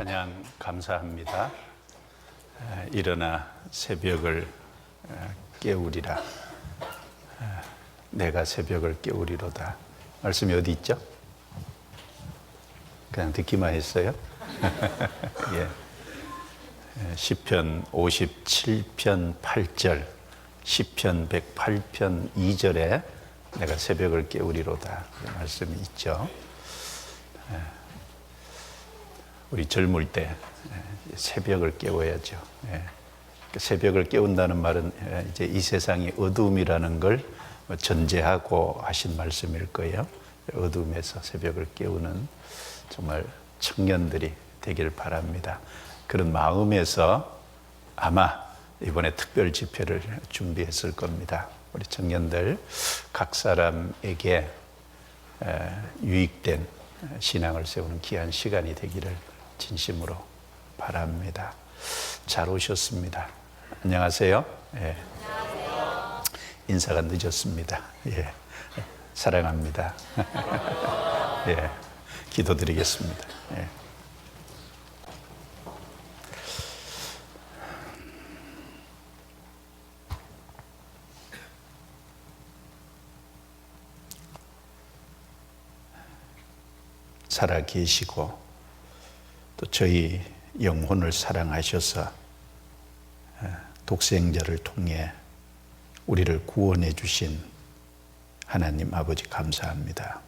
찬양 감사합니다. 일어나 새벽을 깨우리라. 내가 새벽을 깨우리로다. 말씀이 어디 있죠? 그냥 듣기만 했어요? 예. 시편 57편 8절, 시편 108편 2절에 내가 새벽을 깨우리로다. 그 말씀이 있죠. 우리 젊을 때 새벽을 깨워야죠. 새벽을 깨운다는 말은 이제 이 세상이 어두움이라는 걸 전제하고 하신 말씀일 거예요. 어두움에서 새벽을 깨우는 정말 청년들이 되길 바랍니다. 그런 마음에서 아마 이번에 특별 집회를 준비했을 겁니다. 우리 청년들 각 사람에게 유익된 신앙을 세우는 귀한 시간이 되기를 진심으로 바랍니다. 잘 오셨습니다. 안녕하세요. 예. 안녕하세요. 인사가 늦었습니다. 예. 사랑합니다. 예. 기도드리겠습니다. 예. 살아 계시고 또 저희 영혼을 사랑하셔서 독생자를 통해 우리를 구원해 주신 하나님 아버지 감사합니다.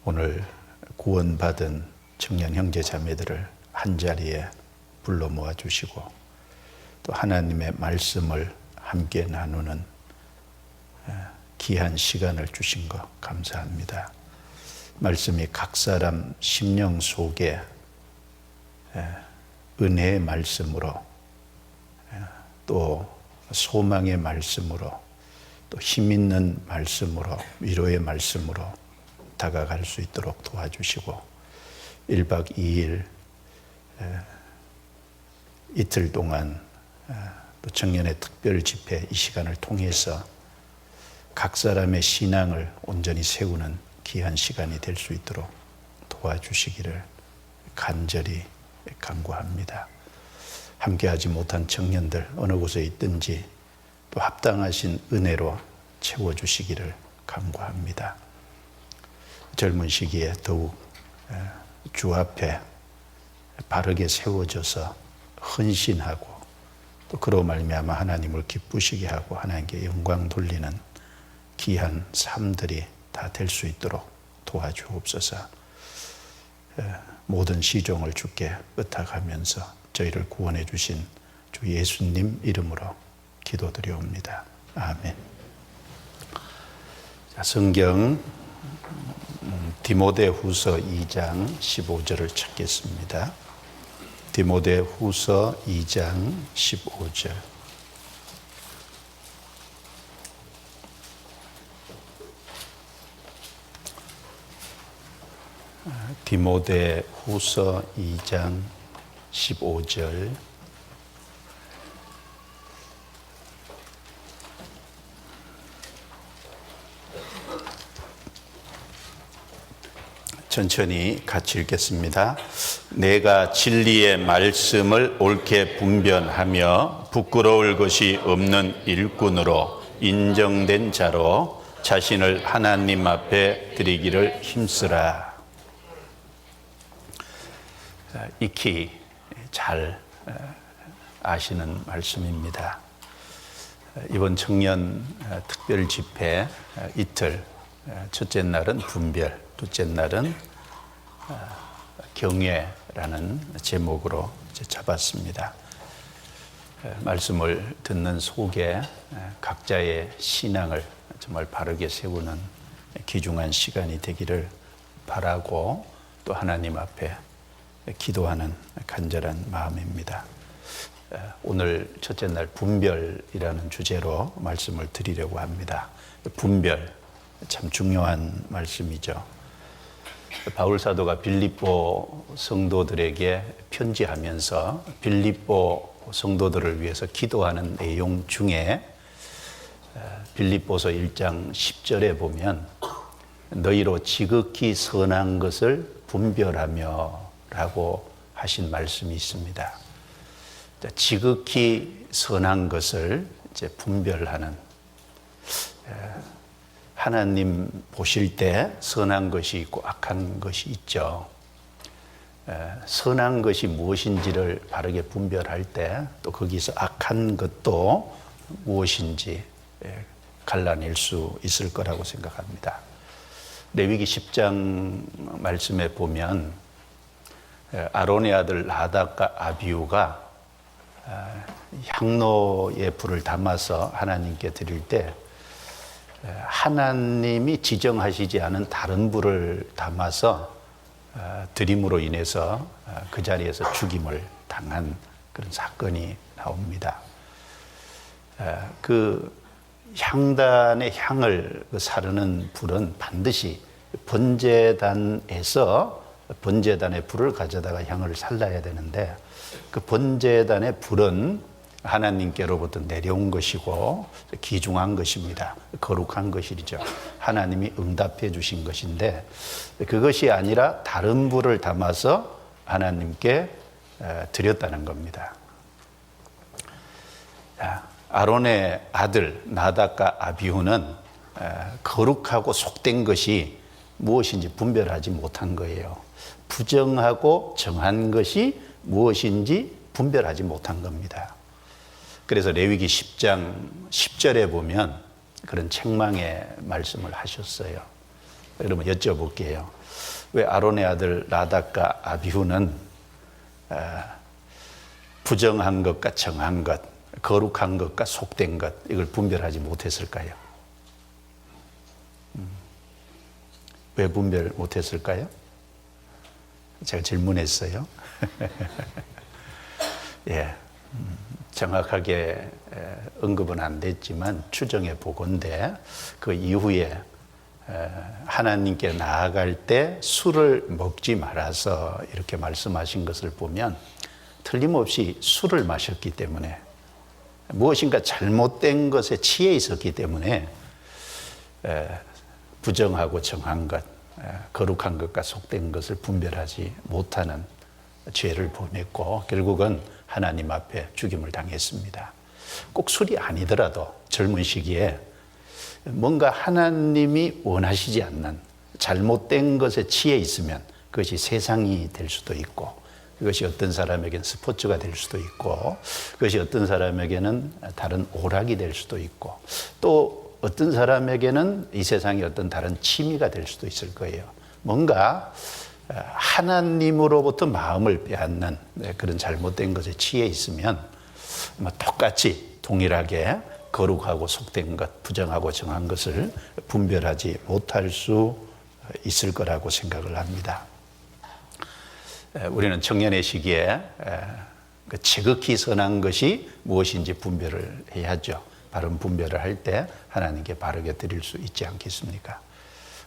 오늘 구원받은 청년 형제 자매들을 한자리에 불러 모아 주시고 또 하나님의 말씀을 함께 나누는 귀한 시간을 주신 것 감사합니다. 말씀이 각 사람 심령 속에 은혜의 말씀으로 또 소망의 말씀으로 또 힘 있는 말씀으로 위로의 말씀으로 다가갈 수 있도록 도와주시고 1박 2일 이틀 동안 또 청년의 특별 집회 이 시간을 통해서 각 사람의 신앙을 온전히 세우는 귀한 시간이 될 수 있도록 도와주시기를 간절히 간구합니다. 함께하지 못한 청년들 어느 곳에 있든지 또 합당하신 은혜로 채워주시기를 간구합니다. 젊은 시기에 더욱 주 앞에 바르게 세워져서 헌신하고 또 그로 말미암아 하나님을 기쁘시게 하고 하나님께 영광 돌리는 귀한 삶들이 다 될 수 있도록 도와주옵소서. 모든 시종을 주께 의탁하면서 저희를 구원해 주신 주 예수님 이름으로 기도드리옵니다. 아멘. 자, 성경 디모데후서 2장 15절을 찾겠습니다. 디모데후서 2장 15절. 디모데후서 2장 15절. 천천히 같이 읽겠습니다. 내가 진리의 말씀을 옳게 분별하며 부끄러울 것이 없는 일꾼으로 인정된 자로 자신을 하나님 앞에 드리기를 힘쓰라. 익히 잘 아시는 말씀입니다. 이번 청년 특별 집회 이틀, 첫째 날은 분별, 둘째 날은 경외라는 제목으로 잡았습니다. 말씀을 듣는 속에 각자의 신앙을 정말 바르게 세우는 귀중한 시간이 되기를 바라고 또 하나님 앞에 기도하는 간절한 마음입니다. 오늘 첫째 날 분별이라는 주제로 말씀을 드리려고 합니다. 분별, 참 중요한 말씀이죠. 바울 사도가 빌립보 성도들에게 편지하면서 빌립보 성도들을 위해서 기도하는 내용 중에 빌립보서 1장 10절에 보면 너희로 지극히 선한 것을 분별하며 라고 하신 말씀이 있습니다. 지극히 선한 것을 이제 분별하는, 하나님 보실 때 선한 것이 있고 악한 것이 있죠. 선한 것이 무엇인지를 바르게 분별할 때 또 거기서 악한 것도 무엇인지 갈라낼 수 있을 거라고 생각합니다. 레위기 10장 말씀에 보면 아론의 아들 나답과 아비후가 향로에 불을 담아서 하나님께 드릴 때 하나님이 지정하시지 않은 다른 불을 담아서 드림으로 인해서 그 자리에서 죽임을 당한 그런 사건이 나옵니다. 그 향단의 향을 사르는 불은 반드시 번제단에서 번제단의 불을 가져다가 향을 살라야 되는데 그 번제단의 불은 하나님께로부터 내려온 것이고 귀중한 것입니다. 거룩한 것이죠. 하나님이 응답해 주신 것인데 그것이 아니라 다른 불을 담아서 하나님께 드렸다는 겁니다. 아론의 아들 나답과 아비후는 거룩하고 속된 것이 무엇인지 분별하지 못한 거예요. 부정하고 정한 것이 무엇인지 분별하지 못한 겁니다. 그래서 레위기 10장 10절에 보면 그런 책망의 말씀을 하셨어요. 그러면 여쭤볼게요. 왜 아론의 아들 나답과 아비후는 부정한 것과 정한 것, 거룩한 것과 속된 것, 이걸 분별하지 못했을까요? 왜 분별 못했을까요? 제가 질문했어요. 예, 정확하게 언급은 안 됐지만 추정해 보건대 그 이후에 하나님께 나아갈 때 술을 먹지 말아서 이렇게 말씀하신 것을 보면 틀림없이 술을 마셨기 때문에 무엇인가 잘못된 것에 취해 있었기 때문에 부정하고 정한 것, 거룩한 것과 속된 것을 분별하지 못하는 죄를 범했고 결국은 하나님 앞에 죽임을 당했습니다. 꼭 술이 아니더라도 젊은 시기에 뭔가 하나님이 원하시지 않는 잘못된 것에 취해 있으면 그것이 세상이 될 수도 있고 그것이 어떤 사람에게는 스포츠가 될 수도 있고 그것이 어떤 사람에게는 다른 오락이 될 수도 있고 또 어떤 사람에게는 이 세상의 어떤 다른 취미가 될 수도 있을 거예요. 뭔가 하나님으로부터 마음을 빼앗는 그런 잘못된 것에 취해 있으면 똑같이 동일하게 거룩하고 속된 것, 부정하고 정한 것을 분별하지 못할 수 있을 거라고 생각을 합니다. 우리는 청년의 시기에 지극히 선한 것이 무엇인지 분별을 해야죠. 바른 분별을 할 때 하나님께 바르게 드릴 수 있지 않겠습니까?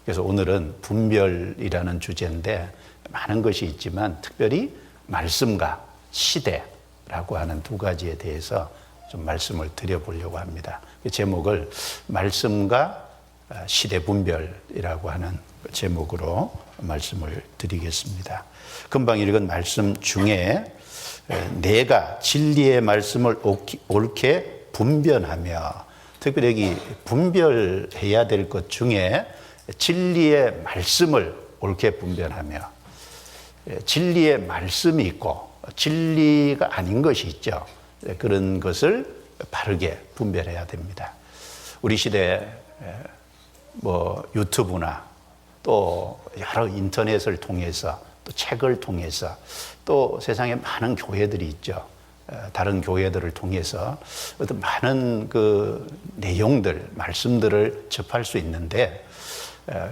그래서 오늘은 분별이라는 주제인데 많은 것이 있지만 특별히 말씀과 시대라고 하는 두 가지에 대해서 좀 말씀을 드려보려고 합니다. 그 제목을 말씀과 시대 분별이라고 하는 제목으로 말씀을 드리겠습니다. 금방 읽은 말씀 중에 내가 진리의 말씀을 옳게 분별하며 특별히 여기 분별해야 될 것 중에 진리의 말씀을 옳게 분별하며 진리의 말씀이 있고 진리가 아닌 것이 있죠. 그런 것을 바르게 분별해야 됩니다. 우리 시대에 유튜브나 또 여러 인터넷을 통해서 또 책을 통해서 또 세상에 많은 교회들이 있죠. 다른 교회들을 통해서 어떤 많은 그 내용들, 말씀들을 접할 수 있는데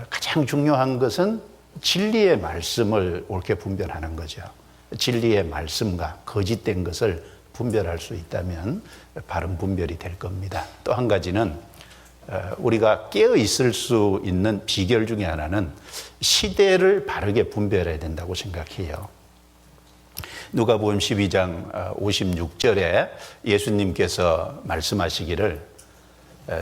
가장 중요한 것은 진리의 말씀을 옳게 분별하는 거죠. 진리의 말씀과 거짓된 것을 분별할 수 있다면 바른 분별이 될 겁니다. 또 한 가지는 우리가 깨어 있을 수 있는 비결 중에 하나는 시대를 바르게 분별해야 된다고 생각해요. 누가복음 12장 56절에 예수님께서 말씀하시기를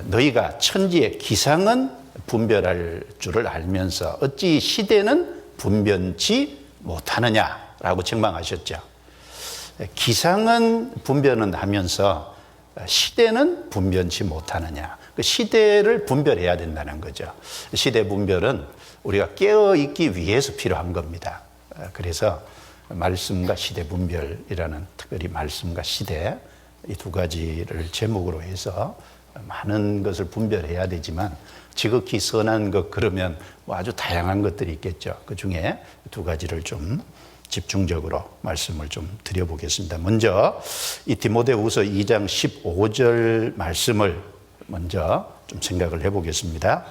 너희가 천지의 기상은 분별할 줄을 알면서 어찌 시대는 분별치 못하느냐 라고 책망하셨죠. 기상은 분별은 하면서 시대는 분별치 못하느냐. 그 시대를 분별해야 된다는 거죠. 시대 분별은 우리가 깨어있기 위해서 필요한 겁니다. 그래서 말씀과 시대 분별이라는, 특별히 말씀과 시대, 이 두 가지를 제목으로 해서 많은 것을 분별해야 되지만 지극히 선한 것 그러면 뭐 아주 다양한 것들이 있겠죠. 그 중에 두 가지를 좀 집중적으로 말씀을 좀 드려보겠습니다. 먼저 이 디모데후서 2장 15절 말씀을 먼저 좀 생각을 해보겠습니다.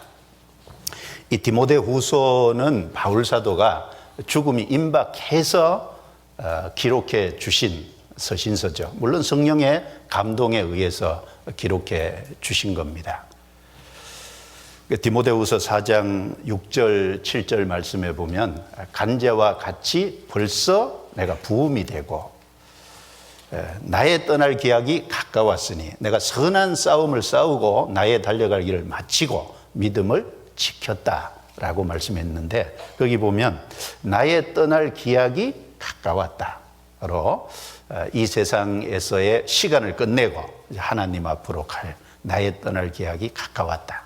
이 디모데후서는 바울 사도가 죽음이 임박해서 기록해 주신 서신서죠. 물론 성령의 감동에 의해서 기록해 주신 겁니다. 디모데후서 4장 6절 7절 말씀에 보면 간제와 같이 벌써 내가 부음이 되고 나의 떠날 기약이 가까웠으니 내가 선한 싸움을 싸우고 나의 달려갈 길을 마치고 믿음을 지켰다라고 말씀했는데, 거기 보면 나의 떠날 기약이 가까웠다로 이 세상에서의 시간을 끝내고 하나님 앞으로 갈 나의 떠날 기약이 가까웠다.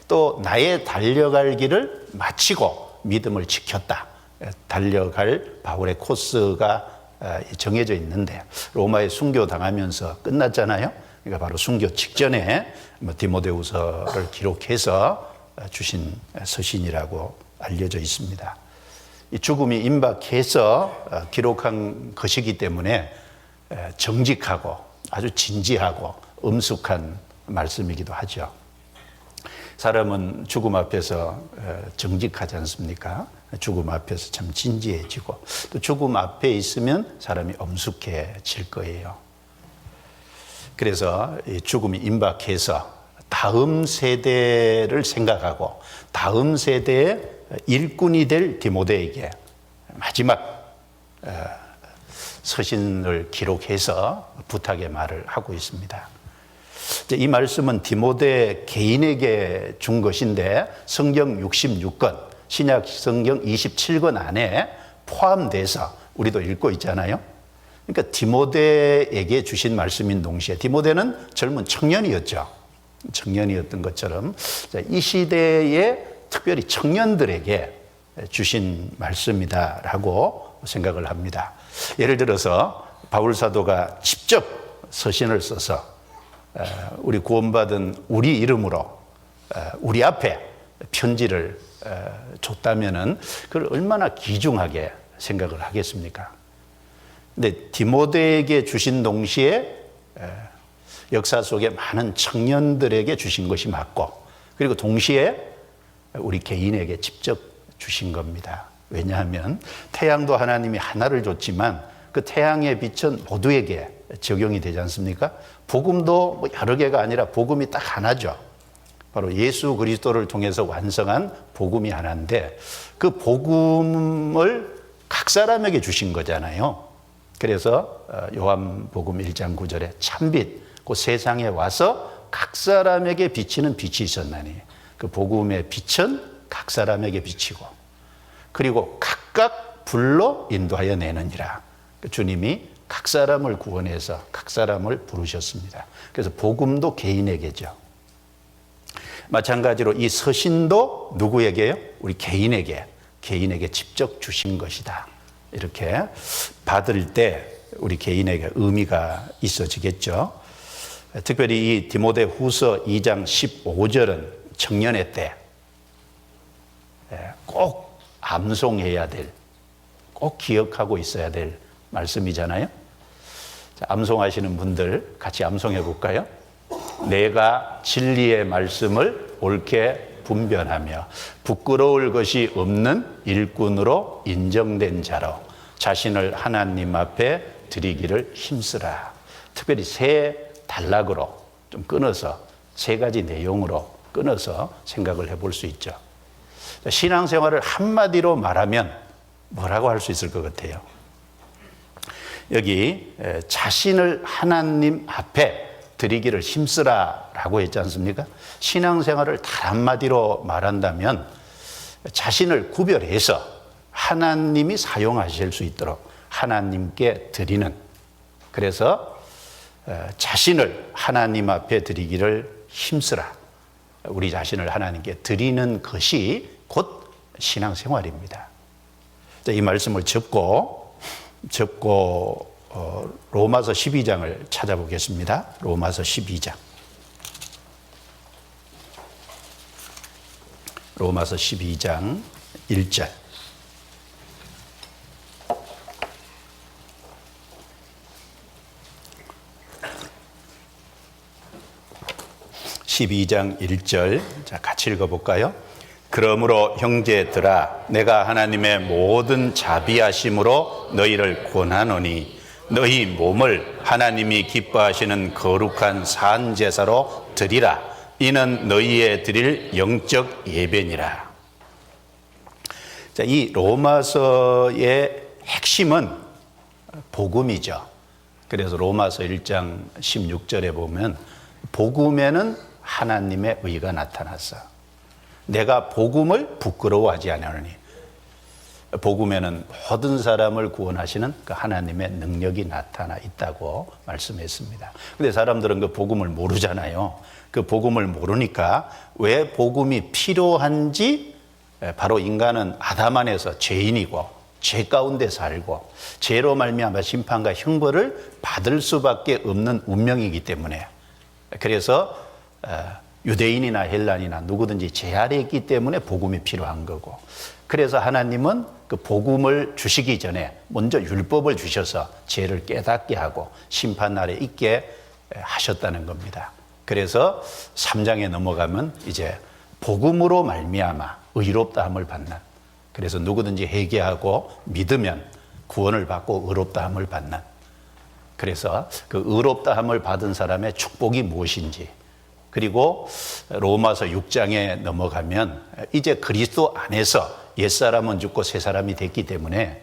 또 나의 달려갈 길을 마치고 믿음을 지켰다. 달려갈 바울의 코스가 정해져 있는데 로마에 순교당하면서 끝났잖아요. 그러니까 바로 순교 직전에 디모데후서를 기록해서 주신 서신이라고 알려져 있습니다. 이 죽음이 임박해서 기록한 것이기 때문에 정직하고 아주 진지하고 엄숙한 말씀이기도 하죠. 사람은 죽음 앞에서 정직하지 않습니까? 죽음 앞에서 참 진지해지고 또 죽음 앞에 있으면 사람이 엄숙해질 거예요. 그래서 죽음이 임박해서 다음 세대를 생각하고 다음 세대의 일꾼이 될 디모데에게 마지막 서신을 기록해서 부탁의 말을 하고 있습니다. 이 말씀은 디모데 개인에게 준 것인데 성경 66권, 신약 성경 27권 안에 포함돼서 우리도 읽고 있잖아요. 그러니까 디모데에게 주신 말씀인 동시에 디모데는 젊은 청년이었죠. 청년이었던 것처럼 이 시대에 특별히 청년들에게 주신 말씀이다라고 생각을 합니다. 예를 들어서 바울 사도가 직접 서신을 써서 우리 구원받은 우리 이름으로 우리 앞에 편지를 줬다면은 그걸 얼마나 귀중하게 생각을 하겠습니까? 근데 디모데에게 주신 동시에 역사 속에 많은 청년들에게 주신 것이 맞고, 그리고 동시에 우리 개인에게 직접 주신 겁니다. 왜냐하면 태양도 하나님이 하나를 줬지만 그 태양의 빛은 모두에게 적용이 되지 않습니까? 복음도 뭐 여러 개가 아니라 복음이 딱 하나죠. 바로 예수 그리스도를 통해서 완성한 복음이 하나인데 그 복음을 각 사람에게 주신 거잖아요. 그래서 요한복음 1장 9절에 참빛, 그 세상에 와서 각 사람에게 비치는 빛이 있었나니 그 복음의 빛은 각 사람에게 비치고 그리고 각각 불러 인도하여 내느니라. 주님이 각 사람을 구원해서 각 사람을 부르셨습니다. 그래서 복음도 개인에게죠. 마찬가지로 이 서신도 누구에게요? 우리 개인에게 직접 주신 것이다. 이렇게 받을 때 우리 개인에게 의미가 있어지겠죠. 특별히 이 디모데 후서 2장 15절은 청년의 때 꼭 암송해야 될, 꼭 기억하고 있어야 될 말씀이잖아요. 자, 암송하시는 분들 같이 암송해 볼까요? 내가 진리의 말씀을 옳게 분별하며 부끄러울 것이 없는 일꾼으로 인정된 자로 자신을 하나님 앞에 드리기를 힘쓰라. 특별히 세 단락으로 좀 끊어서 세 가지 내용으로 끊어서 생각을 해볼 수 있죠. 신앙생활을 한마디로 말하면 뭐라고 할 수 있을 것 같아요? 여기 자신을 하나님 앞에 드리기를 힘쓰라라고 했지 않습니까? 신앙생활을 단 한마디로 말한다면 자신을 구별해서 하나님이 사용하실 수 있도록 하나님께 드리는, 그래서 자신을 하나님 앞에 드리기를 힘쓰라. 우리 자신을 하나님께 드리는 것이 곧 신앙생활입니다. 이 말씀을 접고 로마서 12장을 찾아보겠습니다. 로마서 12장. 로마서 12장 1절. (12장 1절) 자, 같이 읽어볼까요? 그러므로 형제들아, 내가 하나님의 모든 자비하심으로 너희를 권하노니 너희 몸을 하나님이 기뻐하시는 거룩한 산 제사로 드리라. 이는 너희의 드릴 영적 예배니라. 자, 이 로마서의 핵심은 복음이죠. 그래서 로마서 1장 16절에 보면 복음에는 하나님의 의가 나타났어. 내가 복음을 부끄러워하지 않으니, 복음에는 모든 사람을 구원하시는 그 하나님의 능력이 나타나 있다고 말씀했습니다. 근데 사람들은 그 복음을 모르잖아요. 그 복음을 모르니까 왜 복음이 필요한지, 바로 인간은 아담 안에서 죄인이고 죄 가운데 살고 죄로 말미암아 심판과 형벌을 받을 수밖에 없는 운명이기 때문에, 그래서 유대인이나 헬란이나 누구든지 죄 아래 있기 때문에 복음이 필요한 거고, 그래서 하나님은 그 복음을 주시기 전에 먼저 율법을 주셔서 죄를 깨닫게 하고 심판 날에 있게 하셨다는 겁니다. 그래서 3장에 넘어가면 이제 복음으로 말미암아 의롭다함을 받는, 그래서 누구든지 회개하고 믿으면 구원을 받고 의롭다함을 받는, 그래서 그 의롭다함을 받은 사람의 축복이 무엇인지, 그리고 로마서 6장에 넘어가면 이제 그리스도 안에서 옛사람은 죽고 새사람이 됐기 때문에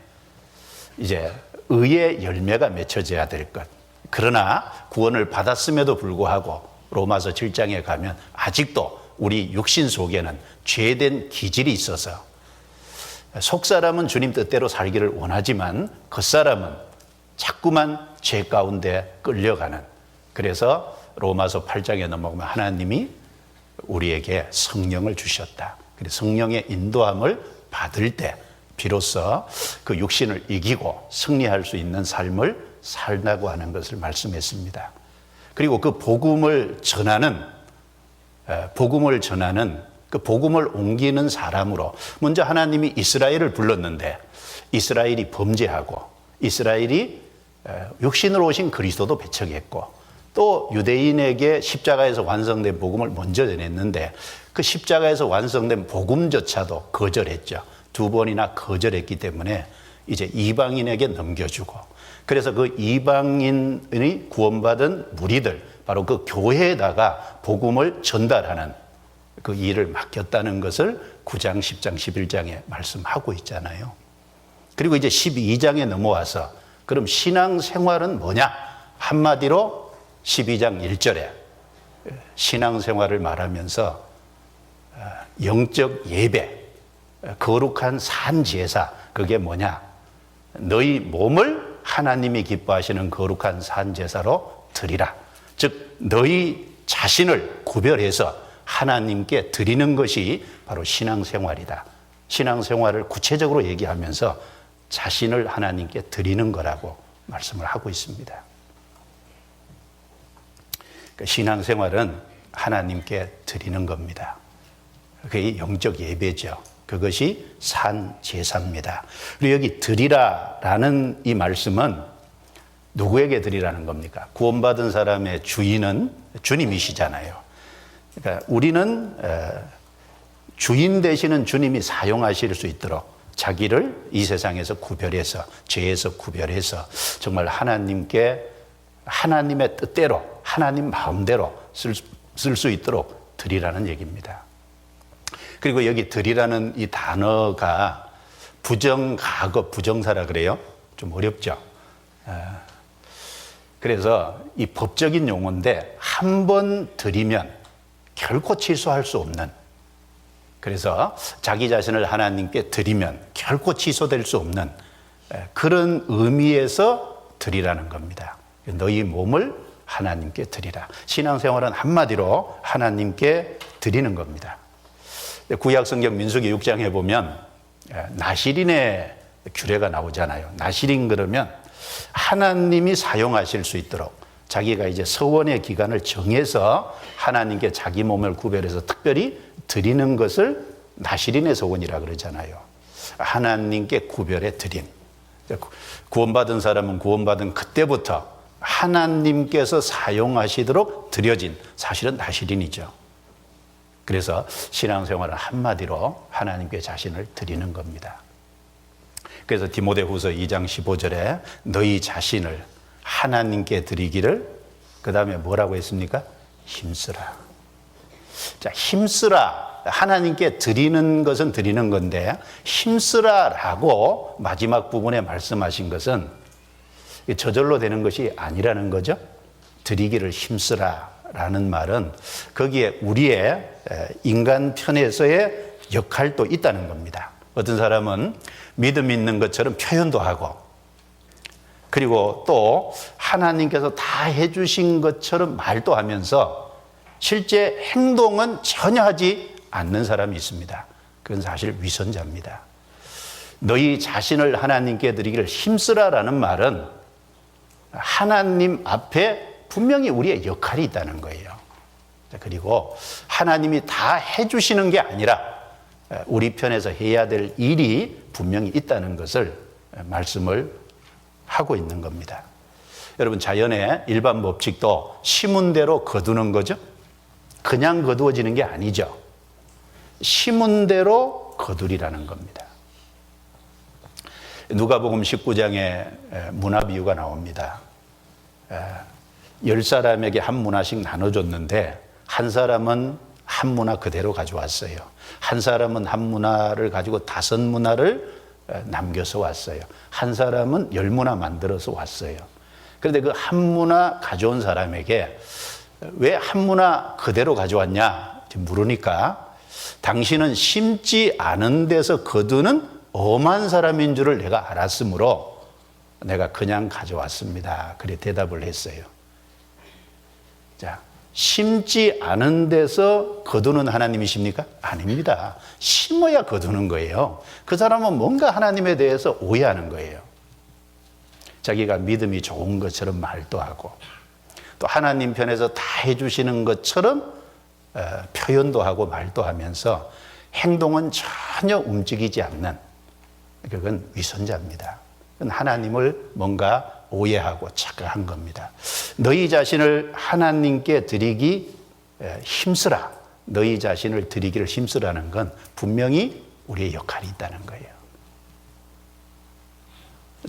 이제 의의 열매가 맺혀져야 될 것. 그러나 구원을 받았음에도 불구하고 로마서 7장에 가면 아직도 우리 육신 속에는 죄된 기질이 있어서 속사람은 주님 뜻대로 살기를 원하지만 겉사람은 자꾸만 죄 가운데 끌려가는, 그래서 로마서 8장에 넘어가면 하나님이 우리에게 성령을 주셨다. 그래서 성령의 인도함을 받을 때 비로소 그 육신을 이기고 승리할 수 있는 삶을 살다고 하는 것을 말씀했습니다. 그리고 그 복음을 전하는 그 복음을 옮기는 사람으로 먼저 하나님이 이스라엘을 불렀는데, 이스라엘이 범죄하고 이스라엘이 육신으로 오신 그리스도도 배척했고, 또 유대인에게 십자가에서 완성된 복음을 먼저 전했는데 그 십자가에서 완성된 복음조차도 거절했죠. 2번이나 거절했기 때문에 이제 이방인에게 넘겨주고, 그래서 그 이방인이 구원받은 무리들, 바로 그 교회에다가 복음을 전달하는 그 일을 맡겼다는 것을 9장, 10장, 11장에 말씀하고 있잖아요. 그리고 이제 12장에 넘어와서 그럼 신앙생활은 뭐냐? 한마디로 12장 1절에 신앙생활을 말하면서 영적 예배, 거룩한 산 제사, 그게 뭐냐? 너희 몸을 하나님이 기뻐하시는 거룩한 산 제사로 드리라. 즉 너희 자신을 구별해서 하나님께 드리는 것이 바로 신앙생활이다. 신앙생활을 구체적으로 얘기하면서 자신을 하나님께 드리는 거라고 말씀을 하고 있습니다. 그러니까 신앙생활은 하나님께 드리는 겁니다. 그게 영적 예배죠. 그것이 산 제사입니다. 그리고 여기 드리라라는 이 말씀은 누구에게 드리라는 겁니까? 구원받은 사람의 주인은 주님이시잖아요. 그러니까 우리는 주인 되시는 주님이 사용하실 수 있도록 자기를 이 세상에서 구별해서, 죄에서 구별해서 정말 하나님께 하나님의 뜻대로, 하나님 마음대로 쓸 수 있도록 드리라는 얘기입니다. 그리고 여기 드리라는 이 단어가 부정가급, 부정사라 그래요. 좀 어렵죠. 그래서 이 법적인 용어인데 한 번 드리면 결코 취소할 수 없는, 그래서 자기 자신을 하나님께 드리면 결코 취소될 수 없는 그런 의미에서 드리라는 겁니다. 너희 몸을 하나님께 드리라. 신앙생활은 한마디로 하나님께 드리는 겁니다. 구약성경 민수기 6장에 보면 나실인의 규례가 나오잖아요. 나실인 그러면 하나님이 사용하실 수 있도록 자기가 이제 서원의 기간을 정해서 하나님께 자기 몸을 구별해서 특별히 드리는 것을 나실인의 서원이라 그러잖아요. 하나님께 구별해 드림. 구원받은 사람은 구원받은 그때부터 하나님께서 사용하시도록 드려진 사실은 나실인이죠. 그래서 신앙생활은 한마디로 하나님께 자신을 드리는 겁니다. 그래서 디모데후서 2장 15절에 너희 자신을 하나님께 드리기를 그 다음에 뭐라고 했습니까? 힘쓰라. 자, 힘쓰라. 하나님께 드리는 것은 드리는 건데 힘쓰라라고 마지막 부분에 말씀하신 것은 저절로 되는 것이 아니라는 거죠. 드리기를 힘쓰라라는 말은 거기에 우리의 인간 편에서의 역할도 있다는 겁니다. 어떤 사람은 믿음 있는 것처럼 표현도 하고 그리고 또 하나님께서 다 해주신 것처럼 말도 하면서 실제 행동은 전혀 하지 않는 사람이 있습니다. 그건 사실 위선자입니다. 너희 자신을 하나님께 드리기를 힘쓰라라는 말은 하나님 앞에 분명히 우리의 역할이 있다는 거예요. 그리고 하나님이 다 해주시는 게 아니라 우리 편에서 해야 될 일이 분명히 있다는 것을 말씀을 하고 있는 겁니다. 여러분, 자연의 일반 법칙도 심은 대로 거두는 거죠. 그냥 거두어지는 게 아니죠. 심은 대로 거두리라는 겁니다. 누가복음 19장에 문화 비유가 나옵니다. 10사람에게 한 문화씩 나눠줬는데 한 사람은 한 문화 그대로 가져왔어요. 한 사람은 한 문화를 가지고 5문화를 남겨서 왔어요. 한 사람은 10문화 만들어서 왔어요. 그런데 그 한 문화 가져온 사람에게 왜 한 문화 그대로 가져왔냐 물으니까 당신은 심지 않은 데서 거두는 엄한 사람인 줄을 내가 알았으므로 내가 그냥 가져왔습니다. 그래 대답을 했어요. 자, 심지 않은 데서 거두는 하나님이십니까? 아닙니다. 심어야 거두는 거예요. 그 사람은 뭔가 하나님에 대해서 오해하는 거예요. 자기가 믿음이 좋은 것처럼 말도 하고 또 하나님 편에서 다 해주시는 것처럼 표현도 하고 말도 하면서 행동은 전혀 움직이지 않는, 그건 위선자입니다. 그건 하나님을 뭔가 오해하고 착각한 겁니다. 너희 자신을 하나님께 드리기 힘쓰라. 너희 자신을 드리기를 힘쓰라는 건 분명히 우리의 역할이 있다는 거예요.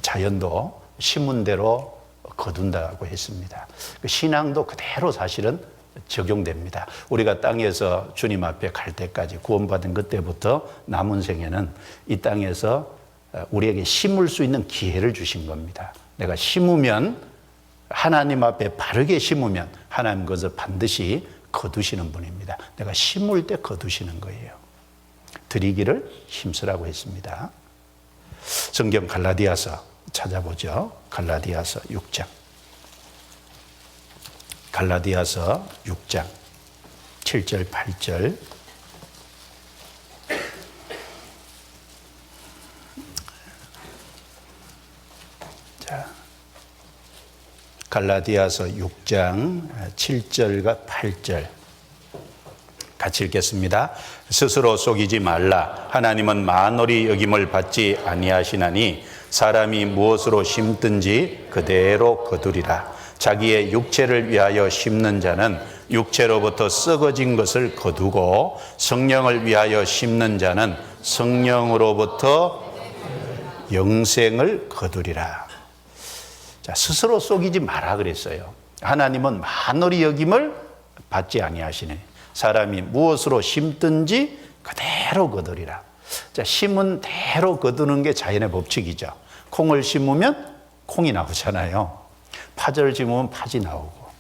자연도 심은 대로 거둔다고 했습니다. 신앙도 그대로 사실은 적용됩니다. 우리가 땅에서 주님 앞에 갈 때까지 구원받은 그때부터 남은 생에는 이 땅에서 우리에게 심을 수 있는 기회를 주신 겁니다. 내가 심으면, 하나님 앞에 바르게 심으면 하나님 그것을 반드시 거두시는 분입니다. 내가 심을 때 거두시는 거예요. 드리기를 힘쓰라고 했습니다. 성경 갈라디아서 찾아보죠. 갈라디아서 6장. 갈라디아서 6장 7절 8절. 자, 갈라디아서 6장 7절과 8절 같이 읽겠습니다. 스스로 속이지 말라. 하나님은 만홀히 여김을 받지 아니하시나니 사람이 무엇으로 심든지 그대로 거두리라. 자기의 육체를 위하여 심는 자는 육체로부터 썩어진 것을 거두고 성령을 위하여 심는 자는 성령으로부터 영생을 거두리라. 자, 스스로 속이지 마라 그랬어요. 하나님은 만홀히 여김을 받지 아니하시네. 사람이 무엇으로 심든지 그대로 거두리라. 자, 심은 대로 거두는 게 자연의 법칙이죠. 콩을 심으면 콩이 나오잖아요. 파절을 심으면 팥이 나오고,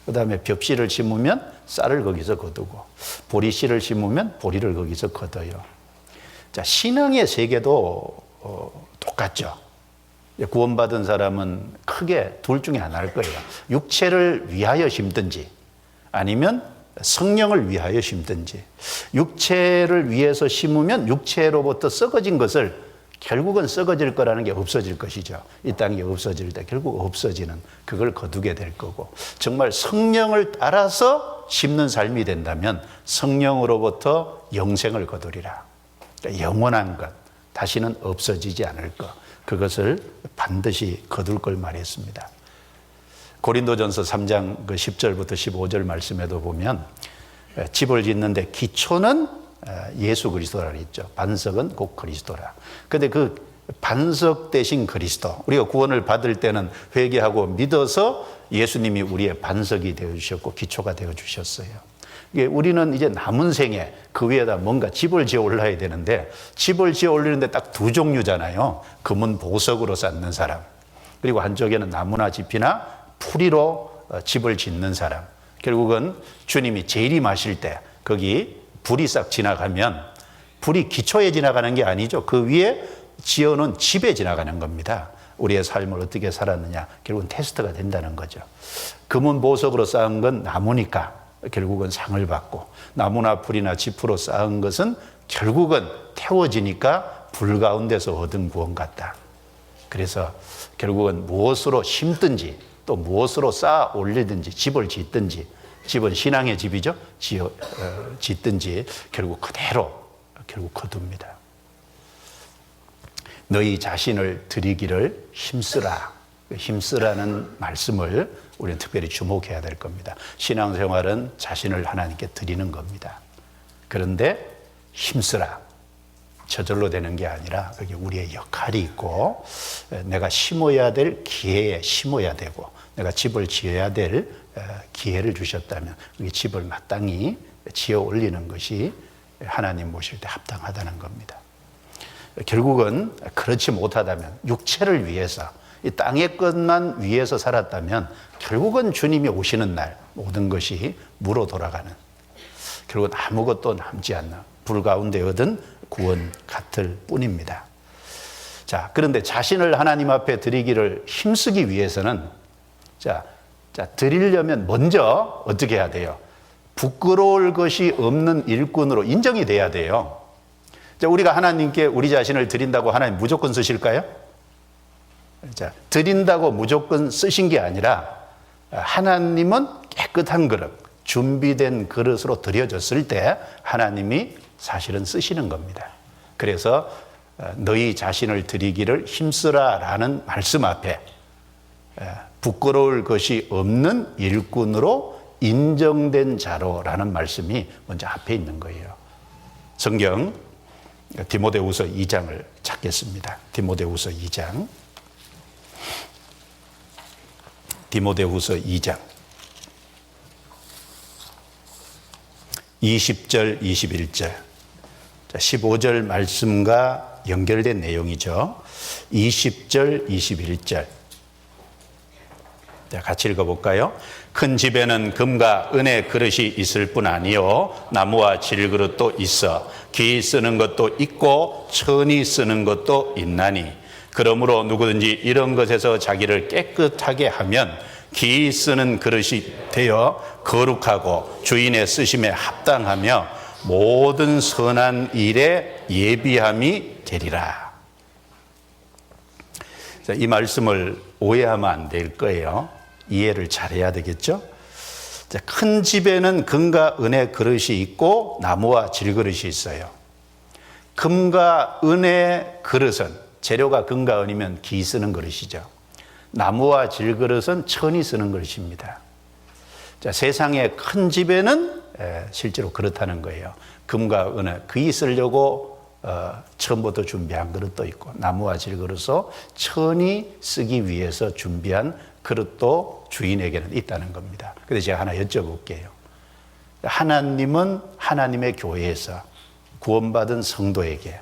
그 다음에 벽씨를 심으면 쌀을 거기서 거두고, 보리씨를 심으면 보리를 거기서 거둬요. 자, 신앙의 세계도 똑같죠. 구원받은 사람은 크게 둘 중에 하나일 거예요. 육체를 위하여 심든지 아니면 성령을 위하여 심든지. 육체를 위해서 심으면 육체로부터 썩어진 것을 결국은 썩어질 거라는 게 없어질 것이죠. 이 땅이 없어질 때 결국 없어지는 그걸 거두게 될 거고, 정말 성령을 따라서 심는 삶이 된다면 성령으로부터 영생을 거두리라. 그러니까 영원한 것, 다시는 없어지지 않을 것, 그것을 반드시 거둘 걸 말했습니다. 고린도전서 3장 10절부터 15절 말씀에도 보면 집을 짓는데 기초는 예수 그리스도라 그랬죠. 반석은 곧 그리스도라. 그런데 그 반석 대신 그리스도, 우리가 구원을 받을 때는 회개하고 믿어서 예수님이 우리의 반석이 되어주셨고 기초가 되어주셨어요. 우리는 이제 남은 생에 그 위에다 뭔가 집을 지어 올라야 되는데, 집을 지어 올리는데 딱 두 종류잖아요. 금은 보석으로 쌓는 사람, 그리고 한쪽에는 나무나 짚이나 풀이로 집을 짓는 사람. 결국은 주님이 재림하실 때 거기 불이 싹 지나가면, 불이 기초에 지나가는 게 아니죠. 그 위에 지어놓은 집에 지나가는 겁니다. 우리의 삶을 어떻게 살았느냐, 결국은 테스트가 된다는 거죠. 금은 보석으로 쌓은 건 나무니까 결국은 상을 받고, 나무나 풀이나 짚으로 쌓은 것은 결국은 태워지니까 불 가운데서 얻은 구원 같다. 그래서 결국은 무엇으로 심든지 또 무엇으로 쌓아 올리든지, 집을 짓든지, 집은 신앙의 집이죠. 짓든지 결국 그대로 결국 거둡니다. 너희 자신을 드리기를 힘쓰라. 힘쓰라는 말씀을 우리는 특별히 주목해야 될 겁니다. 신앙생활은 자신을 하나님께 드리는 겁니다. 그런데 힘쓰라, 저절로 되는 게 아니라 그게 우리의 역할이 있고, 내가 심어야 될 기회에 심어야 되고, 내가 집을 지어야 될 기회를 주셨다면 그 집을 마땅히 지어 올리는 것이 하나님 모실 때 합당하다는 겁니다. 결국은 그렇지 못하다면, 육체를 위해서 이 땅의 것만 위해서 살았다면 결국은 주님이 오시는 날 모든 것이 무로 돌아가는, 결국은 아무것도 남지 않는 불 가운데 얻은 구원 같을 뿐입니다. 자, 그런데 자신을 하나님 앞에 드리기를 힘쓰기 위해서는 드리려면 먼저 어떻게 해야 돼요? 부끄러울 것이 없는 일꾼으로 인정이 돼야 돼요. 자, 우리가 하나님께 우리 자신을 드린다고 하나님 무조건 쓰실까요? 자, 드린다고 무조건 쓰신 게 아니라 하나님은 깨끗한 그릇, 준비된 그릇으로 드려졌을 때 하나님이 사실은 쓰시는 겁니다. 그래서 너희 자신을 드리기를 힘쓰라라는 말씀 앞에 부끄러울 것이 없는 일꾼으로 인정된 자로라는 말씀이 먼저 앞에 있는 거예요. 성경 디모데후서 2장을 찾겠습니다. 디모데후서 2장. 디모데후서 2장 20절 21절 15절 말씀과 연결된 내용이죠. 20절 21절 같이 읽어볼까요? 큰 집에는 금과 은의 그릇이 있을 뿐 아니요 나무와 질그릇도 있어 귀 쓰는 것도 있고 천이 쓰는 것도 있나니, 그러므로 누구든지 이런 것에서 자기를 깨끗하게 하면 귀 쓰는 그릇이 되어 거룩하고 주인의 쓰심에 합당하며 모든 선한 일에 예비함이 되리라. 이 말씀을 오해하면 안 될 거예요. 이해를 잘해야 되겠죠? 큰 집에는 금과 은의 그릇이 있고 나무와 질그릇이 있어요. 금과 은의 그릇은, 재료가 금과 은이면 기 쓰는 그릇이죠. 나무와 질그릇은 천이 쓰는 그릇입니다. 자, 세상의 큰 집에는 실제로 그렇다는 거예요. 금과 은을 귀 쓰려고 처음부터 준비한 그릇도 있고, 나무와 질그릇도 천이 쓰기 위해서 준비한 그릇도 주인에게는 있다는 겁니다. 그래서 제가 하나 여쭤볼게요. 하나님은 하나님의 교회에서 구원받은 성도에게,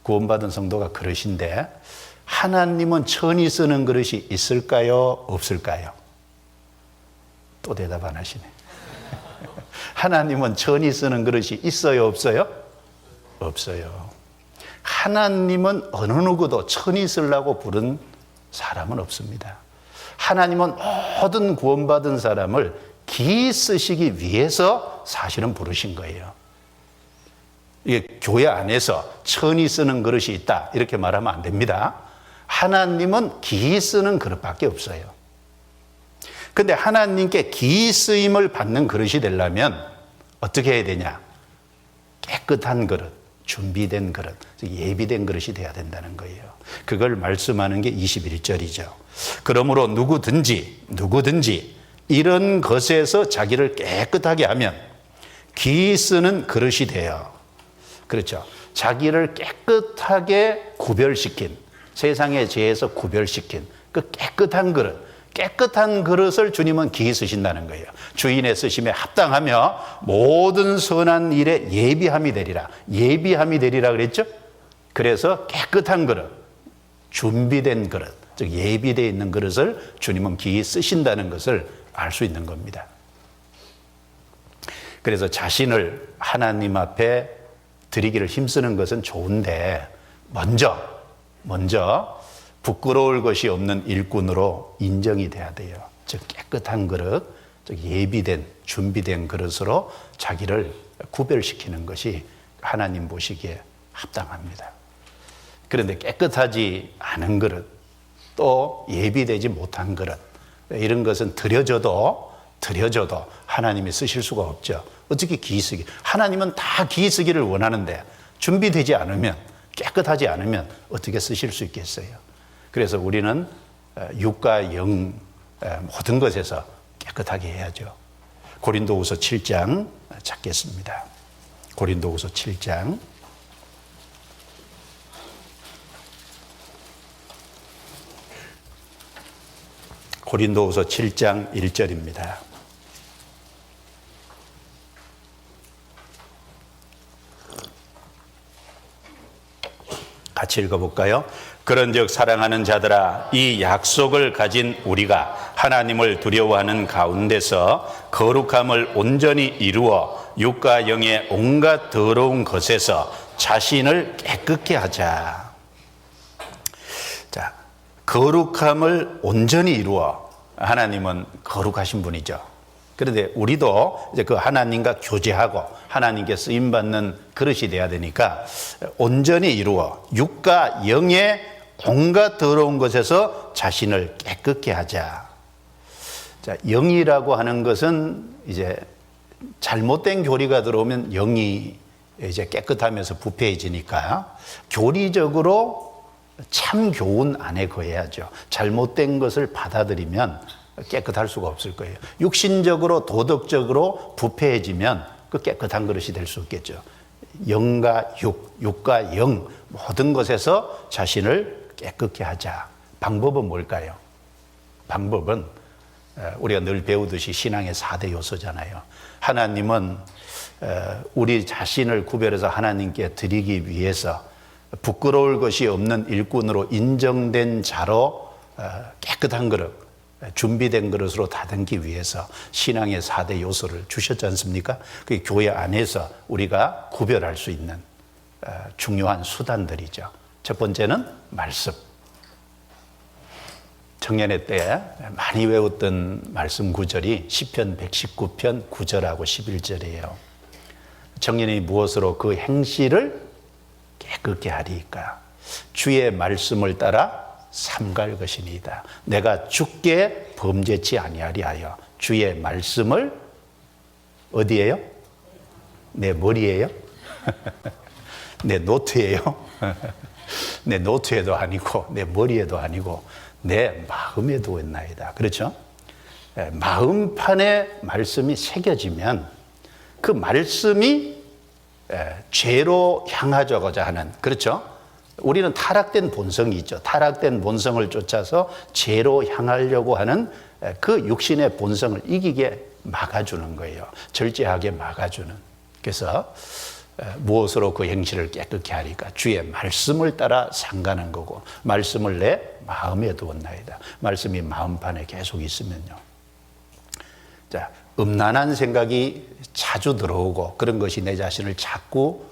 구원받은 성도가 그릇인데, 하나님은 천이 쓰는 그릇이 있을까요? 없을까요? 또 대답 안 하시네. 하나님은 천이 쓰는 그릇이 있어요? 없어요? 없어요. 하나님은 어느 누구도 천이 쓰려고 부른 사람은 없습니다. 하나님은 모든 구원받은 사람을 기이 쓰시기 위해서 사실은 부르신 거예요. 이게 교회 안에서 천이 쓰는 그릇이 있다 이렇게 말하면 안 됩니다. 하나님은 기이 쓰는 그릇밖에 없어요. 근데 하나님께 기이 쓰임을 받는 그릇이 되려면 어떻게 해야 되냐? 깨끗한 그릇, 준비된 그릇, 예비된 그릇이 돼야 된다는 거예요. 그걸 말씀하는 게 21절이죠. 그러므로 누구든지 이런 것에서 자기를 깨끗하게 하면 기이 쓰는 그릇이 돼요. 그렇죠. 자기를 깨끗하게 구별시킨, 세상의 죄에서 구별시킨 그 깨끗한 그릇을 주님은 기이 쓰신다는 거예요. 주인의 쓰심에 합당하며 모든 선한 일에 예비함이 되리라. 예비함이 되리라 그랬죠? 그래서 깨끗한 그릇, 준비된 그릇, 즉 예비되어 있는 그릇을 주님은 기이 쓰신다는 것을 알 수 있는 겁니다. 그래서 자신을 하나님 앞에 드리기를 힘쓰는 것은 좋은데 먼저 부끄러울 것이 없는 일꾼으로 인정이 돼야 돼요. 즉 깨끗한 그릇, 즉 예비된 준비된 그릇으로 자기를 구별시키는 것이 하나님 보시기에 합당합니다. 그런데 깨끗하지 않은 그릇, 또 예비되지 못한 그릇, 이런 것은 드려져도 하나님이 쓰실 수가 없죠. 어떻게 기이 쓰기? 하나님은 다 기이 쓰기를 원하는데 준비되지 않으면, 깨끗하지 않으면 어떻게 쓰실 수 있겠어요? 그래서 우리는 육과 영 모든 것에서 깨끗하게 해야죠. 고린도후서 7장 찾겠습니다. 고린도후서 7장. 고린도후서 7장 1절입니다. 같이 읽어볼까요? 그런즉 사랑하는 자들아, 이 약속을 가진 우리가 하나님을 두려워하는 가운데서 거룩함을 온전히 이루어 육과 영의 온갖 더러운 것에서 자신을 깨끗게 하자. 자, 거룩함을 온전히 이루어. 하나님은 거룩하신 분이죠. 그런데 우리도 이제 그 하나님과 교제하고 하나님께 쓰임받는 그릇이 돼야 되니까 온전히 이루어 육과 영의 온갖 더러운 것에서 자신을 깨끗게 하자. 자, 영이라고 하는 것은 이제 잘못된 교리가 들어오면 영이 이제 깨끗하면서 부패해지니까 교리적으로 참 교훈 안에 거해야죠. 잘못된 것을 받아들이면 깨끗할 수가 없을 거예요. 육신적으로 도덕적으로 부패해지면 그 깨끗한 그릇이 될 수 없겠죠. 영과 육과 영 모든 것에서 자신을 깨끗게 하자. 방법은 뭘까요? 방법은 우리가 늘 배우듯이 신앙의 4대 요소잖아요. 하나님은 우리 자신을 구별해서 하나님께 드리기 위해서 부끄러울 것이 없는 일꾼으로 인정된 자로 깨끗한 그릇, 준비된 그릇으로 다듬기 위해서 신앙의 4대 요소를 주셨지 않습니까? 그게 교회 안에서 우리가 구별할 수 있는 중요한 수단들이죠. 첫 번째는 말씀. 청년회 때 많이 외웠던 말씀 구절이 시편 119편 9절하고 11절이에요. 청년이 무엇으로 그 행실을 깨끗게 하리까? 주의 말씀을 따라 삼갈 것이니이다. 내가 주께 범죄치 아니하리 하여. 주의 말씀을 어디에요? 내 머리에요? 내 노트에요? 내 노트에도 아니고 내 머리에도 아니고 내 마음에 두었나이다. 그렇죠? 마음판에 말씀이 새겨지면 그 말씀이 죄로 향하고자 하는, 그렇죠? 우리는 타락된 본성이 있죠. 타락된 본성을 쫓아서 죄로 향하려고 하는 그 육신의 본성을 이기게 막아주는 거예요. 절제하게 막아주는. 그래서 무엇으로 그 행실을 깨끗게 하리까? 주의 말씀을 따라 상가는 거고, 말씀을 내 마음에 두었나이다. 말씀이 마음판에 계속 있으면요. 자, 음란한 생각이 자주 들어오고 그런 것이 내 자신을 자꾸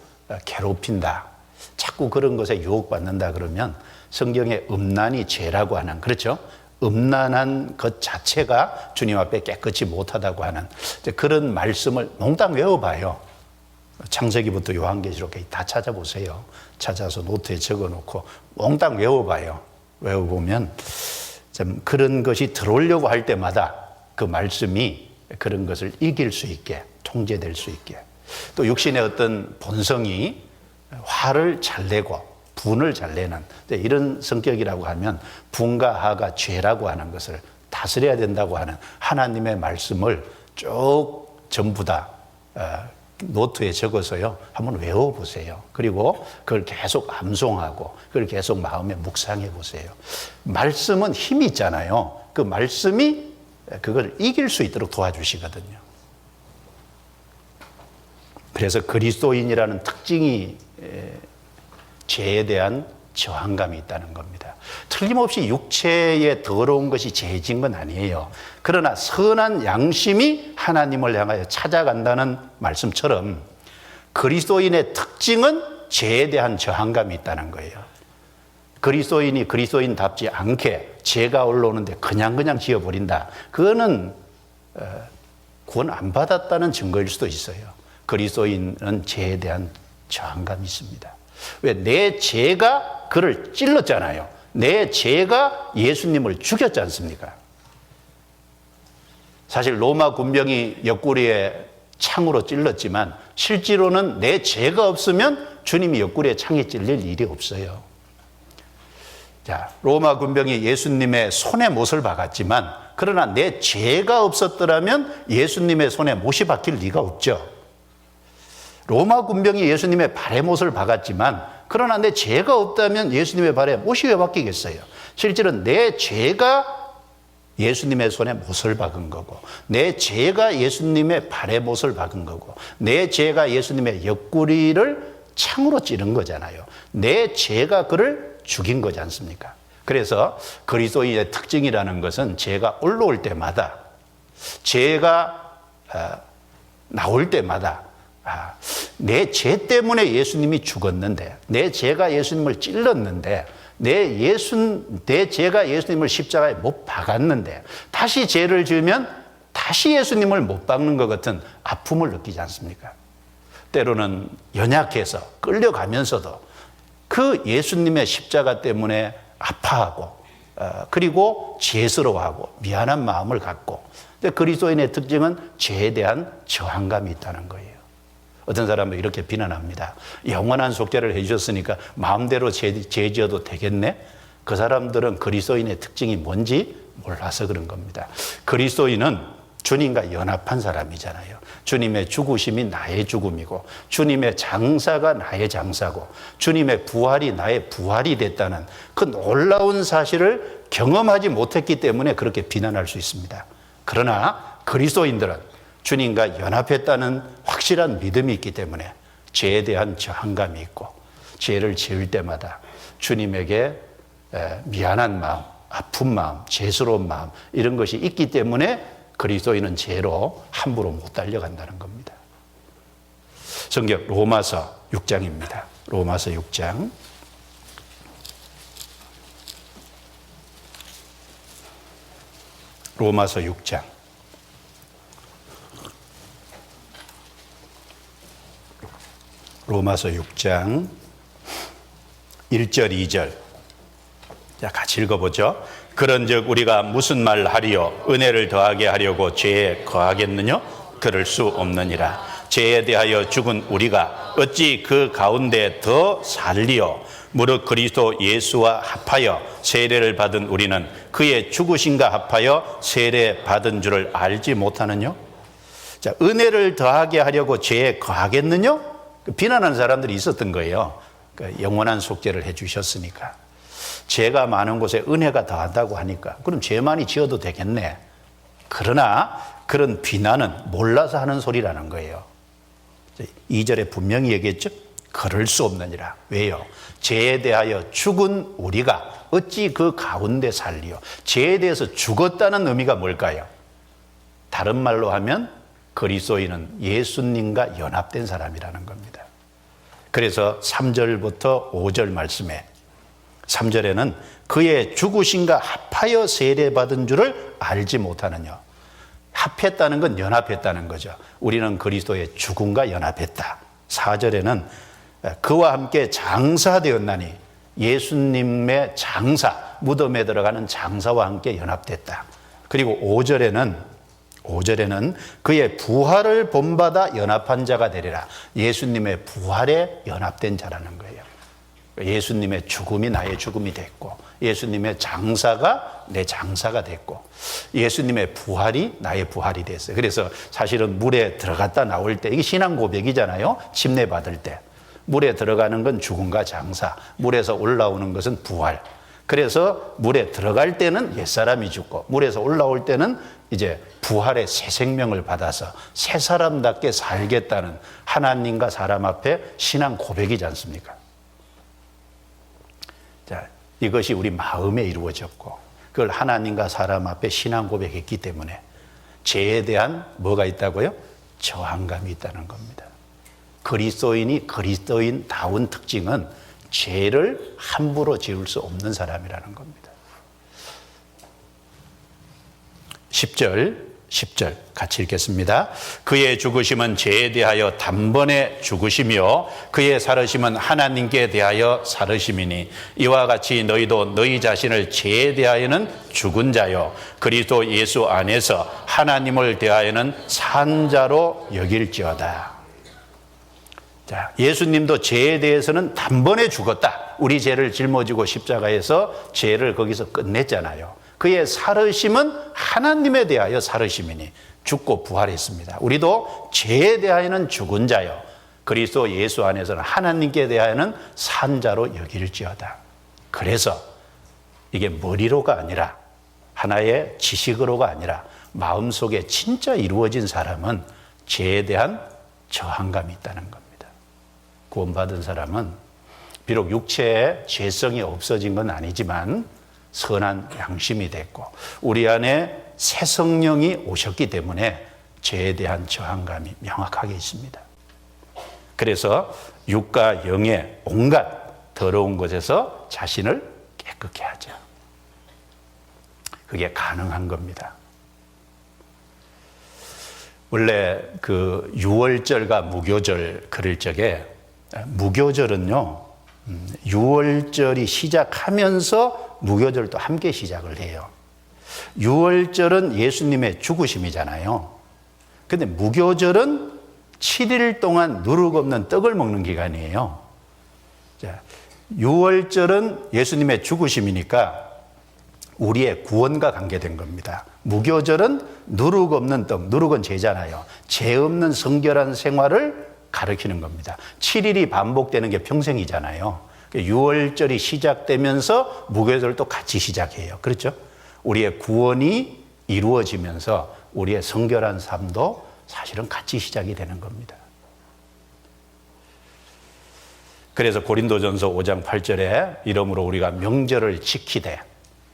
괴롭힌다. 자꾸 그런 것에 유혹받는다 그러면 성경에 음란이 죄라고 하는, 그렇죠? 음란한 것 자체가 주님 앞에 깨끗이 못하다고 하는 그런 말씀을 몽땅 외워봐요. 창세기부터 요한계시록까지 다 찾아보세요. 찾아서 노트에 적어놓고 몽땅 외워봐요. 외워보면 좀 그런 것이 들어오려고 할 때마다 그 말씀이 그런 것을 이길 수 있게, 통제될 수 있게. 또 육신의 어떤 본성이 화를 잘 내고 분을 잘 내는 이런 성격이라고 하면 분과 화가 죄라고 하는 것을 다스려야 된다고 하는 하나님의 말씀을 쭉 전부 다 노트에 적어서요 한번 외워보세요. 그리고 그걸 계속 암송하고 그걸 계속 마음에 묵상해 보세요. 말씀은 힘이 있잖아요. 그 말씀이 그걸 이길 수 있도록 도와주시거든요. 그래서 그리스도인이라는 특징이 죄에 대한 저항감이 있다는 겁니다. 틀림없이 육체의 더러운 것이 죄진 건 아니에요. 그러나 선한 양심이 하나님을 향하여 찾아간다는 말씀처럼 그리스도인의 특징은 죄에 대한 저항감이 있다는 거예요. 그리스도인이 그리스도인답지 않게 죄가 올라오는데 그냥 지어버린다. 그거는 구원 안 받았다는 증거일 수도 있어요. 그리스도인은 죄에 대한 저항감이 있습니다. 왜? 내 죄가 그를 찔렀잖아요. 내 죄가 예수님을 죽였지 않습니까? 사실 로마 군병이 옆구리에 창으로 찔렀지만 실제로는 내 죄가 없으면 주님이 옆구리에 창에 찔릴 일이 없어요. 자, 로마 군병이 예수님의 손에 못을 박았지만 그러나 내 죄가 없었더라면 예수님의 손에 못이 박힐 리가 없죠. 로마 군병이 예수님의 발에 못을 박았지만 그러나 내 죄가 없다면 예수님의 발에 못이 왜 박히겠어요? 실제로는 내 죄가 예수님의 손에 못을 박은 거고 내 죄가 예수님의 발에 못을 박은 거고 내 죄가 예수님의 옆구리를 창으로 찌른 거잖아요. 내 죄가 그를 죽인 거지 않습니까? 그래서 그리스도인의 특징이라는 것은 죄가 올라올 때마다 죄가 나올 때마다 내 죄 때문에 예수님이 죽었는데 내 죄가 예수님을 찔렀는데 내 죄가 예수님을 십자가에 못 박았는데 다시 죄를 지으면 다시 예수님을 못 박는 것 같은 아픔을 느끼지 않습니까? 때로는 연약해서 끌려가면서도 그 예수님의 십자가 때문에 아파하고 그리고 죄스러워하고 미안한 마음을 갖고 그리스도인의 특징은 죄에 대한 저항감이 있다는 거예요. 어떤 사람은 이렇게 비난합니다. 영원한 속죄를 해주셨으니까 마음대로 죄 지어도 되겠네? 그 사람들은 그리스도인의 특징이 뭔지 몰라서 그런 겁니다. 그리스도인은 주님과 연합한 사람이잖아요. 주님의 죽으심이 나의 죽음이고 주님의 장사가 나의 장사고 주님의 부활이 나의 부활이 됐다는 그 놀라운 사실을 경험하지 못했기 때문에 그렇게 비난할 수 있습니다. 그러나 그리스도인들은 주님과 연합했다는 확실한 믿음이 있기 때문에 죄에 대한 저항감이 있고 죄를 지을 때마다 주님에게 미안한 마음, 아픈 마음, 죄스러운 마음 이런 것이 있기 때문에 그리스도인은 죄로 함부로 못 달려간다는 겁니다. 성경 로마서 6장입니다. 로마서 6장. 로마서 6장. 로마서 6장 1절 2절. 자, 같이 읽어보죠. 그런즉 우리가 무슨 말 하리요? 은혜를 더하게 하려고 죄에 거하겠느냐? 그럴 수 없느니라. 죄에 대하여 죽은 우리가 어찌 그 가운데 더 살리요? 무릇 그리스도 예수와 합하여 세례를 받은 우리는 그의 죽으심과 합하여 세례 받은 줄을 알지 못하느냐? 자, 은혜를 더하게 하려고 죄에 거하겠느냐? 비난하는 사람들이 있었던 거예요. 영원한 속죄를 해 주셨으니까. 죄가 많은 곳에 은혜가 더하다고 하니까 그럼 죄 많이 지어도 되겠네. 그러나 그런 비난은 몰라서 하는 소리라는 거예요. 2절에 분명히 얘기했죠. 그럴 수 없느니라. 왜요? 죄에 대하여 죽은 우리가 어찌 그 가운데 살리요? 죄에 대해서 죽었다는 의미가 뭘까요? 다른 말로 하면 그리스도인은 예수님과 연합된 사람이라는 겁니다. 그래서 3절부터 5절 말씀에 3절에는 그의 죽으심과 합하여 세례받은 줄을 알지 못하느냐. 합했다는 건 연합했다는 거죠. 우리는 그리스도의 죽음과 연합했다. 4절에는 그와 함께 장사되었나니 예수님의 장사, 무덤에 들어가는 장사와 함께 연합됐다. 그리고 5절에는 그의 부활을 본받아 연합한 자가 되리라. 예수님의 부활에 연합된 자라는 거예요. 예수님의 죽음이 나의 죽음이 됐고, 예수님의 장사가 내 장사가 됐고, 예수님의 부활이 나의 부활이 됐어요. 그래서 사실은 물에 들어갔다 나올 때, 이게 신앙 고백이잖아요. 침례 받을 때 물에 들어가는 건 죽음과 장사, 물에서 올라오는 것은 부활. 그래서 물에 들어갈 때는 옛사람이 죽고, 물에서 올라올 때는 이제 부활의 새 생명을 받아서 새 사람답게 살겠다는 하나님과 사람 앞에 신앙 고백이지 않습니까? 자, 이것이 우리 마음에 이루어졌고, 그걸 하나님과 사람 앞에 신앙 고백했기 때문에 죄에 대한 뭐가 있다고요? 저항감이 있다는 겁니다. 그리스도인이 그리스도인다운 특징은 죄를 함부로 지을 수 없는 사람이라는 겁니다. 10절 같이 읽겠습니다. 그의 죽으심은 죄에 대하여 단번에 죽으시며 그의 살으심은 하나님께 대하여 살으심이니 이와 같이 너희도 너희 자신을 죄에 대하여는 죽은 자요 그리스도 예수 안에서 하나님을 대하여는 산 자로 여길지어다. 자, 예수님도 죄에 대해서는 단번에 죽었다. 우리 죄를 짊어지고 십자가에서 죄를 거기서 끝냈잖아요. 그의 살으심은 하나님에 대하여 살으심이니 죽고 부활했습니다. 우리도 죄에 대하여는 죽은 자요 그리스도 예수 안에서는 하나님께 대하여는 산 자로 여길지어다. 그래서 이게 머리로가 아니라 하나의 지식으로가 아니라 마음속에 진짜 이루어진 사람은 죄에 대한 저항감이 있다는 겁니다. 구원받은 사람은 비록 육체의 죄성이 없어진 건 아니지만 선한 양심이 됐고 우리 안에 새 성령이 오셨기 때문에 죄에 대한 저항감이 명확하게 있습니다. 그래서 육과 영의 온갖 더러운 것에서 자신을 깨끗게 하자. 그게 가능한 겁니다. 원래 그 유월절과 무교절 그럴 적에 무교절은요 6월절이 시작하면서 무교절도 함께 시작을 해요. 6월절은 예수님의 죽으심이잖아요. 근데 무교절은 7일 동안 누룩 없는 떡을 먹는 기간이에요. 자, 6월절은 예수님의 죽으심이니까 우리의 구원과 관계된 겁니다. 무교절은 누룩 없는 떡, 누룩은 죄잖아요. 죄 없는 성결한 생활을 가르치는 겁니다. 7일이 반복되는 게 평생이잖아요. 6월절이 시작되면서 무교절도 같이 시작해요. 그렇죠? 우리의 구원이 이루어지면서 우리의 성결한 삶도 사실은 같이 시작이 되는 겁니다. 그래서 고린도전서 5장 8절에 이러므로 우리가 명절을 지키되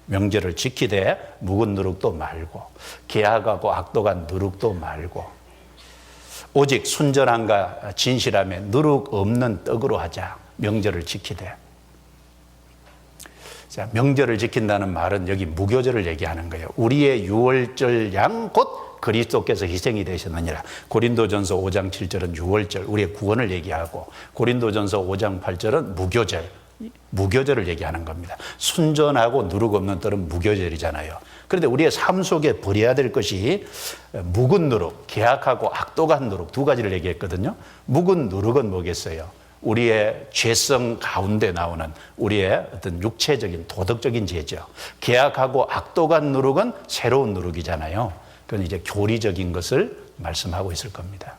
묵은 누룩도 말고 계악하고 악독한 누룩도 말고 오직 순전함과 진실함에 누룩 없는 떡으로 하자. 명절을 지키되. 자, 명절을 지킨다는 말은 여기 무교절을 얘기하는 거예요. 우리의 유월절 양 곧 그리스도께서 희생이 되셨느니라. 고린도전서 5장 7절은 유월절, 우리의 구원을 얘기하고 고린도전서 5장 8절은 무교절을 얘기하는 겁니다. 순전하고 누룩 없는 떡은 무교절이잖아요. 그런데 우리의 삶 속에 버려야 될 것이 묵은 누룩, 계악하고 악독한 누룩 두 가지를 얘기했거든요. 묵은 누룩은 뭐겠어요? 우리의 죄성 가운데 나오는 우리의 어떤 육체적인 도덕적인 죄죠. 계악하고 악독한 누룩은 새로운 누룩이잖아요. 그건 이제 교리적인 것을 말씀하고 있을 겁니다.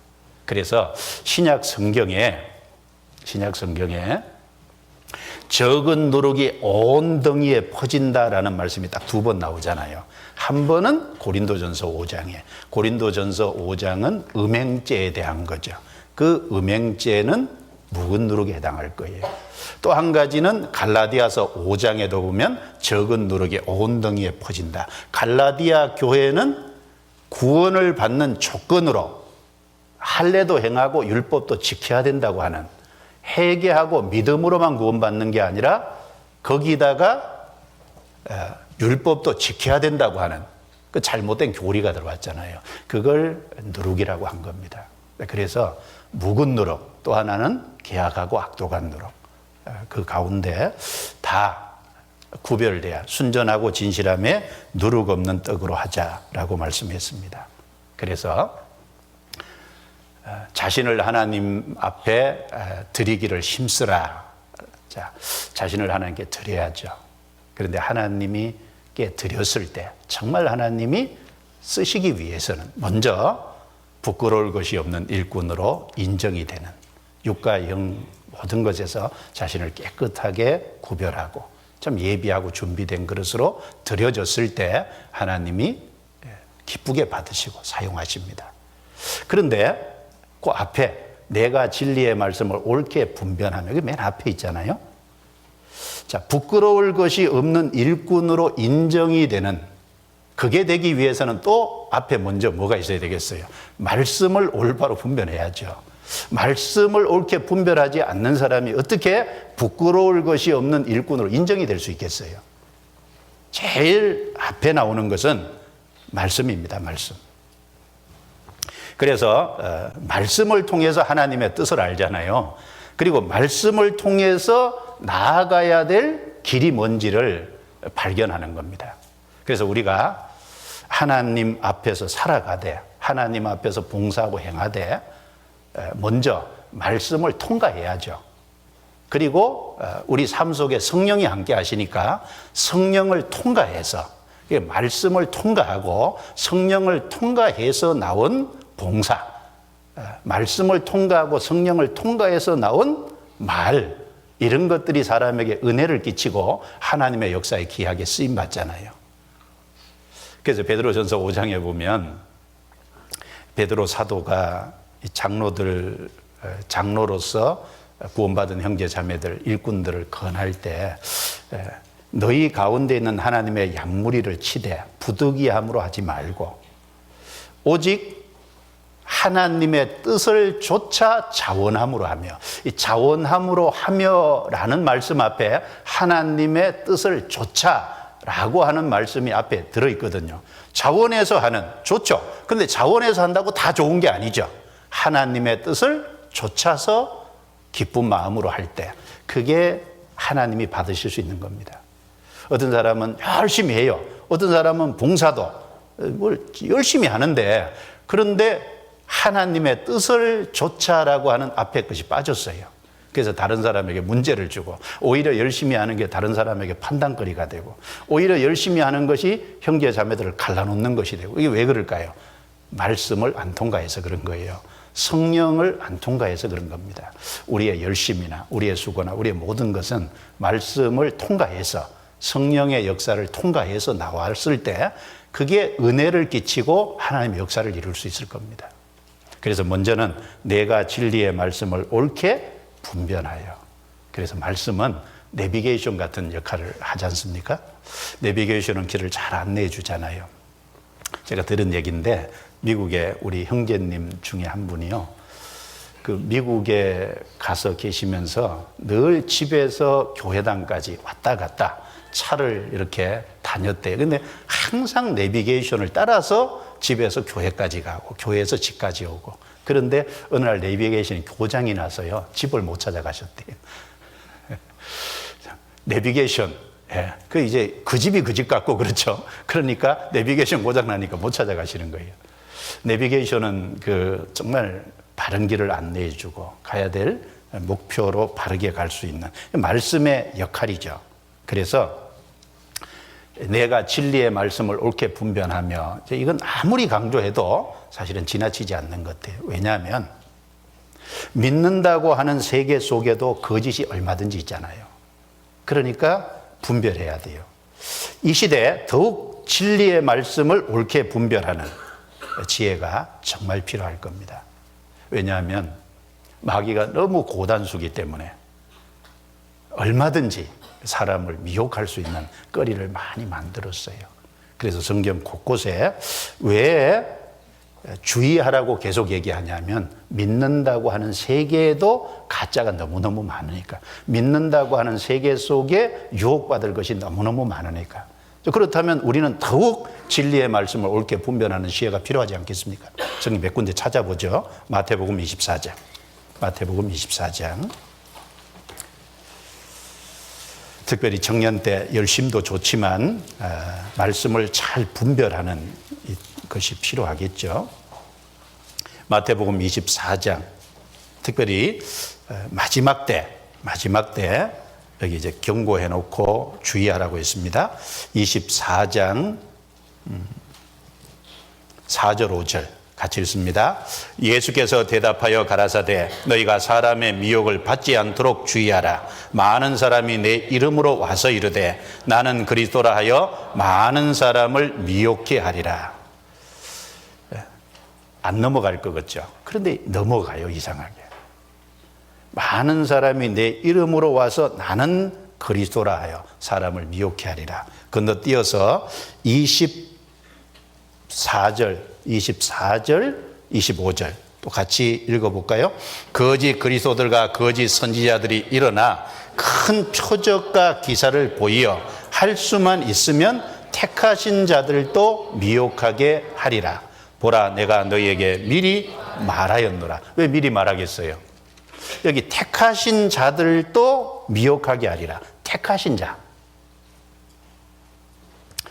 그래서 신약 성경에 적은 누룩이 온 덩이에 퍼진다라는 말씀이 딱 두 번 나오잖아요. 한 번은 고린도전서 5장에, 고린도전서 5장은 음행죄에 대한 거죠. 그 음행죄는 묵은 누룩에 해당할 거예요. 또 한 가지는 갈라디아서 5장에도 보면 적은 누룩이 온 덩이에 퍼진다. 갈라디아 교회는 구원을 받는 조건으로 할례도 행하고 율법도 지켜야 된다고 하는 회개하고 믿음으로만 구원받는 게 아니라 거기다가 율법도 지켜야 된다고 하는 그 잘못된 교리가 들어왔잖아요. 그걸 누룩이라고 한 겁니다. 그래서 묵은 누룩, 또 하나는 계약하고 악독한 누룩, 그 가운데 다 구별돼야 순전하고 진실함에 누룩 없는 떡으로 하자라고 말씀했습니다. 그래서 자신을 하나님 앞에 드리기를 힘쓰라. 자, 자신을 하나님께 드려야죠. 그런데 하나님께 드렸을 때 정말 하나님이 쓰시기 위해서는 먼저 부끄러울 것이 없는 일꾼으로 인정이 되는 육과 영 모든 것에서 자신을 깨끗하게 구별하고 좀 예비하고 준비된 그릇으로 드려졌을 때 하나님이 기쁘게 받으시고 사용하십니다. 그런데 그 앞에 내가 진리의 말씀을 옳게 분별하며, 이게 맨 앞에 있잖아요. 자, 부끄러울 것이 없는 일꾼으로 인정이 되는, 그게 되기 위해서는 또 앞에 먼저 뭐가 있어야 되겠어요? 말씀을 올바로 분별해야죠. 말씀을 옳게 분별하지 않는 사람이 어떻게 부끄러울 것이 없는 일꾼으로 인정이 될 수 있겠어요? 제일 앞에 나오는 것은 말씀입니다. 말씀. 그래서 말씀을 통해서 하나님의 뜻을 알잖아요. 그리고 말씀을 통해서 나아가야 될 길이 뭔지를 발견하는 겁니다. 그래서 우리가 하나님 앞에서 살아가되 하나님 앞에서 봉사하고 행하되 먼저 말씀을 통과해야죠. 그리고 우리 삶 속에 성령이 함께 하시니까 성령을 통과해서, 말씀을 통과하고 성령을 통과해서 나온 봉사, 말씀을 통과하고 성령을 통과해서 나온 말, 이런 것들이 사람에게 은혜를 끼치고 하나님의 역사에 귀하게 쓰임 받잖아요. 그래서 베드로전서 5장에 보면 베드로 사도가 장로로서 구원받은 형제 자매들, 일꾼들을 건할 때 너희 가운데 있는 하나님의 양무리를 치되 부득이함으로 하지 말고 오직 하나님의 뜻을 조차 자원함으로 하며, 이 자원함으로 하며라는 말씀 앞에 하나님의 뜻을 조차라고 하는 말씀이 앞에 들어있거든요. 자원해서 하는, 좋죠. 그런데 자원해서 한다고 다 좋은 게 아니죠. 하나님의 뜻을 조차서 기쁜 마음으로 할 때, 그게 하나님이 받으실 수 있는 겁니다. 어떤 사람은 열심히 해요. 어떤 사람은 봉사도 뭘 열심히 하는데, 그런데 하나님의 뜻을 조차라고 하는 앞에 것이 빠졌어요. 그래서 다른 사람에게 문제를 주고, 오히려 열심히 하는 게 다른 사람에게 판단거리가 되고, 오히려 열심히 하는 것이 형제 자매들을 갈라놓는 것이 되고, 이게 왜 그럴까요? 말씀을 안 통과해서 그런 거예요. 성령을 안 통과해서 그런 겁니다. 우리의 열심이나 우리의 수고나 우리의 모든 것은 말씀을 통과해서, 성령의 역사를 통과해서 나왔을 때 그게 은혜를 끼치고 하나님의 역사를 이룰 수 있을 겁니다. 그래서 먼저는 내가 진리의 말씀을 옳게 분별하여, 그래서 말씀은 내비게이션 같은 역할을 하지 않습니까? 내비게이션은 길을 잘 안내해 주잖아요. 제가 들은 얘기인데, 미국에 우리 형제님 중에 한 분이요, 그 미국에 가서 계시면서 늘 집에서 교회당까지 왔다 갔다 차를 이렇게 다녔대요. 근데 항상 내비게이션을 따라서 집에서 교회까지 가고 교회에서 집까지 오고, 그런데 어느 날 내비게이션이 고장이 나서요, 집을 못 찾아가셨대요. 내비게이션, 그 이제 그 집이 그 집 같고, 그렇죠. 그러니까 내비게이션 고장 나니까 못 찾아가시는 거예요. 내비게이션은 그 정말 바른 길을 안내해 주고 가야 될 목표로 바르게 갈 수 있는 말씀의 역할이죠. 그래서 내가 진리의 말씀을 옳게 분별하며, 이건 아무리 강조해도 사실은 지나치지 않는 것 같아요. 왜냐하면 믿는다고 하는 세계 속에도 거짓이 얼마든지 있잖아요. 그러니까 분별해야 돼요. 이 시대에 더욱 진리의 말씀을 옳게 분별하는 지혜가 정말 필요할 겁니다. 왜냐하면 마귀가 너무 고단수기 때문에 얼마든지 사람을 미혹할 수 있는 거리를 많이 만들었어요. 그래서 성경 곳곳에 왜 주의하라고 계속 얘기하냐면 믿는다고 하는 세계에도 가짜가 너무너무 많으니까, 믿는다고 하는 세계 속에 유혹받을 것이 너무너무 많으니까. 그렇다면 우리는 더욱 진리의 말씀을 옳게 분별하는 지혜가 필요하지 않겠습니까? 성경 몇 군데 찾아보죠. 마태복음 24장. 마태복음 24장. 특별히 청년 때 열심도 좋지만 말씀을 잘 분별하는 것이 필요하겠죠. 마태복음 24장, 특별히 마지막 때 여기 이제 경고해 놓고 주의하라고 했습니다. 24장 4절 5절 같이 읽습니다. 예수께서 대답하여 가라사대 너희가 사람의 미혹을 받지 않도록 주의하라. 많은 사람이 내 이름으로 와서 이르되 나는 그리스도라 하여 많은 사람을 미혹케 하리라. 안 넘어갈 것 같죠. 그런데 넘어가요, 이상하게. 많은 사람이 내 이름으로 와서 나는 그리스도라 하여 사람을 미혹케 하리라. 건너뛰어서 24절, 25절 또 같이 읽어볼까요? 거짓 그리스도들과 거짓 선지자들이 일어나 큰 표적과 기사를 보이어 할 수만 있으면 택하신 자들도 미혹하게 하리라. 보라, 내가 너희에게 미리 말하였노라. 왜 미리 말하겠어요? 여기 택하신 자들도 미혹하게 하리라. 택하신 자.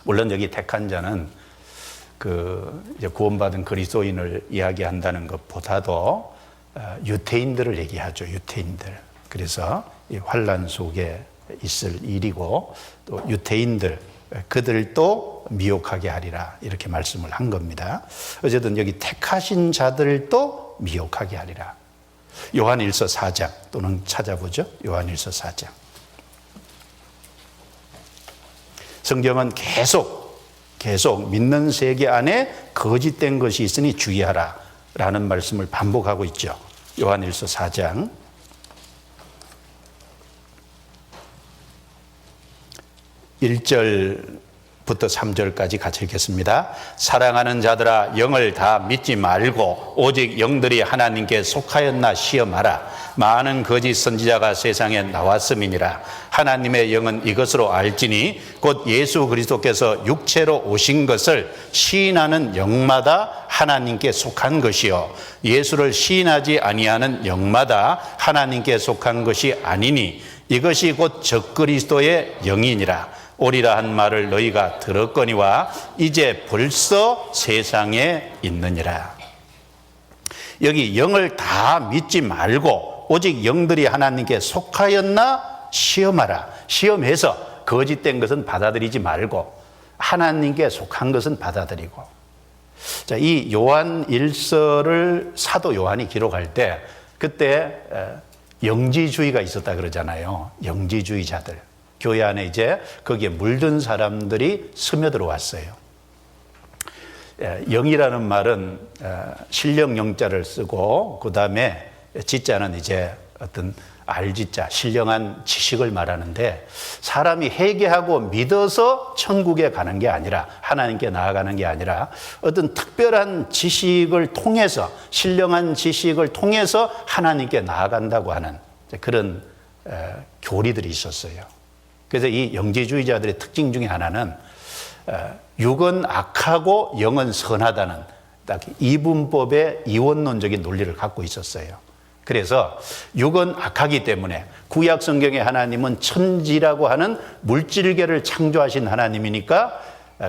물론 여기 택한 자는 이제 구원받은 그리스도인을 이야기한다는 것보다도 유태인들을 얘기하죠. 유태인들. 그래서 이 환난 속에 있을 일이고 또 유태인들 그들도 미혹하게 하리라 이렇게 말씀을 한 겁니다. 어쨌든 여기 택하신 자들도 미혹하게 하리라. 요한일서 4장 또는 찾아보죠. 요한일서 4장. 성경은 계속 믿는 세계 안에 거짓된 것이 있으니 주의하라 라는 말씀을 반복하고 있죠. 요한일서 4장 1절부터 3절까지 같이 읽겠습니다. 사랑하는 자들아 영을 다 믿지 말고 오직 영들이 하나님께 속하였나 시험하라. 많은 거짓 선지자가 세상에 나왔음이니라. 하나님의 영은 이것으로 알지니 곧 예수 그리스도께서 육체로 오신 것을 시인하는 영마다 하나님께 속한 것이요 예수를 시인하지 아니하는 영마다 하나님께 속한 것이 아니니 이것이 곧 적그리스도의 영이니라. 오리라 한 말을 너희가 들었거니와 이제 벌써 세상에 있느니라. 여기 영을 다 믿지 말고 오직 영들이 하나님께 속하였나 시험하라. 시험해서 거짓된 것은 받아들이지 말고 하나님께 속한 것은 받아들이고. 자, 이 요한 일서를 사도 요한이 기록할 때 그때 영지주의가 있었다 그러잖아요. 영지주의자들. 교회 안에 이제 거기에 물든 사람들이 스며들어 왔어요. 영이라는 말은 신령 영자를 쓰고 그 다음에 지자는 이제 어떤 알지자, 신령한 지식을 말하는데 사람이 회개하고 믿어서 천국에 가는 게 아니라 하나님께 나아가는 게 아니라 어떤 특별한 지식을 통해서 신령한 지식을 통해서 하나님께 나아간다고 하는 그런 교리들이 있었어요. 그래서 이 영지주의자들의 특징 중에 하나는 육은 악하고 영은 선하다는 딱 이분법의 이원론적인 논리를 갖고 있었어요. 그래서 육은 악하기 때문에 구약 성경의 하나님은 천지라고 하는 물질계를 창조하신 하나님이니까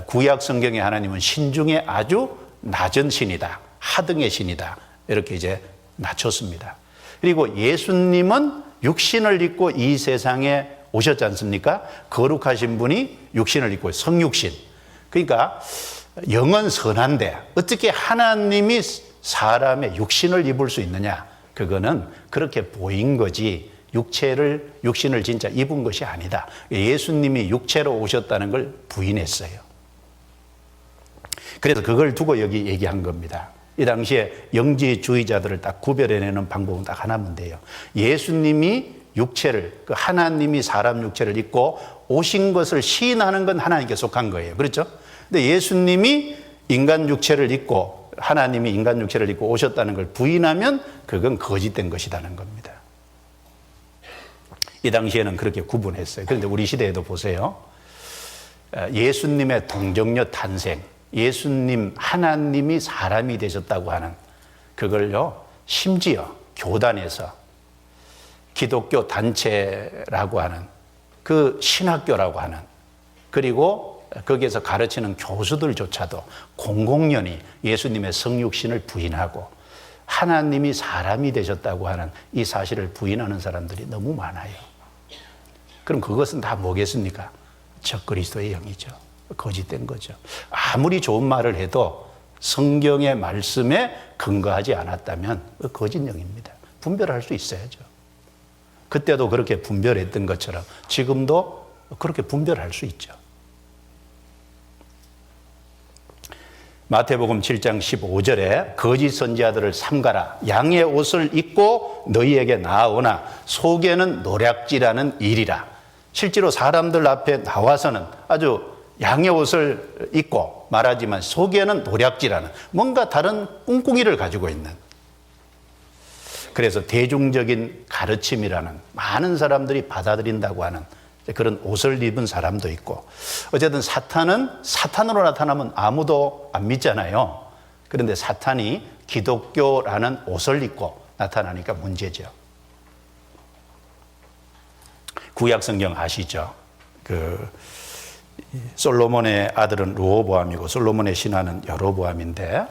구약 성경의 하나님은 신 중에 아주 낮은 신이다. 하등의 신이다. 이렇게 이제 낮췄습니다. 그리고 예수님은 육신을 입고 이 세상에 오셨지 않습니까? 거룩하신 분이 육신을 입고 성육신. 그러니까 영은 선한데 어떻게 하나님이 사람의 육신을 입을 수 있느냐? 그거는 그렇게 보인 거지 육신을 진짜 입은 것이 아니다. 예수님이 육체로 오셨다는 걸 부인했어요. 그래서 그걸 두고 여기 얘기한 겁니다. 이 당시에 영지주의자들을 딱 구별해내는 방법은 딱 하나면 돼요. 예수님이 육체를, 그 하나님이 사람 육체를 입고 오신 것을 시인하는 건 하나님께 속한 거예요. 그렇죠? 근데 예수님이 인간 육체를 입고 하나님이 인간 육체를 입고 오셨다는 걸 부인하면 그건 거짓된 것이라는 겁니다. 이 당시에는 그렇게 구분했어요. 그런데 우리 시대에도 보세요. 예수님의 동정녀 탄생, 예수님 하나님이 사람이 되셨다고 하는 그걸요, 심지어 교단에서 기독교 단체라고 하는 그 신학교라고 하는, 그리고 거기에서 가르치는 교수들조차도 공공연히 예수님의 성육신을 부인하고 하나님이 사람이 되셨다고 하는 이 사실을 부인하는 사람들이 너무 많아요. 그럼 그것은 다 뭐겠습니까? 적그리스도의 영이죠. 거짓된 거죠. 아무리 좋은 말을 해도 성경의 말씀에 근거하지 않았다면 거짓 영입니다. 분별할 수 있어야죠. 그때도 그렇게 분별했던 것처럼 지금도 그렇게 분별할 수 있죠. 마태복음 7장 15절에 거짓 선지자들을 삼가라. 양의 옷을 입고 너희에게 나아오나 속에는 노략질하는 일이라. 실제로 사람들 앞에 나와서는 아주 양의 옷을 입고 말하지만 속에는 노략질하는, 뭔가 다른 꿍꿍이를 가지고 있는, 그래서 대중적인 가르침이라는, 많은 사람들이 받아들인다고 하는 그런 옷을 입은 사람도 있고, 어쨌든 사탄은 사탄으로 나타나면 아무도 안 믿잖아요. 그런데 사탄이 기독교라는 옷을 입고 나타나니까 문제죠. 구약 성경 아시죠? 솔로몬의 아들은 르호보암이고 솔로몬의 신하는 여로보암인데,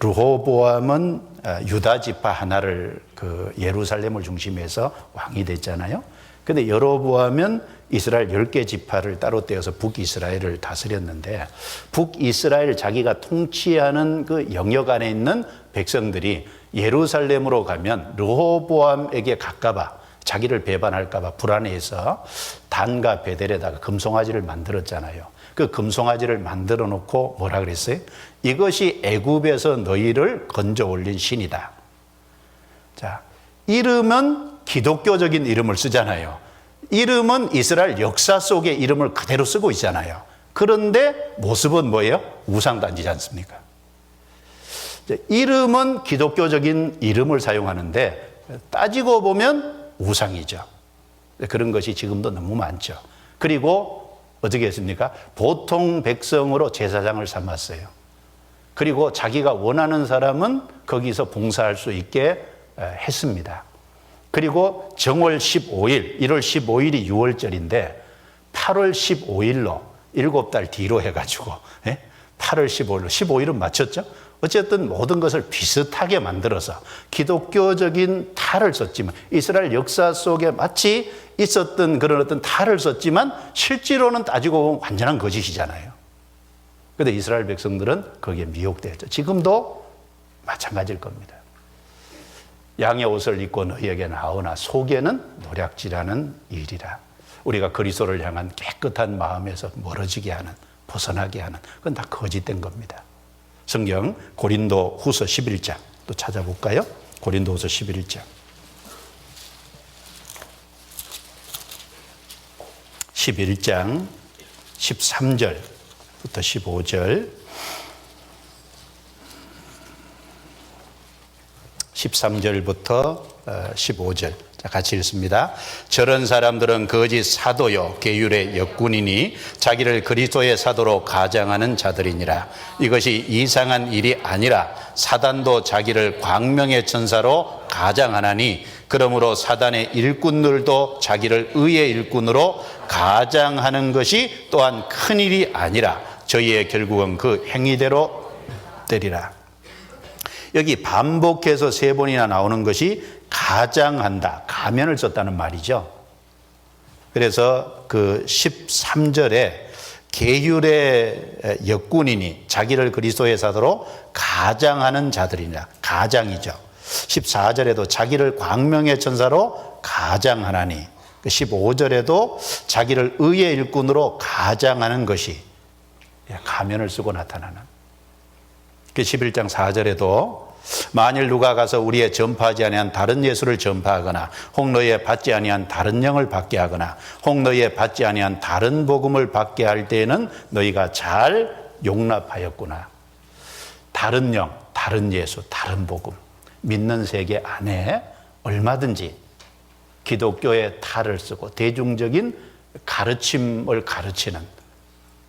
르호보암은 유다 지파 하나를 예루살렘을 중심해서 왕이 됐잖아요. 근데 여로보암은 이스라엘 10개 지파를 따로 떼어서 북이스라엘을 다스렸는데, 북이스라엘 자기가 통치하는 그 영역 안에 있는 백성들이 예루살렘으로 가면 르호보암에게 갈까봐, 자기를 배반할까봐 불안해서 단과 베델에다가 금송아지를 만들었잖아요. 그 금송아지를 만들어 놓고 뭐라 그랬어요? 이것이 애굽에서 너희를 건져 올린 신이다. 자, 이름은 기독교적인 이름을 쓰잖아요. 이름은 이스라엘 역사 속의 이름을 그대로 쓰고 있잖아요. 그런데 모습은 뭐예요? 우상단지지 않습니까? 이름은 기독교적인 이름을 사용하는데 따지고 보면 우상이죠. 그런 것이 지금도 너무 많죠. 그리고 어떻게 했습니까? 보통 백성으로 제사장을 삼았어요. 그리고 자기가 원하는 사람은 거기서 봉사할 수 있게 했습니다. 그리고 정월 15일, 1월 15일이 6월절인데 8월 15일로 7달 뒤로 해가지고 8월 15일로 15일은 맞췄죠? 어쨌든 모든 것을 비슷하게 만들어서 기독교적인 탈을 썼지만, 이스라엘 역사 속에 마치 있었던 그런 어떤 탈을 썼지만 실제로는 따지고 보면 완전한 거짓이잖아요. 그런데 이스라엘 백성들은 거기에 미혹되었죠. 지금도 마찬가지일 겁니다. 양의 옷을 입고 너희에게 나오나 속에는 노략질하는 일이라. 우리가 그리스도를 향한 깨끗한 마음에서 멀어지게 하는, 벗어나게 하는, 그건 다 거짓된 겁니다. 성경 고린도 후서 11장 또 찾아볼까요? 고린도 후서 11장 11장 13절부터 15절 13절부터 15절 같이 읽습니다. 저런 사람들은 거짓 사도요 계율의 역군이니 자기를 그리스도의 사도로 가장하는 자들이니라. 이것이 이상한 일이 아니라 사단도 자기를 광명의 천사로 가장하나니, 그러므로 사단의 일꾼들도 자기를 의의 일꾼으로 가장하는 것이 또한 큰일이 아니라 저희의 결국은 그 행위대로 되리라. 여기 반복해서 3번이나 나오는 것이 가장한다, 가면을 썼다는 말이죠. 그래서 그 13절에 계율의 역군이니 자기를 그리스도의 사도로 가장하는 자들이냐, 가장이죠. 14절에도 자기를 광명의 천사로 가장하나니, 15절에도 자기를 의의 일꾼으로 가장하는 것이 가면을 쓰고 나타나는. 11장 4절에도 만일 누가 가서 우리의 전파하지 아니한 다른 예수를 전파하거나 혹 너희의 받지 아니한 다른 영을 받게 하거나 혹 너희의 받지 아니한 다른 복음을 받게 할 때에는 너희가 잘 용납하였구나. 다른 영, 다른 예수, 다른 복음 믿는 세계 안에 얼마든지 기독교의 탈을 쓰고 대중적인 가르침을 가르치는,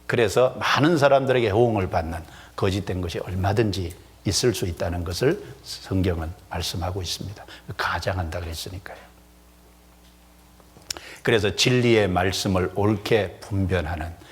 그래서 많은 사람들에게 호응을 받는 거짓된 것이 얼마든지 있을 수 있다는 것을 성경은 말씀하고 있습니다. 가장한다 그랬으니까요. 그래서 진리의 말씀을 옳게 분별하는,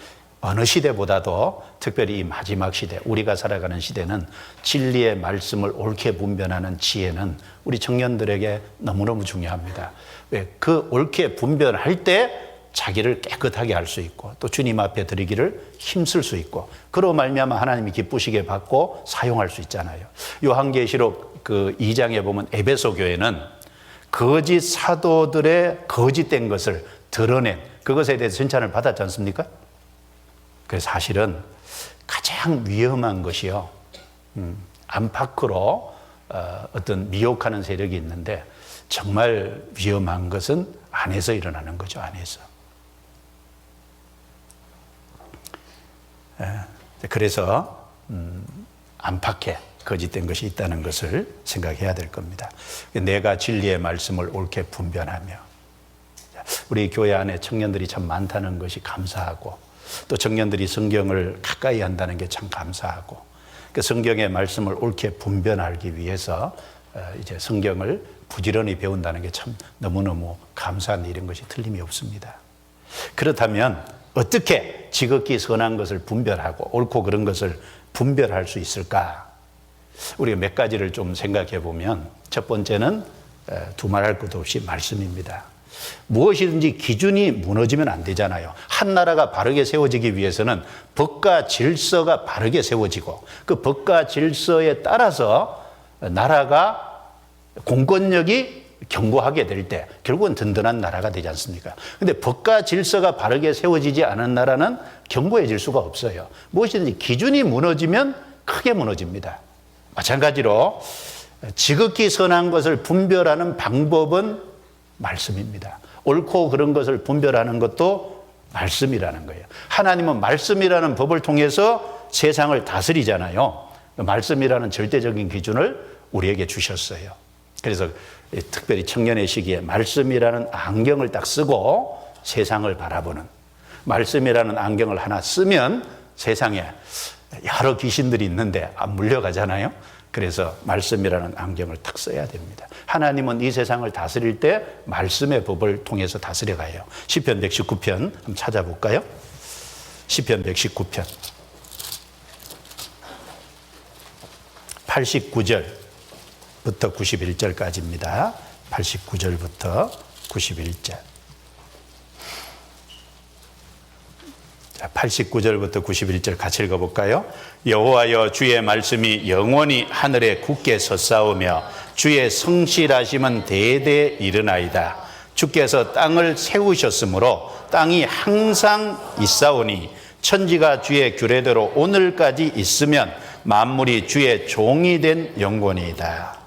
어느 시대보다도 특별히 이 마지막 시대, 우리가 살아가는 시대는 진리의 말씀을 옳게 분별하는 지혜는 우리 청년들에게 너무너무 중요합니다. 왜? 그 옳게 분별할 때 자기를 깨끗하게 할 수 있고 또 주님 앞에 드리기를 힘쓸 수 있고, 그로 말미암아 하나님이 기쁘시게 받고 사용할 수 있잖아요. 요한계시록 그 2장에 보면 에베소 교회는 거짓 사도들의 거짓된 것을 드러낸 그것에 대해서 칭찬을 받았지 않습니까? 그래서 사실은 가장 위험한 것이요, 안팎으로 어떤 미혹하는 세력이 있는데 정말 위험한 것은 안에서 일어나는 거죠. 안에서. 그래서 안팎에 거짓된 것이 있다는 것을 생각해야 될 겁니다. 내가 진리의 말씀을 옳게 분별하며, 우리 교회 안에 청년들이 참 많다는 것이 감사하고, 또 청년들이 성경을 가까이 한다는 게 참 감사하고, 그 성경의 말씀을 옳게 분별하기 위해서 이제 성경을 부지런히 배운다는 게 참 너무너무 감사한 일인 것이 틀림이 없습니다. 그렇다면 어떻게 지극히 선한 것을 분별하고 옳고 그른 것을 분별할 수 있을까? 우리가 몇 가지를 좀 생각해 보면, 첫 번째는 두말할 것도 없이 말씀입니다. 무엇이든지 기준이 무너지면 안 되잖아요. 한 나라가 바르게 세워지기 위해서는 법과 질서가 바르게 세워지고, 그 법과 질서에 따라서 나라가 공권력이 견고하게 될 때 결국은 든든한 나라가 되지 않습니까? 그런데 법과 질서가 바르게 세워지지 않은 나라는 견고해질 수가 없어요. 무엇이든지 기준이 무너지면 크게 무너집니다. 마찬가지로 지극히 선한 것을 분별하는 방법은 말씀입니다. 옳고 그른 것을 분별하는 것도 말씀이라는 거예요. 하나님은 말씀이라는 법을 통해서 세상을 다스리잖아요. 말씀이라는 절대적인 기준을 우리에게 주셨어요. 그래서 특별히 청년의 시기에 말씀이라는 안경을 딱 쓰고 세상을 바라보는, 말씀이라는 안경을 하나 쓰면 세상에 여러 귀신들이 있는데 안 물려가잖아요. 그래서 말씀이라는 안경을 딱 써야 됩니다. 하나님은 이 세상을 다스릴 때 말씀의 법을 통해서 다스려가요. 시편 119편 한번 찾아볼까요? 시편 119편 89절부터 91절까지입니다. 89절부터 91절. 89절부터 91절 같이 읽어볼까요? 여호와여, 주의 말씀이 영원히 하늘에 굳게 섰사오며 주의 성실하심은 대대 이르나이다. 주께서 땅을 세우셨으므로 땅이 항상 있사오니 천지가 주의 규례대로 오늘까지 있으면 만물이 주의 종이 된 영원이다.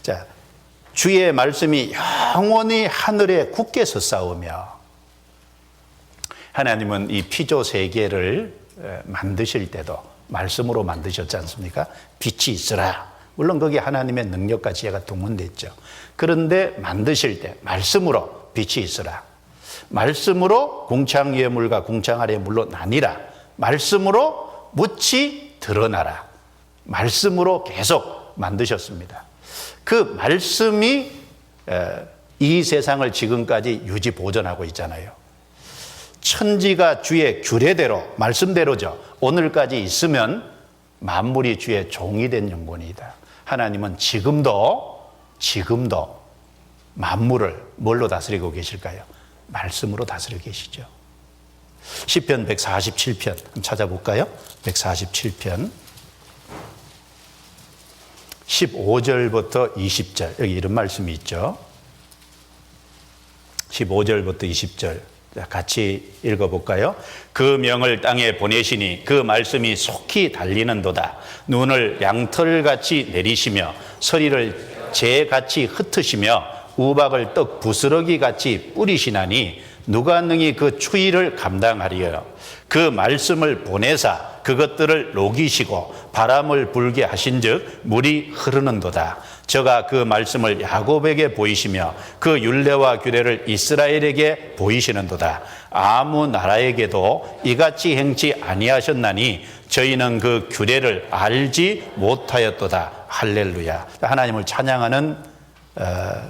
자, 주의 말씀이 영원히 하늘에 굳게 섰사오며, 하나님은 이 피조 세계를 만드실 때도 말씀으로 만드셨지 않습니까? 빛이 있으라. 물론 거기에 하나님의 능력과 지혜가 동원됐죠. 그런데 만드실 때 말씀으로 빛이 있으라. 말씀으로 궁창 위의 물과 궁창 아래의 물로 나뉘라. 말씀으로 묻이 드러나라. 말씀으로 계속 만드셨습니다. 그 말씀이 이 세상을 지금까지 유지 보존하고 있잖아요. 천지가 주의 규례대로, 말씀대로죠. 오늘까지 있으면 만물이 주의 종이 된 영혼이다. 하나님은 지금도 만물을 뭘로 다스리고 계실까요? 말씀으로 다스리고 계시죠. 시편 147편 한번 찾아볼까요? 147편 15절부터 20절, 여기 이런 말씀이 있죠. 15절부터 20절 같이 읽어볼까요? 그 명을 땅에 보내시니 그 말씀이 속히 달리는도다. 눈을 양털같이 내리시며 서리를 재같이 흩으시며 우박을 떡 부스러기같이 뿌리시나니 누가 능히 그 추위를 감당하리요. 그 말씀을 보내사 그것들을 녹이시고 바람을 불게 하신즉 물이 흐르는도다. 저가 그 말씀을 야곱에게 보이시며 그 율례와 규례를 이스라엘에게 보이시는도다. 아무 나라에게도 이같이 행치 아니하셨나니 저희는 그 규례를 알지 못하였도다. 할렐루야. 하나님을 찬양하는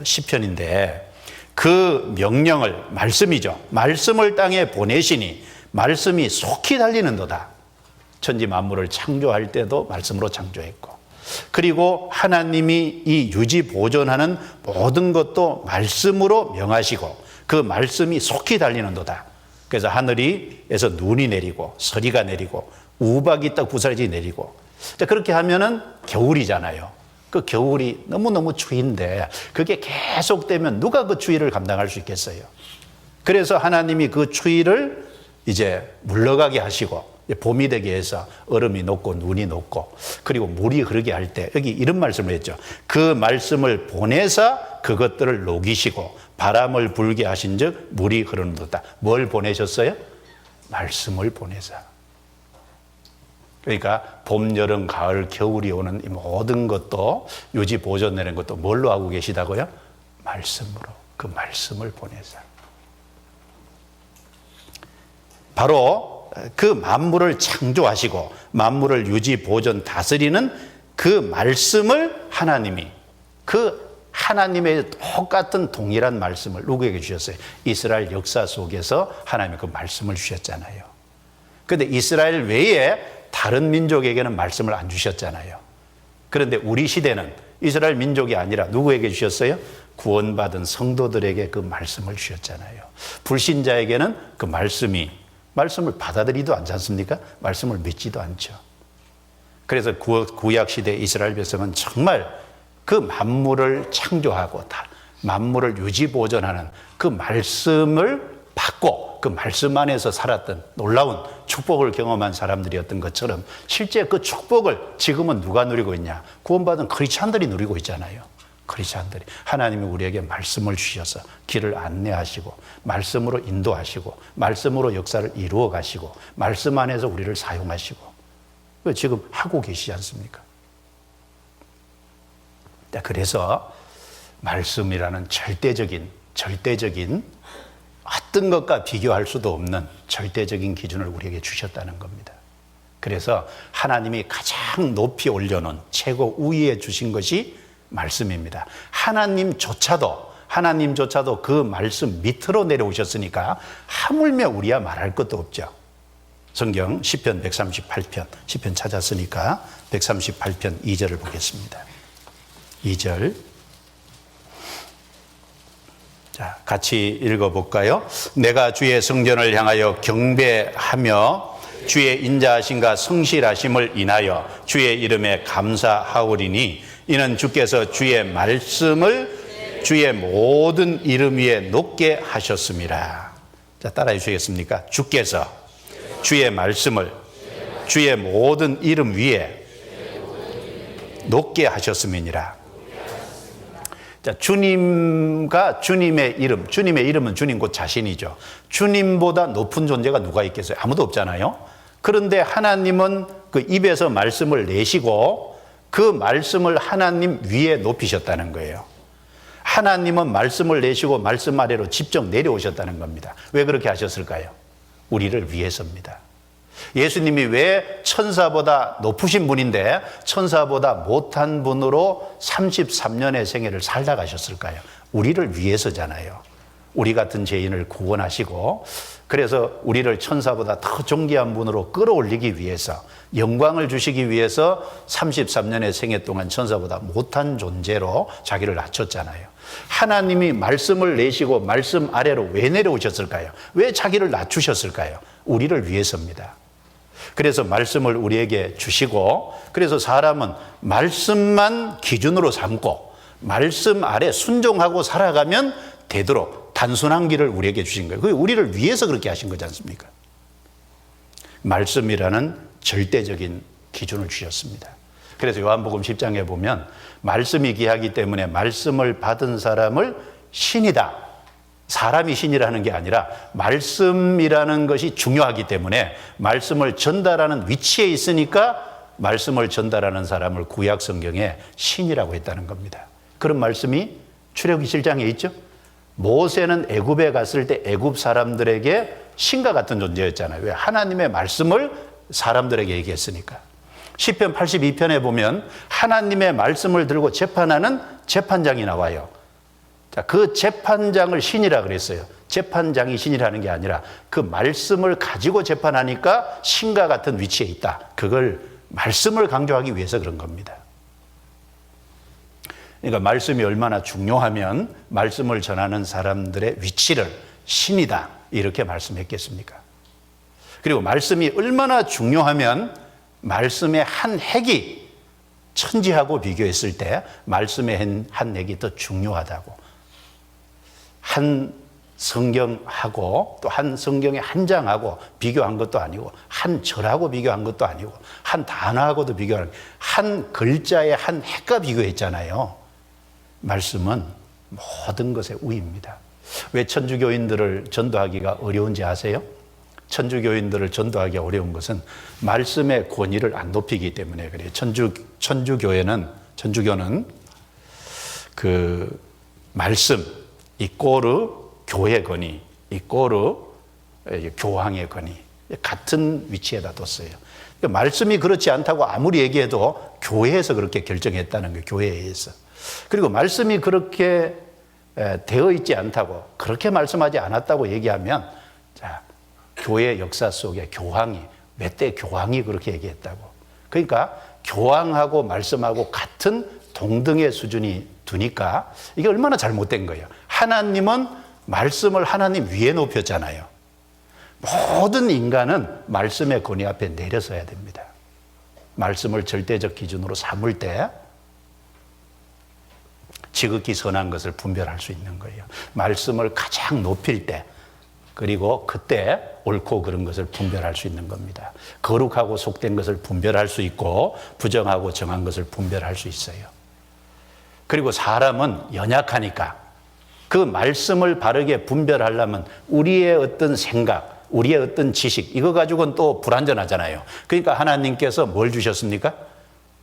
시편인데, 그 명령을, 말씀이죠, 말씀을 땅에 보내시니 말씀이 속히 달리는도다. 천지 만물을 창조할 때도 말씀으로 창조했고, 그리고 하나님이 이 유지 보존하는 모든 것도 말씀으로 명하시고 그 말씀이 속히 달리는도다. 그래서 하늘에서 눈이 내리고 서리가 내리고 우박이 딱 부서지 내리고, 그렇게 하면은 겨울이잖아요. 그 겨울이 너무너무 추위인데 그게 계속되면 누가 그 추위를 감당할 수 있겠어요? 그래서 하나님이 그 추위를 이제 물러가게 하시고 봄이 되게 해서 얼음이 녹고 눈이 녹고 그리고 물이 흐르게 할 때 여기 이런 말씀을 했죠. 그 말씀을 보내사 그것들을 녹이시고 바람을 불게 하신 즉 물이 흐르는도다. 뭘 보내셨어요? 말씀을 보내사. 그러니까 봄, 여름, 가을, 겨울이 오는 이 모든 것도 유지 보존되는 것도 뭘로 하고 계시다고요? 말씀으로. 그 말씀을 보내사. 바로 그 만물을 창조하시고 만물을 유지 보존 다스리는 그 말씀을 하나님이, 그 하나님의 똑같은 동일한 말씀을 누구에게 주셨어요? 이스라엘 역사 속에서 하나님이 그 말씀을 주셨잖아요. 그런데 이스라엘 외에 다른 민족에게는 말씀을 안 주셨잖아요. 그런데 우리 시대는 이스라엘 민족이 아니라 누구에게 주셨어요? 구원받은 성도들에게 그 말씀을 주셨잖아요. 불신자에게는 그 말씀을 받아들이지도 않지 않습니까? 말씀을 믿지도 않죠. 그래서 구약시대 이스라엘 백성은 정말 그 만물을 창조하고 만물을 유지보존하는 그 말씀을 받고 그 말씀 안에서 살았던 놀라운 축복을 경험한 사람들이었던 것처럼 실제 그 축복을 지금은 누가 누리고 있냐? 구원받은 크리스찬들이 누리고 있잖아요. 크리스찬들이. 하나님이 우리에게 말씀을 주셔서 길을 안내하시고 말씀으로 인도하시고 말씀으로 역사를 이루어 가시고 말씀 안에서 우리를 사용하시고 지금 하고 계시지 않습니까? 그래서 말씀이라는 절대적인 어떤 것과 비교할 수도 없는 절대적인 기준을 우리에게 주셨다는 겁니다. 그래서 하나님이 가장 높이 올려놓은 최고 우위에 주신 것이 말씀입니다. 하나님조차도 그 말씀 밑으로 내려오셨으니까 하물며 우리야 말할 것도 없죠. 성경 시편 138편, 시편 찾았으니까 138편 2절을 보겠습니다. 2절. 자, 같이 읽어볼까요? 내가 주의 성전을 향하여 경배하며 주의 인자하심과 성실하심을 인하여 주의 이름에 감사하오리니 이는 주께서 주의 말씀을 주의 모든 이름 위에 높게 하셨습니다. 자, 따라해 주시겠습니까? 주께서 주의 말씀을 주의 모든 이름 위에 높게 하셨음이니라. 자, 주님과 주님의 이름은 주님 곧 자신이죠. 주님보다 높은 존재가 누가 있겠어요? 아무도 없잖아요. 그런데 하나님은 그 입에서 말씀을 내시고 그 말씀을 하나님 위에 높이셨다는 거예요. 하나님은 말씀을 내시고 말씀 아래로 직접 내려오셨다는 겁니다. 왜 그렇게 하셨을까요? 우리를 위해서입니다. 예수님이 왜 천사보다 높으신 분인데 천사보다 못한 분으로 33년의 생애를 살다 가셨을까요? 우리를 위해서잖아요. 우리 같은 죄인을 구원하시고 그래서 우리를 천사보다 더 존귀한 분으로 끌어올리기 위해서 영광을 주시기 위해서 33년의 생애 동안 천사보다 못한 존재로 자기를 낮췄잖아요. 하나님이 말씀을 내시고 말씀 아래로 왜 내려오셨을까요? 왜 자기를 낮추셨을까요? 우리를 위해서입니다. 그래서 말씀을 우리에게 주시고 그래서 사람은 말씀만 기준으로 삼고 말씀 아래 순종하고 살아가면 되도록 단순한 길을 우리에게 주신 거예요. 그게 우리를 위해서 그렇게 하신 거지 않습니까? 말씀이라는 절대적인 기준을 주셨습니다. 그래서 요한복음 10장에 보면 말씀이 귀하기 때문에 말씀을 받은 사람을 신이다 사람이 신이라는 게 아니라 말씀이라는 것이 중요하기 때문에 말씀을 전달하는 위치에 있으니까 말씀을 전달하는 사람을 구약 성경에 신이라고 했다는 겁니다. 그런 말씀이 출애굽기 7장에 있죠. 모세는 애굽에 갔을 때 애굽 사람들에게 신과 같은 존재였잖아요. 왜? 하나님의 말씀을 사람들에게 얘기했으니까. 시편 82편에 보면 하나님의 말씀을 들고 재판하는 재판장이 나와요. 자, 그 재판장을 신이라 그랬어요. 재판장이 신이라는 게 아니라 그 말씀을 가지고 재판하니까 신과 같은 위치에 있다. 그걸 말씀을 강조하기 위해서 그런 겁니다. 그러니까 말씀이 얼마나 중요하면 말씀을 전하는 사람들의 위치를 신이다 이렇게 말씀했겠습니까? 그리고 말씀이 얼마나 중요하면 말씀의 한 핵이 천지하고 비교했을 때 말씀의 한 핵이 더 중요하다고. 한 성경하고 또 한 성경의 한 장하고 비교한 것도 아니고 한 절하고 비교한 것도 아니고 한 단어하고도 비교한 한 글자의 한 핵과 비교했잖아요. 말씀은 모든 것의 우위입니다. 왜 천주교인들을 전도하기가 어려운지 아세요? 천주교인들을 전도하기 어려운 것은 말씀의 권위를 안 높이기 때문에 그래요. 천주교는 그 말씀 이꼬르 교회 권위 이꼬르 교황의 권위 같은 위치에다 뒀어요. 그러니까 말씀이 그렇지 않다고 아무리 얘기해도 교회에서 그렇게 결정했다는 거예요. 교회에서. 그리고 말씀이 그렇게 되어 있지 않다고 그렇게 말씀하지 않았다고 얘기하면 자, 교회 역사 속에 교황이 몇 대 교황이 그렇게 얘기했다고. 그러니까 교황하고 말씀하고 같은 동등의 수준이 두니까 이게 얼마나 잘못된 거예요. 하나님은 말씀을 하나님 위에 높였잖아요. 모든 인간은 말씀의 권위 앞에 내려서야 됩니다. 말씀을 절대적 기준으로 삼을 때 지극히 선한 것을 분별할 수 있는 거예요. 말씀을 가장 높일 때 그리고 그때 옳고 그른 것을 분별할 수 있는 겁니다. 거룩하고 속된 것을 분별할 수 있고 부정하고 정한 것을 분별할 수 있어요. 그리고 사람은 연약하니까 그 말씀을 바르게 분별하려면 우리의 어떤 생각, 우리의 어떤 지식 이거 가지고는 또 불완전하잖아요. 그러니까 하나님께서 뭘 주셨습니까?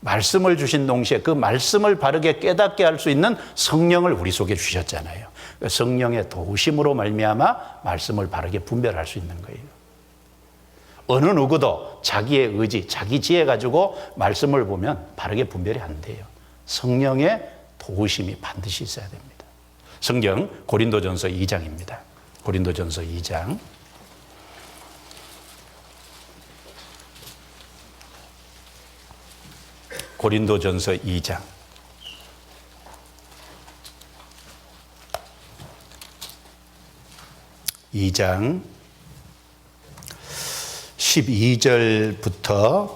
말씀을 주신 동시에 그 말씀을 바르게 깨닫게 할 수 있는 성령을 우리 속에 주셨잖아요. 성령의 도우심으로 말미암아 말씀을 바르게 분별할 수 있는 거예요. 어느 누구도 자기의 의지, 자기 지혜 가지고 말씀을 보면 바르게 분별이 안 돼요. 성령의 도우심이 반드시 있어야 됩니다. 성경 고린도전서 2장입니다. 고린도전서 2장. 고린도전서 2장. 2장 12절부터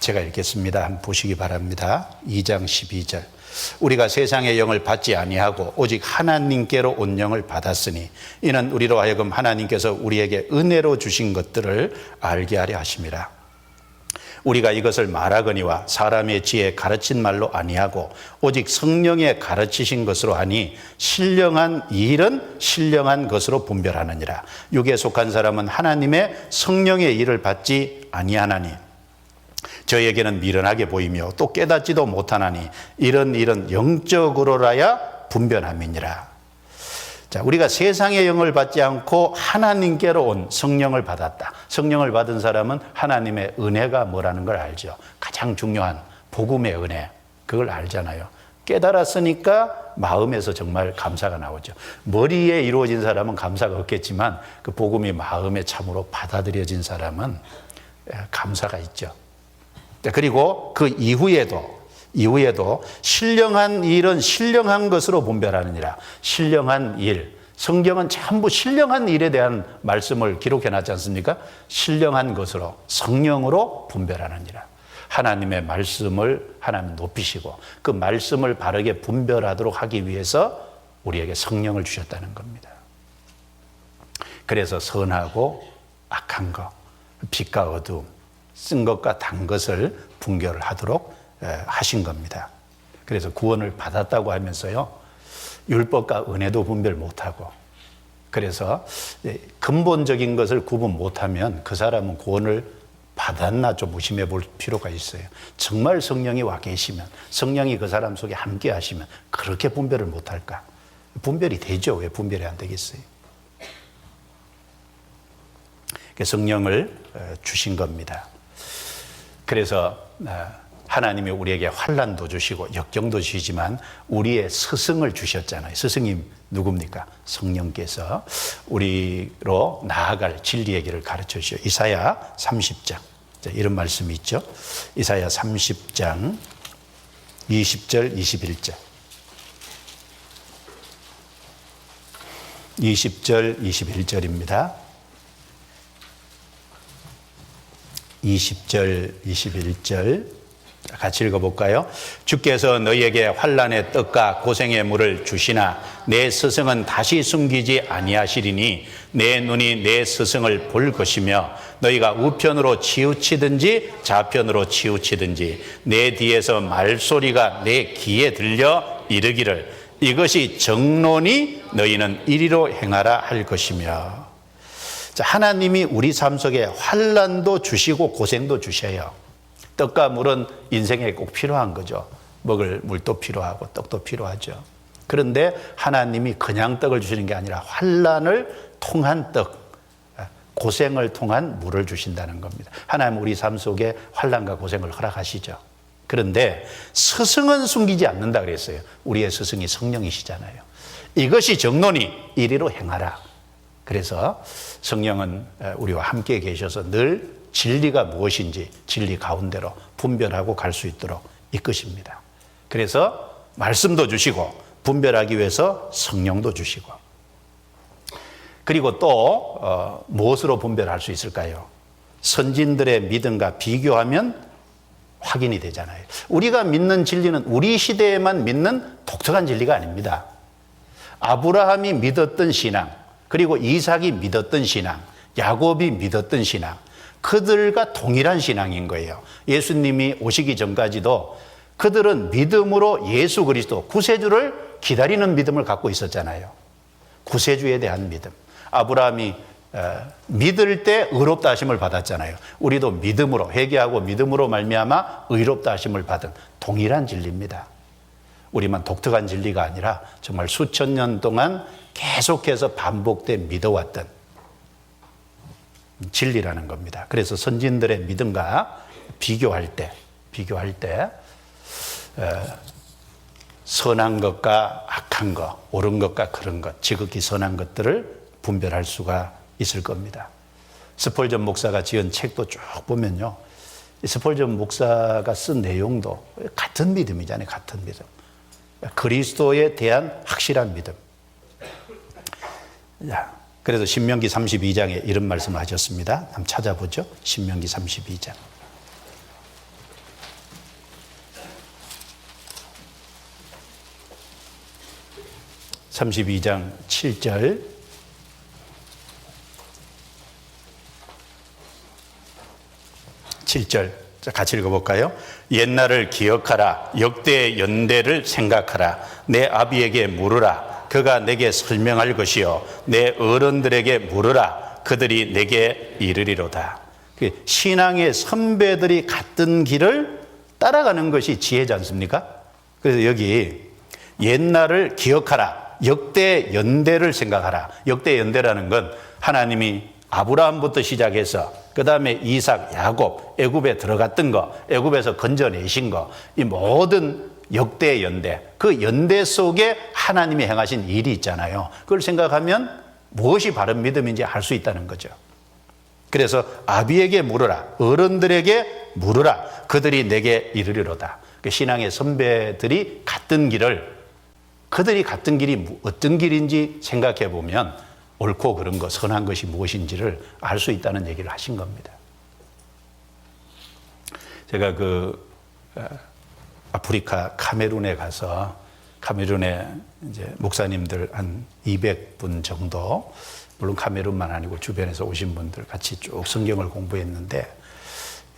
제가 읽겠습니다. 한번 보시기 바랍니다. 2장 12절. 우리가 세상의 영을 받지 아니하고 오직 하나님께로 온 영을 받았으니 이는 우리로 하여금 하나님께서 우리에게 은혜로 주신 것들을 알게 하려 하심이라. 우리가 이것을 말하거니와 사람의 지혜에 가르친 말로 아니하고 오직 성령의 가르치신 것으로 하니 신령한 일은 신령한 것으로 분별하느니라. 육에 속한 사람은 하나님의 성령의 일을 받지 아니하나니 저에게는 미련하게 보이며 또 깨닫지도 못하나니 이런 일은 영적으로라야 분별함이니라. 자, 우리가 세상의 영을 받지 않고 하나님께로 온 성령을 받았다. 성령을 받은 사람은 하나님의 은혜가 뭐라는 걸 알죠. 가장 중요한 복음의 은혜, 그걸 알잖아요. 깨달았으니까 마음에서 정말 감사가 나오죠. 머리에 이루어진 사람은 감사가 없겠지만 그 복음이 마음에 참으로 받아들여진 사람은 감사가 있죠. 그리고 그 이후에도 신령한 일은 신령한 것으로 분별하느니라. 신령한 일, 성경은 전부 신령한 일에 대한 말씀을 기록해 놨지 않습니까? 신령한 것으로, 성령으로 분별하느니라. 하나님의 말씀을 하나님 높이시고 그 말씀을 바르게 분별하도록 하기 위해서 우리에게 성령을 주셨다는 겁니다. 그래서 선하고 악한 것, 빛과 어두움, 쓴 것과 단 것을 분별을 하도록 하신 겁니다. 그래서 구원을 받았다고 하면서요, 율법과 은혜도 분별 못하고, 그래서 근본적인 것을 구분 못하면 그 사람은 구원을 받았나 좀 의심해 볼 필요가 있어요. 정말 성령이 와 계시면, 성령이 그 사람 속에 함께 하시면 그렇게 분별을 못할까? 분별이 되죠. 왜 분별이 안 되겠어요? 성령을 주신 겁니다. 그래서 하나님이 우리에게 환난도 주시고 역경도 주시지만 우리의 스승을 주셨잖아요. 스승이 누굽니까? 성령께서 우리로 나아갈 진리의 길을 가르쳐 주셔. 이사야 30장 이런 말씀이 있죠. 이사야 30장 20절 21절 20절 21절입니다. 20절 21절 같이 읽어볼까요? 주께서 너희에게 환난의 떡과 고생의 물을 주시나 내 스승은 다시 숨기지 아니하시리니 내 눈이 내 스승을 볼 것이며 너희가 우편으로 치우치든지 좌편으로 치우치든지 내 뒤에서 말소리가 내 귀에 들려 이르기를 이것이 정론이 너희는 이리로 행하라 할 것이며. 자, 하나님이 우리 삶 속에 환난도 주시고 고생도 주셔요. 떡과 물은 인생에 꼭 필요한 거죠. 먹을 물도 필요하고 떡도 필요하죠. 그런데 하나님이 그냥 떡을 주시는 게 아니라 환난을 통한 떡, 고생을 통한 물을 주신다는 겁니다. 하나님 우리 삶 속에 환난과 고생을 허락하시죠. 그런데 스승은 숨기지 않는다 그랬어요. 우리의 스승이 성령이시잖아요. 이것이 정론이 이리로 행하라. 그래서 성령은 우리와 함께 계셔서 늘 진리가 무엇인지 진리 가운데로 분별하고 갈 수 있도록 이끄십니다. 그래서 말씀도 주시고 분별하기 위해서 성령도 주시고, 그리고 또 무엇으로 분별할 수 있을까요? 선진들의 믿음과 비교하면 확인이 되잖아요. 우리가 믿는 진리는 우리 시대에만 믿는 독특한 진리가 아닙니다. 아브라함이 믿었던 신앙, 그리고 이삭이 믿었던 신앙, 야곱이 믿었던 신앙, 그들과 동일한 신앙인 거예요. 예수님이 오시기 전까지도 그들은 믿음으로 예수 그리스도 구세주를 기다리는 믿음을 갖고 있었잖아요. 구세주에 대한 믿음. 아브라함이 믿을 때 의롭다 하심을 받았잖아요. 우리도 믿음으로, 회개하고 믿음으로 말미암아 의롭다 하심을 받은 동일한 진리입니다. 우리만 독특한 진리가 아니라 정말 수천 년 동안 계속해서 반복돼 믿어왔던 진리라는 겁니다. 그래서 선진들의 믿음과 비교할 때 선한 것과 악한 것, 옳은 것과 그런 것, 지극히 선한 것들을 분별할 수가 있을 겁니다. 스펄전 목사가 지은 책도 쭉 보면요, 스펄전 목사가 쓴 내용도 같은 믿음이잖아요. 같은 믿음. 그리스도에 대한 확실한 믿음. 그래서 신명기 32장에 이런 말씀을 하셨습니다. 한번 찾아보죠. 신명기 32장. (32장) 7절. 자, 같이 읽어볼까요? 옛날을 기억하라. 역대의 연대를 생각하라. 내 아비에게 물으라. 그가 내게 설명할 것이요 내 어른들에게 물으라. 그들이 내게 이르리로다. 신앙의 선배들이 갔던 길을 따라가는 것이 지혜지 않습니까? 그래서 여기 옛날을 기억하라. 역대 연대를 생각하라. 역대 연대라는 건 하나님이 아브라함부터 시작해서 그 다음에 이삭, 야곱, 애굽에 들어갔던 거, 애굽에서 건져내신 거, 이 모든 역대 연대, 그 연대 속에 하나님이 행하신 일이 있잖아요. 그걸 생각하면 무엇이 바른 믿음인지 알 수 있다는 거죠. 그래서 아비에게 물으라. 어른들에게 물으라. 그들이 내게 이르리로다. 신앙의 선배들이 갔던 길을, 그들이 갔던 길이 어떤 길인지 생각해 보면 옳고 그른 것, 선한 것이 무엇인지를 알 수 있다는 얘기를 하신 겁니다. 제가 아프리카 카메룬에 가서 카메룬에 이제 목사님들 한 200분 정도, 물론 카메룬만 아니고 주변에서 오신 분들 같이 쭉 성경을 공부했는데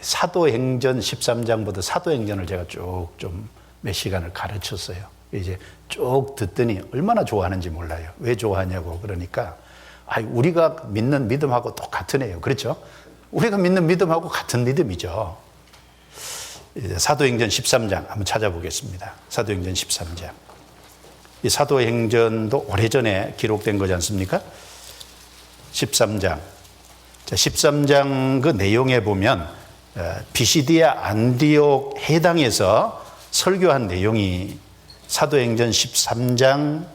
사도행전 13장부터 사도행전을 제가 쭉 좀 몇 시간을 가르쳤어요. 이제 쭉 듣더니 얼마나 좋아하는지 몰라요. 왜 좋아하냐고 그러니까 우리가 믿는 믿음하고 똑같은 애요. 그렇죠? 우리가 믿는 믿음하고 같은 믿음이죠. 이제 사도행전 13장 한번 찾아보겠습니다. 사도행전 13장. 이 사도행전도 오래전에 기록된 거지 않습니까? 13장. 자, 13장 그 내용에 보면 비시디아 안디옥 해당에서 설교한 내용이 사도행전 13장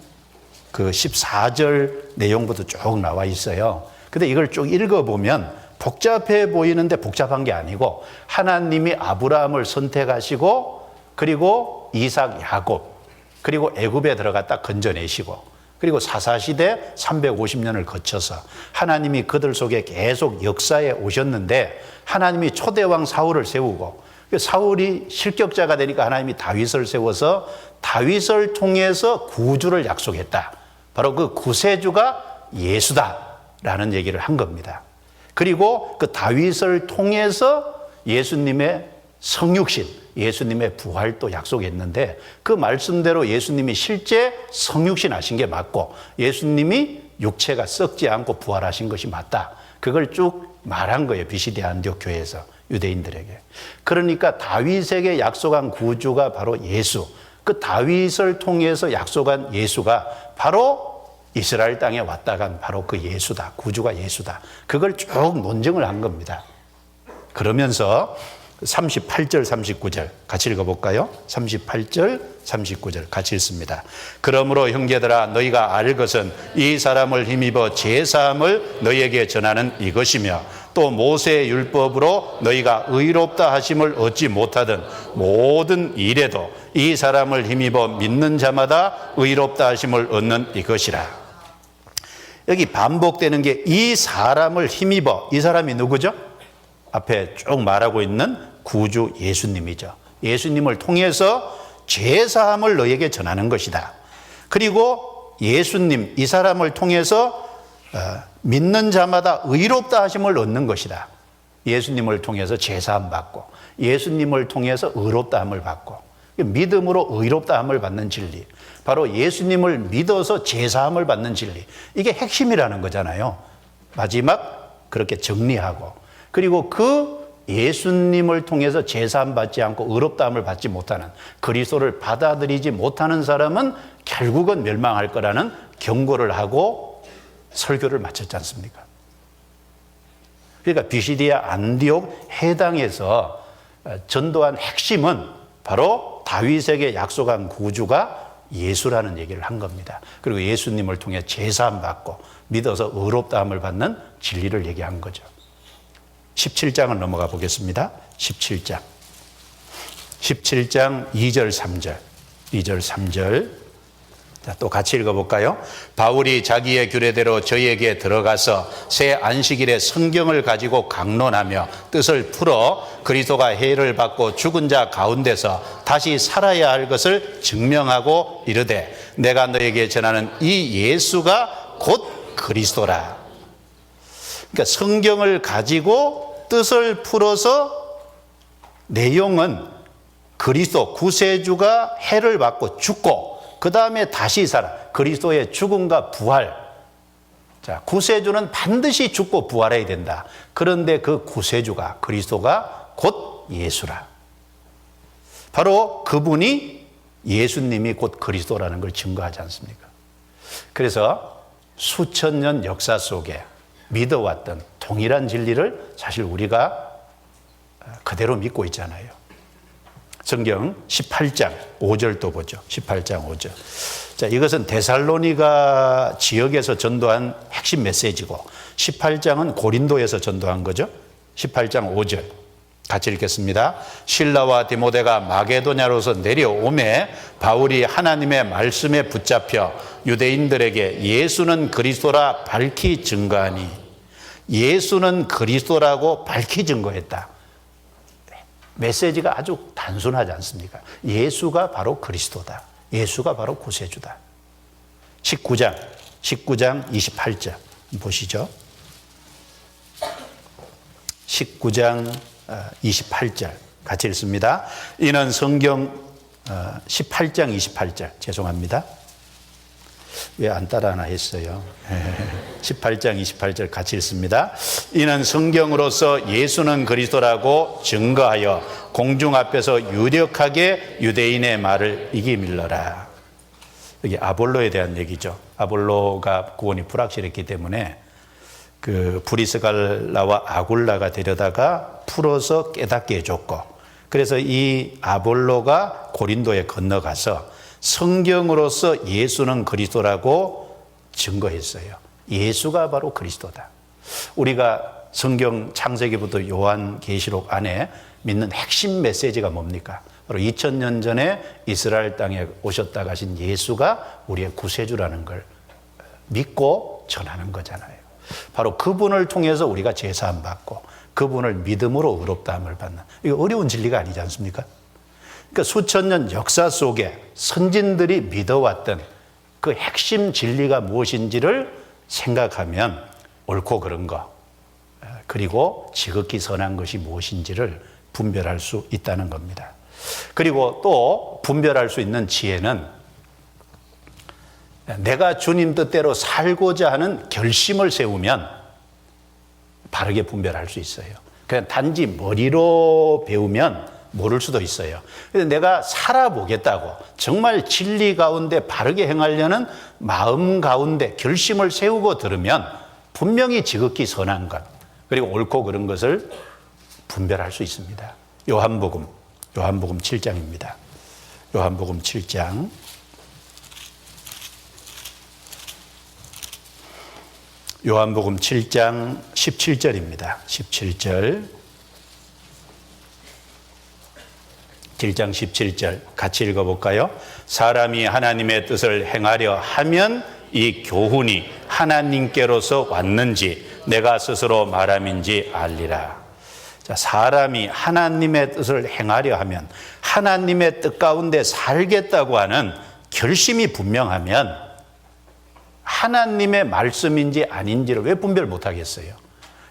그 14절 내용부터 쭉 나와 있어요. 근데 이걸 쭉 읽어보면 복잡해 보이는데 복잡한 게 아니고 하나님이 아브라함을 선택하시고 그리고 이삭, 야곱 그리고 애굽에 들어갔다 건져내시고 그리고 사사시대 350년을 거쳐서 하나님이 그들 속에 계속 역사에 오셨는데 하나님이 초대왕 사울을 세우고 사울이 실격자가 되니까 하나님이 다윗을 세워서 다윗을 통해서 구주를 약속했다. 바로 그 구세주가 예수다라는 얘기를 한 겁니다. 그리고 그 다윗을 통해서 예수님의 성육신, 예수님의 부활도 약속했는데 그 말씀대로 예수님이 실제 성육신 하신 게 맞고 예수님이 육체가 썩지 않고 부활하신 것이 맞다. 그걸 쭉 말한 거예요. 비시디아 안디옥 교회에서 유대인들에게. 그러니까 다윗에게 약속한 구주가 바로 예수. 그 다윗을 통해서 약속한 예수가 바로 이스라엘 땅에 왔다 간 바로 그 예수다. 구주가 예수다. 그걸 쭉 논증을 한 겁니다. 그러면서 38절, 39절 같이 읽어볼까요? 38절, 39절 같이 읽습니다. 그러므로 형제들아 너희가 알 것은 이 사람을 힘입어 제사함을 너희에게 전하는 이것이며 또 모세의 율법으로 너희가 의롭다 하심을 얻지 못하던 모든 일에도 이 사람을 힘입어 믿는 자마다 의롭다 하심을 얻는 이것이라. 여기 반복되는 게 이 사람을 힘입어. 이 사람이 누구죠? 앞에 쭉 말하고 있는 구주 예수님이죠. 예수님을 통해서 죄사함을 너에게 전하는 것이다. 그리고 예수님, 이 사람을 통해서 믿는 자마다 의롭다 하심을 얻는 것이다. 예수님을 통해서 죄사함 받고 예수님을 통해서 의롭다 함을 받고 믿음으로 의롭다 함을 받는 진리. 바로 예수님을 믿어서 죄사함을 받는 진리. 이게 핵심이라는 거잖아요. 마지막 그렇게 정리하고 그리고 그 예수님을 통해서 죄사함 받지 않고 의롭다함을 받지 못하는 그리스도를 받아들이지 못하는 사람은 결국은 멸망할 거라는 경고를 하고 설교를 마쳤지 않습니까? 그러니까 비시디아 안디옥 해당에서 전도한 핵심은 바로 다윗에게 약속한 구주가 예수라는 얘기를 한 겁니다. 그리고 예수님을 통해 제사함 받고 믿어서 의롭다함을 받는 진리를 얘기한 거죠. 17장을 넘어가 보겠습니다. 17장 2절 3절 2절 3절 자, 또 같이 읽어볼까요? 바울이 자기의 규례대로 저희에게 들어가서 새 안식일에 성경을 가지고 강론하며 뜻을 풀어 그리스도가 해를 받고 죽은 자 가운데서 다시 살아야 할 것을 증명하고 이르되 내가 너에게 전하는 이 예수가 곧 그리스도라. 그러니까 성경을 가지고 뜻을 풀어서 내용은 그리스도 구세주가 해를 받고 죽고 그 다음에 다시 살아. 그리스도의 죽음과 부활. 자, 구세주는 반드시 죽고 부활해야 된다. 그런데 그 구세주가 그리스도가 곧 예수라. 바로 그분이 예수님이 곧 그리스도라는 걸 증거하지 않습니까? 그래서 수천 년 역사 속에 믿어왔던 동일한 진리를 사실 우리가 그대로 믿고 있잖아요. 성경 18장 5절도 보죠. 18장 5절. 자, 이것은 데살로니가 지역에서 전도한 핵심 메시지고 18장은 고린도에서 전도한 거죠. 18장 5절. 같이 읽겠습니다. 실라와 디모데가 마게도냐로서 내려오매 바울이 하나님의 말씀에 붙잡혀 유대인들에게 예수는 그리스도라 밝히 증거하니 예수는 그리스도라고 밝히 증거했다. 메시지가 아주 단순하지 않습니까? 예수가 바로 그리스도다. 예수가 바로 구세주다. 19장 28절 보시죠. 19장 28절 같이 읽습니다. 이는 성경 18장 28절 죄송합니다. 왜 안 따라하나 했어요. 18장 28절 같이 읽습니다. 이는 성경으로서 예수는 그리스도라고 증거하여 공중 앞에서 유력하게 유대인의 말을 이기밀러라. 여기 아볼로에 대한 얘기죠. 아볼로가 구원이 불확실했기 때문에 그 브리스갈라와 아굴라가 데려다가 풀어서 깨닫게 해줬고, 그래서 이 아볼로가 고린도에 건너가서 성경으로서 예수는 그리스도라고 증거했어요. 예수가 바로 그리스도다. 우리가 성경 창세기부터 요한계시록 안에 믿는 핵심 메시지가 뭡니까? 바로 2000년 전에 이스라엘 땅에 오셨다 가신 예수가 우리의 구세주라는 걸 믿고 전하는 거잖아요. 바로 그분을 통해서 우리가 제사함 받고 그분을 믿음으로 의롭다함을 받는, 이거 어려운 진리가 아니지 않습니까? 그러니까 수천 년 역사 속에 선진들이 믿어왔던 그 핵심 진리가 무엇인지를 생각하면 옳고 그른 거, 그리고 지극히 선한 것이 무엇인지를 분별할 수 있다는 겁니다. 그리고 또 분별할 수 있는 지혜는 내가 주님 뜻대로 살고자 하는 결심을 세우면 바르게 분별할 수 있어요. 그냥 단지 머리로 배우면 모를 수도 있어요. 그런데 내가 살아보겠다고 정말 진리 가운데 바르게 행하려는 마음 가운데 결심을 세우고 들으면 분명히 지극히 선한 것, 그리고 옳고 그른 것을 분별할 수 있습니다. 요한복음 7장입니다. 요한복음 7장. 요한복음 7장 17절입니다. 17절. 7장 17절 같이 읽어볼까요? 사람이 하나님의 뜻을 행하려 하면 이 교훈이 하나님께로서 왔는지 내가 스스로 말함인지 알리라. 자, 사람이 하나님의 뜻을 행하려 하면, 하나님의 뜻 가운데 살겠다고 하는 결심이 분명하면 하나님의 말씀인지 아닌지를 왜 분별 못하겠어요?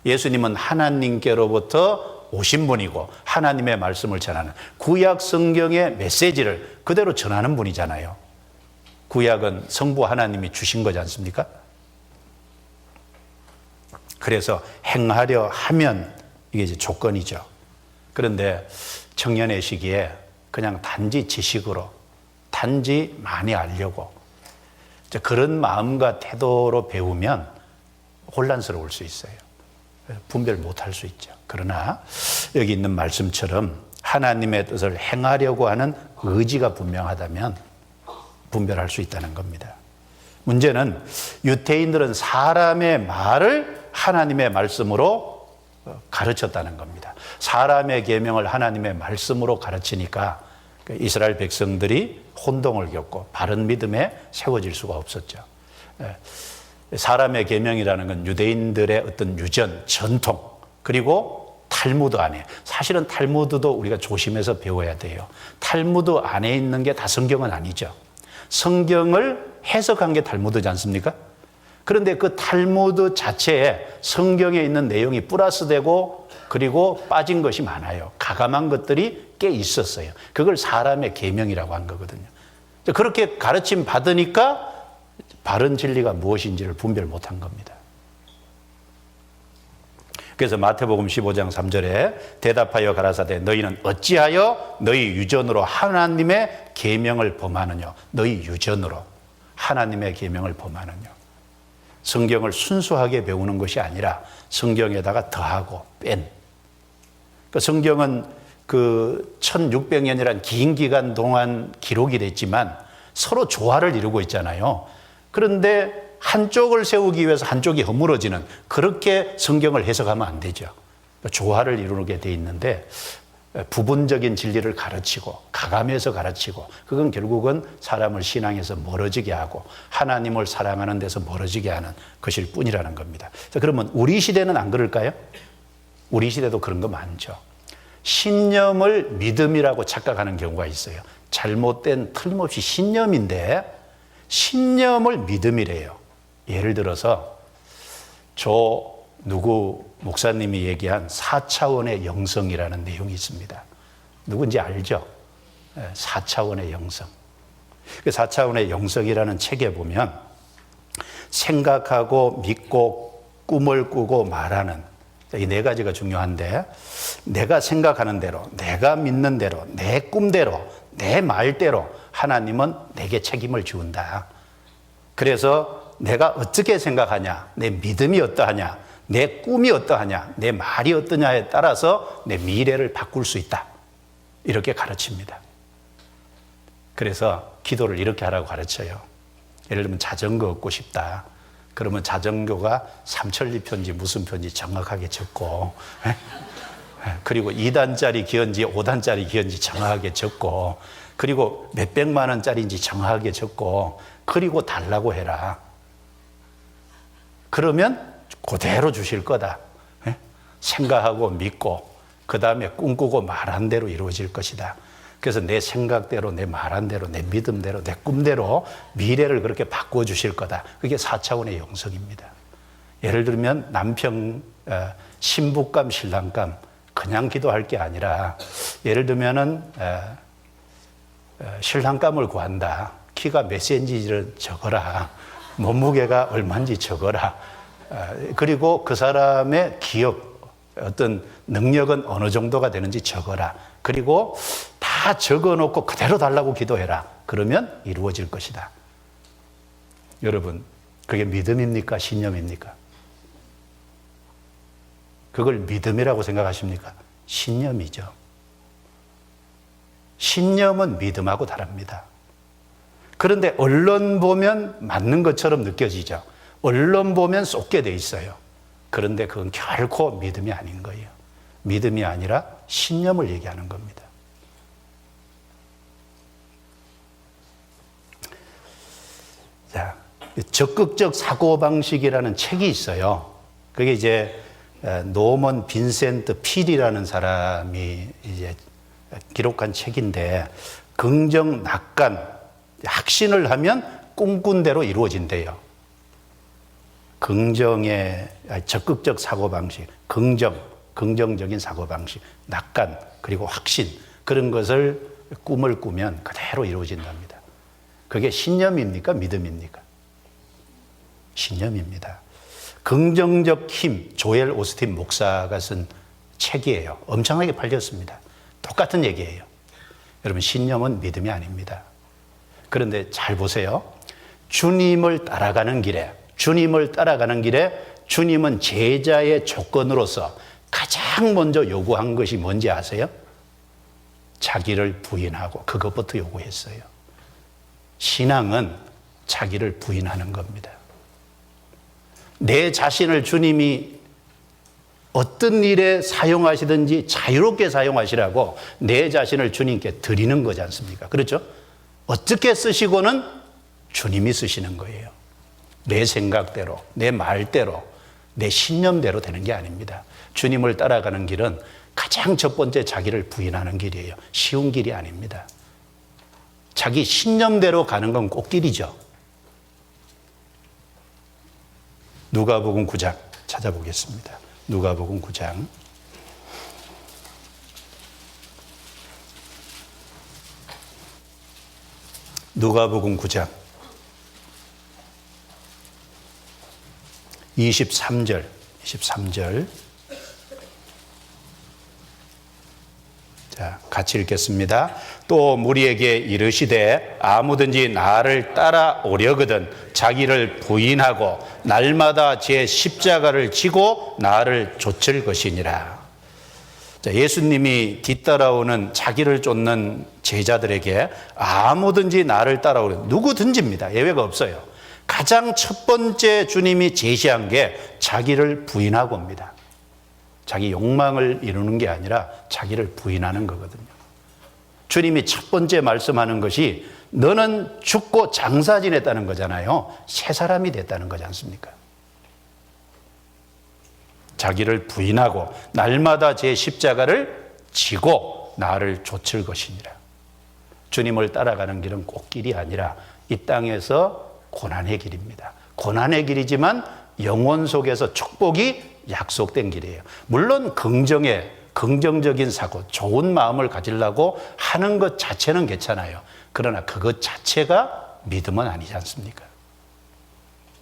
예수님은 하나님께로부터 오신 분이고 하나님의 말씀을 전하는, 구약 성경의 메시지를 그대로 전하는 분이잖아요. 구약은 성부 하나님이 주신 거지 않습니까? 그래서 행하려 하면 이게 이제 조건이죠. 그런데 청년의 시기에 그냥 단지 지식으로, 단지 많이 알려고 그런 마음과 태도로 배우면 혼란스러울 수 있어요. 분별 못할 수 있죠. 그러나 여기 있는 말씀처럼 하나님의 뜻을 행하려고 하는 의지가 분명하다면 분별할 수 있다는 겁니다. 문제는 유대인들은 사람의 말을 하나님의 말씀으로 가르쳤다는 겁니다. 사람의 계명을 하나님의 말씀으로 가르치니까 이스라엘 백성들이 혼동을 겪고 바른 믿음에 세워질 수가 없었죠. 사람의 계명이라는 건 유대인들의 어떤 유전, 전통, 그리고 탈무드 안에, 사실은 탈무드도 우리가 조심해서 배워야 돼요. 탈무드 안에 있는 게 다 성경은 아니죠. 성경을 해석한 게 탈무드지 않습니까? 그런데 그 탈무드 자체에 성경에 있는 내용이 플러스되고 그리고 빠진 것이 많아요. 가감한 것들이 꽤 있었어요. 그걸 사람의 계명이라고 한 거거든요. 그렇게 가르침 받으니까 바른 진리가 무엇인지를 분별 못한 겁니다. 그래서 마태복음 15장 3절에 대답하여 가라사대 너희는 어찌하여 너희 유전으로 하나님의 계명을 범하느냐. 너희 유전으로 하나님의 계명을 범하느냐. 성경을 순수하게 배우는 것이 아니라 성경에다가 더하고 뺀. 그 성경은 그 1600년이란 긴 기간 동안 기록이 됐지만 서로 조화를 이루고 있잖아요. 그런데 한쪽을 세우기 위해서 한쪽이 허물어지는, 그렇게 성경을 해석하면 안 되죠. 조화를 이루게 돼 있는데 부분적인 진리를 가르치고 가감해서 가르치고, 그건 결국은 사람을 신앙에서 멀어지게 하고 하나님을 사랑하는 데서 멀어지게 하는 것일 뿐이라는 겁니다. 그러면 우리 시대는 안 그럴까요? 우리 시대도 그런 거 많죠. 신념을 믿음이라고 착각하는 경우가 있어요. 잘못된, 틀림없이 신념인데 신념을 믿음이래요. 예를 들어서 누구 목사님이 얘기한 4차원의 영성이라는 내용이 있습니다. 누군지 알죠? 4차원의 영성. 그 4차원의 영성이라는 책에 보면 생각하고 믿고 꿈을 꾸고 말하는 이 네 가지가 중요한데, 내가 생각하는 대로, 내가 믿는 대로, 내 꿈대로, 내 말대로 하나님은 내게 책임을 지운다. 그래서 내가 어떻게 생각하냐, 내 믿음이 어떠하냐, 내 꿈이 어떠하냐, 내 말이 어떠냐에 따라서 내 미래를 바꿀 수 있다. 이렇게 가르칩니다. 그래서 기도를 이렇게 하라고 가르쳐요. 예를 들면 자전거 얻고 싶다. 그러면 자전거가 삼천리 편지 무슨 편지 정확하게 적고, 그리고 2단짜리 기어인지 5단짜리 기어인지 정확하게 적고, 그리고 몇백만 원짜리인지 정확하게 적고, 그리고 달라고 해라. 그러면 그대로 주실 거다. 생각하고 믿고 그 다음에 꿈꾸고 말한 대로 이루어질 것이다. 그래서 내 생각대로, 내 말한 대로, 내 믿음대로, 내 꿈대로 미래를 그렇게 바꾸어 주실 거다. 그게 4차원의 영성입니다. 예를 들면 남편 신부감, 신랑감 그냥 기도할 게 아니라, 예를 들면은 신랑감을 구한다. 키가 몇 센치를 적어라. 몸무게가 얼마인지 적어라. 그리고 그 사람의 기업, 어떤 능력은 어느 정도가 되는지 적어라. 그리고 다 적어놓고 그대로 달라고 기도해라. 그러면 이루어질 것이다. 여러분, 그게 믿음입니까? 신념입니까? 그걸 믿음이라고 생각하십니까? 신념이죠. 신념은 믿음하고 다릅니다. 그런데 언론 보면 맞는 것처럼 느껴지죠. 언론 보면 쏟게 돼 있어요. 그런데 그건 결코 믿음이 아닌 거예요. 믿음이 아니라 신념을 얘기하는 겁니다. 자, 적극적 사고방식이라는 책이 있어요. 그게 이제 노먼 빈센트 필이라는 사람이 이제 기록한 책인데, 긍정, 낙관, 확신을 하면 꿈꾼 대로 이루어진대요. 적극적 사고방식, 긍정적인 사고방식, 낙관, 그리고 확신, 그런 것을 꿈을 꾸면 그대로 이루어진답니다. 그게 신념입니까? 믿음입니까? 신념입니다. 긍정적 힘, 조엘 오스틴 목사가 쓴 책이에요. 엄청나게 팔렸습니다. 똑같은 얘기예요. 여러분, 신념은 믿음이 아닙니다. 그런데 잘 보세요. 주님을 따라가는 길에 주님은 제자의 조건으로서 가장 먼저 요구한 것이 뭔지 아세요? 자기를 부인하고, 그것부터 요구했어요. 신앙은 자기를 부인하는 겁니다. 내 자신을 주님이 어떤 일에 사용하시든지 자유롭게 사용하시라고 내 자신을 주님께 드리는 거지 않습니까? 그렇죠? 어떻게 쓰시고는 주님이 쓰시는 거예요. 내 생각대로, 내 말대로, 내 신념대로 되는 게 아닙니다. 주님을 따라가는 길은 가장 첫 번째 자기를 부인하는 길이에요. 쉬운 길이 아닙니다. 자기 신념대로 가는 건 꽃길이죠. 누가복음 9장 찾아보겠습니다. 누가복음 9장. 누가복음 9장 23절. 자, 같이 읽겠습니다. 또 무리에게 이르시되 아무든지 나를 따라오려거든 자기를 부인하고 날마다 제 십자가를 지고 나를 좇을 것이니라. 자, 예수님이 뒤따라오는 자기를 쫓는 제자들에게 아무든지 나를 따라오려, 누구든지입니다. 예외가 없어요. 가장 첫 번째 주님이 제시한 게 자기를 부인하고 옵니다. 자기 욕망을 이루는 게 아니라 자기를 부인하는 거거든요. 주님이 첫 번째 말씀하는 것이 너는 죽고 장사 지냈다는 거잖아요. 새 사람이 됐다는 거지 않습니까? 자기를 부인하고 날마다 제 십자가를 지고 나를 좇을 것이니라. 주님을 따라가는 길은 꽃길이 아니라 이 땅에서 고난의 길입니다. 고난의 길이지만 영혼 속에서 축복이 약속된 길이에요. 물론 긍정의 긍정적인 사고, 좋은 마음을 가지려고 하는 것 자체는 괜찮아요. 그러나 그것 자체가 믿음은 아니지 않습니까?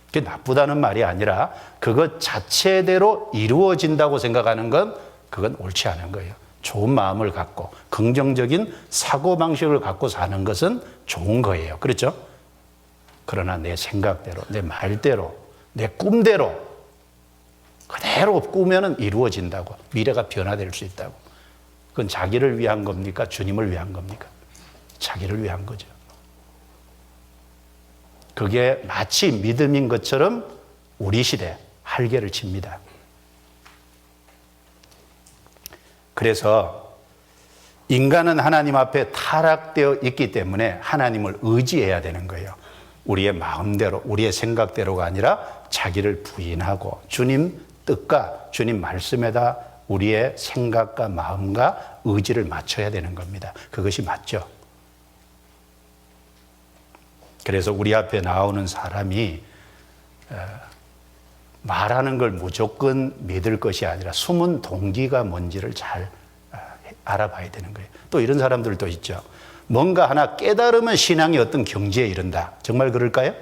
그게 나쁘다는 말이 아니라 그것 자체대로 이루어진다고 생각하는 건 그건 옳지 않은 거예요. 좋은 마음을 갖고 긍정적인 사고방식을 갖고 사는 것은 좋은 거예요. 그렇죠? 그러나 내 생각대로, 내 말대로, 내 꿈대로 그대로 꾸면은 이루어진다고. 미래가 변화될 수 있다고. 그건 자기를 위한 겁니까? 주님을 위한 겁니까? 자기를 위한 거죠. 그게 마치 믿음인 것처럼 우리 시대 할개를 칩니다. 그래서 인간은 하나님 앞에 타락되어 있기 때문에 하나님을 의지해야 되는 거예요. 우리의 마음대로, 우리의 생각대로가 아니라 자기를 부인하고 주님 뜻과 주님 말씀에다 우리의 생각과 마음과 의지를 맞춰야 되는 겁니다. 그것이 맞죠. 그래서 우리 앞에 나오는 사람이 말하는 걸 무조건 믿을 것이 아니라 숨은 동기가 뭔지를 잘 알아봐야 되는 거예요. 또 이런 사람들도 있죠. 뭔가 하나 깨달으면 신앙이 어떤 경지에 이른다. 정말 그럴까요?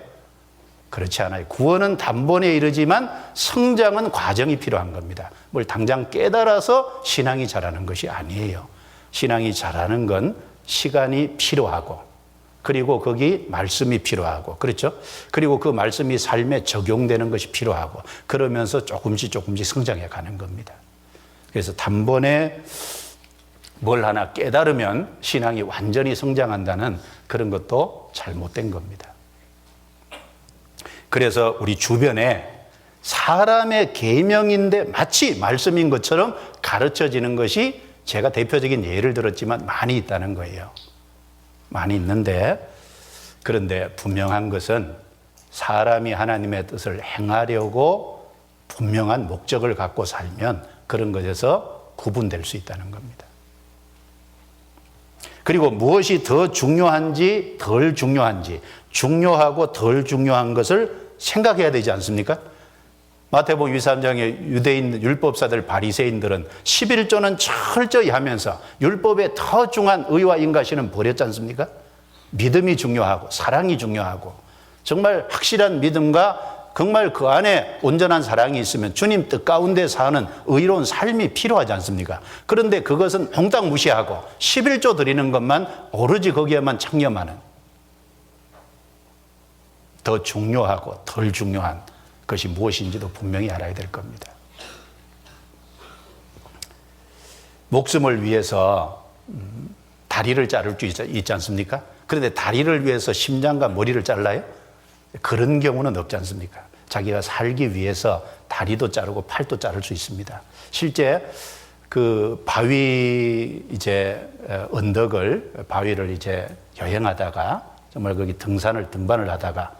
그렇지 않아요. 구원은 단번에 이르지만 성장은 과정이 필요한 겁니다. 뭘 당장 깨달아서 신앙이 자라는 것이 아니에요. 신앙이 자라는 건 시간이 필요하고 그리고 거기 말씀이 필요하고 그렇죠? 그리고 그 말씀이 삶에 적용되는 것이 필요하고 그러면서 조금씩 성장해 가는 겁니다. 그래서 단번에 뭘 하나 깨달으면 신앙이 완전히 성장한다는 그런 것도 잘못된 겁니다. 그래서 우리 주변에 사람의 계명인데 마치 말씀인 것처럼 가르쳐지는 것이 제가 대표적인 예를 들었지만 많이 있다는 거예요. 많이 있는데 그런데 분명한 것은 사람이 하나님의 뜻을 행하려고 분명한 목적을 갖고 살면 그런 것에서 구분될 수 있다는 겁니다. 그리고 무엇이 더 중요한지 덜 중요한지 중요하고 덜 중요한 것을 생각해야 되지 않습니까? 마태복음 23장에 유대인 율법사들 바리새인들은 11조는 철저히 하면서 율법에 더 중한 의와 인가심은 버렸지 않습니까? 믿음이 중요하고 사랑이 중요하고 정말 확실한 믿음과 정말 그 안에 온전한 사랑이 있으면 주님 뜻 가운데 사는 의로운 삶이 필요하지 않습니까? 그런데 그것은 몽땅 무시하고 11조 드리는 것만 오로지 거기에만 창념하는 더 중요하고 덜 중요한 것이 무엇인지도 분명히 알아야 될 겁니다. 목숨을 위해서 다리를 자를 수 있지 않습니까? 그런데 다리를 위해서 심장과 머리를 잘라요? 그런 경우는 없지 않습니까? 자기가 살기 위해서 다리도 자르고 팔도 자를 수 있습니다. 실제 그 바위를 여행하다가 정말 거기 등반을 하다가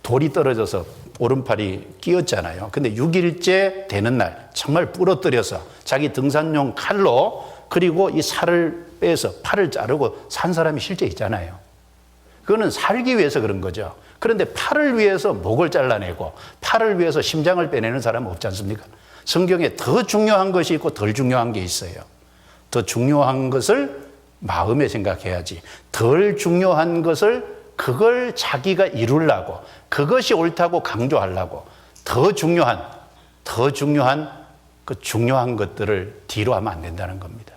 돌이 떨어져서 오른팔이 끼었잖아요. 근데 6일째 되는 날 정말 부러뜨려서 자기 등산용 칼로 그리고 이 살을 빼서 팔을 자르고 산 사람이 실제 있잖아요. 그거는 살기 위해서 그런 거죠. 그런데 팔을 위해서 목을 잘라내고 팔을 위해서 심장을 빼내는 사람은 없지 않습니까? 성경에 더 중요한 것이 있고 덜 중요한 게 있어요. 더 중요한 것을 마음에 생각해야지. 덜 중요한 것을 그걸 자기가 이루려고 그것이 옳다고 강조하려고 더 중요한 그 중요한 것들을 뒤로 하면 안 된다는 겁니다.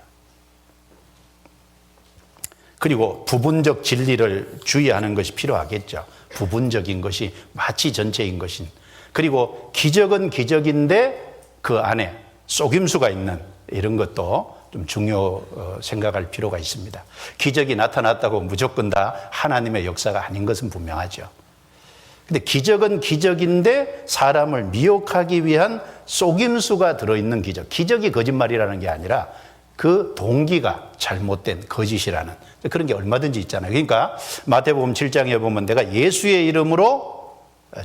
그리고 부분적 진리를 주의하는 것이 필요하겠죠. 부분적인 것이 마치 전체인 것인. 그리고 기적은 기적인데 그 안에 속임수가 있는 이런 것도 좀 생각할 필요가 있습니다. 기적이 나타났다고 무조건 다 하나님의 역사가 아닌 것은 분명하죠. 근데 기적은 기적인데 사람을 미혹하기 위한 속임수가 들어있는 기적. 기적이 거짓말이라는 게 아니라 그 동기가 잘못된 거짓이라는 그런 게 얼마든지 있잖아요. 그러니까 마태복음 7장에 보면 내가 예수의 이름으로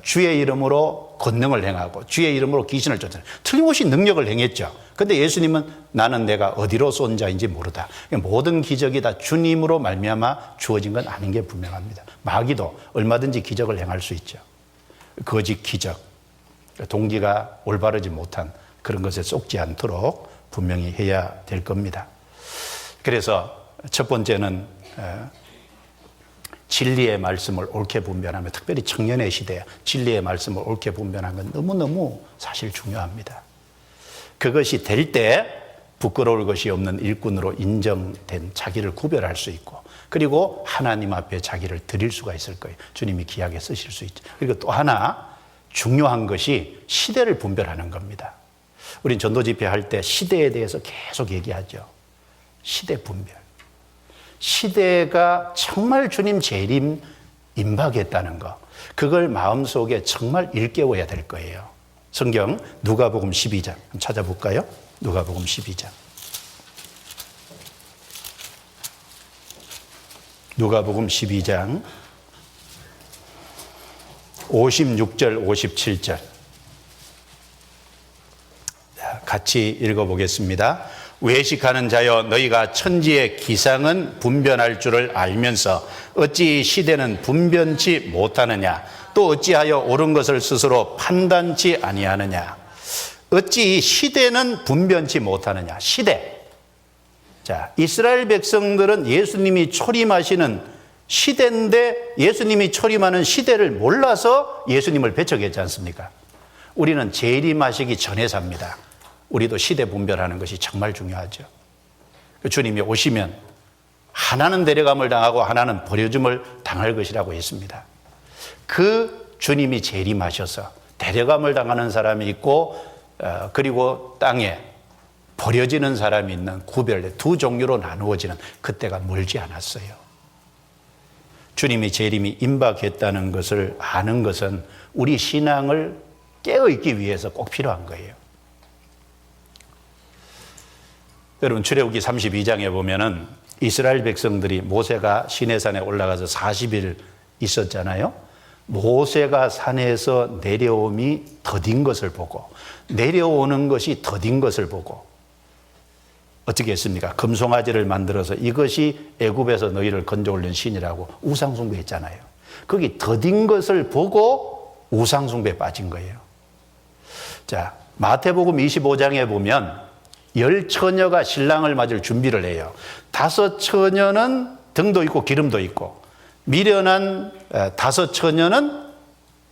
주의 이름으로 권능을 행하고 주의 이름으로 귀신을 쫓아내고 틀림없이 능력을 행했죠. 근데 예수님은 나는 내가 어디로 쏜 자인지 모르다. 모든 기적이 다 주님으로 말미암아 주어진 건 아닌 게 분명합니다. 마귀도 얼마든지 기적을 행할 수 있죠. 거짓 기적, 동기가 올바르지 못한 그런 것에 속지 않도록 분명히 해야 될 겁니다. 그래서 첫 번째는 진리의 말씀을 옳게 분별하며, 특별히 청년의 시대에 진리의 말씀을 옳게 분별하는 건 너무너무 사실 중요합니다. 그것이 될 때 부끄러울 것이 없는 일꾼으로 인정된 자기를 구별할 수 있고, 그리고 하나님 앞에 자기를 드릴 수가 있을 거예요. 주님이 귀하게 쓰실 수 있죠. 그리고 또 하나 중요한 것이 시대를 분별하는 겁니다. 우린 전도 집회할 때 시대에 대해서 계속 얘기하죠. 시대 분별. 시대가 정말 주님 재림 임박했다는 거, 그걸 마음속에 정말 일깨워야 될 거예요. 성경 누가복음 12장 한번 찾아볼까요? 누가복음 12장. 누가복음 12장 56절 57절 같이 읽어보겠습니다. 외식하는 자여, 너희가 천지의 기상은 분별할 줄을 알면서 어찌 시대는 분변치 못하느냐? 또 어찌하여 옳은 것을 스스로 판단치 아니하느냐? 어찌 시대는 분변치 못하느냐? 시대. 자, 이스라엘 백성들은 예수님이 초림하시는 시대인데 예수님이 초림하는 시대를 몰라서 예수님을 배척했지 않습니까? 우리는 재림하시기 전에 삽니다. 우리도 시대 분별하는 것이 정말 중요하죠. 주님이 오시면 하나는 데려감을 당하고 하나는 버려줌을 당할 것이라고 했습니다. 그 주님이 재림하셔서 데려감을 당하는 사람이 있고 그리고 땅에 버려지는 사람이 있는 구별된 두 종류로 나누어지는 그때가 멀지 않았어요. 주님이 재림이 임박했다는 것을 아는 것은 우리 신앙을 깨어있기 위해서 꼭 필요한 거예요. 여러분, 출애굽기 32장에 보면은 이스라엘 백성들이 모세가 시내산에 올라가서 40일 있었잖아요. 모세가 산에서 내려옴이 더딘 것을 보고, 내려오는 것이 더딘 것을 보고 어떻게 했습니까? 금송아지를 만들어서 이것이 애굽에서 너희를 건져 올린 신이라고 우상숭배했잖아요. 거기 더딘 것을 보고 우상숭배에 빠진 거예요. 자, 마태복음 25장에 보면 10처녀가 신랑을 맞을 준비를 해요. 5처녀는 등도 있고 기름도 있고, 미련한 5처녀는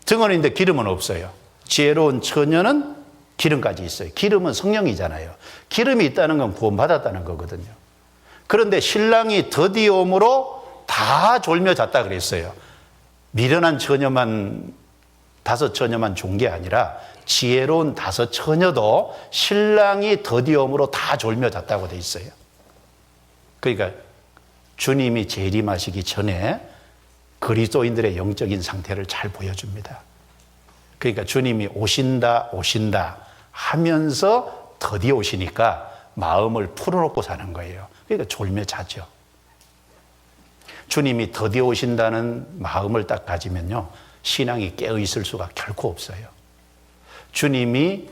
등은 있는데 기름은 없어요. 지혜로운 처녀는 기름까지 있어요. 기름은 성령이잖아요. 기름이 있다는 건 구원받았다는 거거든요. 그런데 신랑이 더디옴으로 다 졸며 잤다 그랬어요. 미련한 처녀만 5처녀만 좋은 게 아니라 지혜로운 5처녀도 신랑이 더디옴으로 다 졸며 잤다고 돼 있어요. 그러니까 주님이 재림하시기 전에 그리스도인들의 영적인 상태를 잘 보여줍니다. 그러니까 주님이 오신다 하면서 더디 오시니까 마음을 풀어놓고 사는 거예요. 그러니까 졸며 자죠. 주님이 더디 오신다는 마음을 딱 가지면요, 신앙이 깨어있을 수가 결코 없어요. 주님이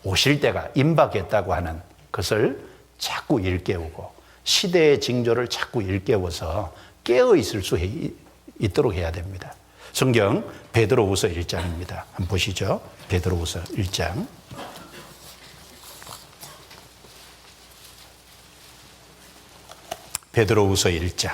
오실 때가 임박했다고 하는 것을 자꾸 일깨우고 시대의 징조를 자꾸 일깨워서 깨어있을 수 있도록 해야 됩니다. 성경 베드로후서 1장입니다. 한번 보시죠. 베드로후서 1장. 베드로후서 1장.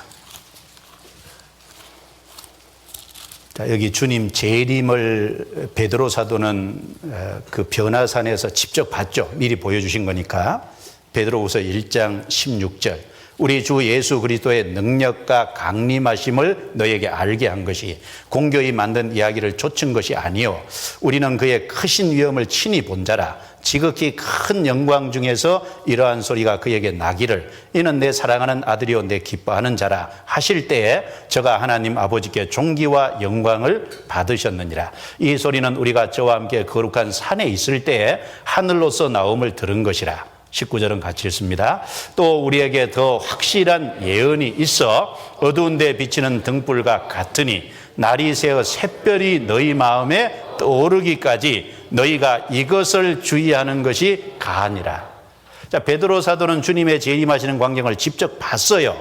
자, 여기 주님 재림을 베드로 사도는 그 변화산에서 직접 봤죠. 미리 보여주신 거니까. 베드로후서 1장 16절. 우리 주 예수 그리스도의 능력과 강림하심을 너에게 알게 한 것이 공교히 만든 이야기를 좇은 것이 아니요 우리는 그의 크신 위엄을 친히 본 자라. 지극히 큰 영광 중에서 이러한 소리가 그에게 나기를 이는 내 사랑하는 아들이요 내 기뻐하는 자라 하실 때에 저가 하나님 아버지께 존귀와 영광을 받으셨느니라. 이 소리는 우리가 저와 함께 거룩한 산에 있을 때에 하늘로서 나옴을 들은 것이라. 19절은 같이 읽습니다. 또 우리에게 더 확실한 예언이 있어 어두운 데 비치는 등불과 같으니 날이 새어 샛별이 너희 마음에 떠오르기까지 너희가 이것을 주의하는 것이 가하니라. 자, 베드로 사도는 주님의 재림하시는 광경을 직접 봤어요.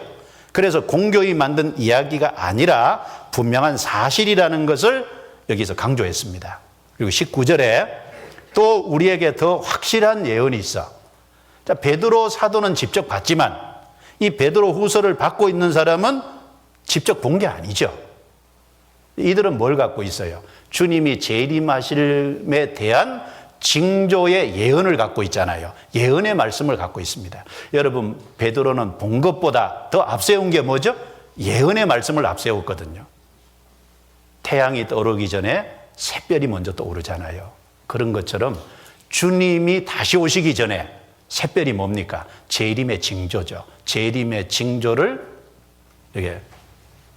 그래서 공교히 만든 이야기가 아니라 분명한 사실이라는 것을 여기서 강조했습니다. 그리고 19절에 또 우리에게 더 확실한 예언이 있어. 자, 베드로 사도는 직접 봤지만 이 베드로 후서를 받고 있는 사람은 직접 본 게 아니죠. 이들은 뭘 갖고 있어요? 주님이 재림하심에 대한 징조의 예언을 갖고 있잖아요. 예언의 말씀을 갖고 있습니다. 여러분, 베드로는 본 것보다 더 앞세운 게 뭐죠? 예언의 말씀을 앞세웠거든요. 태양이 떠오르기 전에 샛별이 먼저 떠오르잖아요. 그런 것처럼 주님이 다시 오시기 전에 샛별이 뭡니까? 재림의 징조죠. 재림의 징조를 이게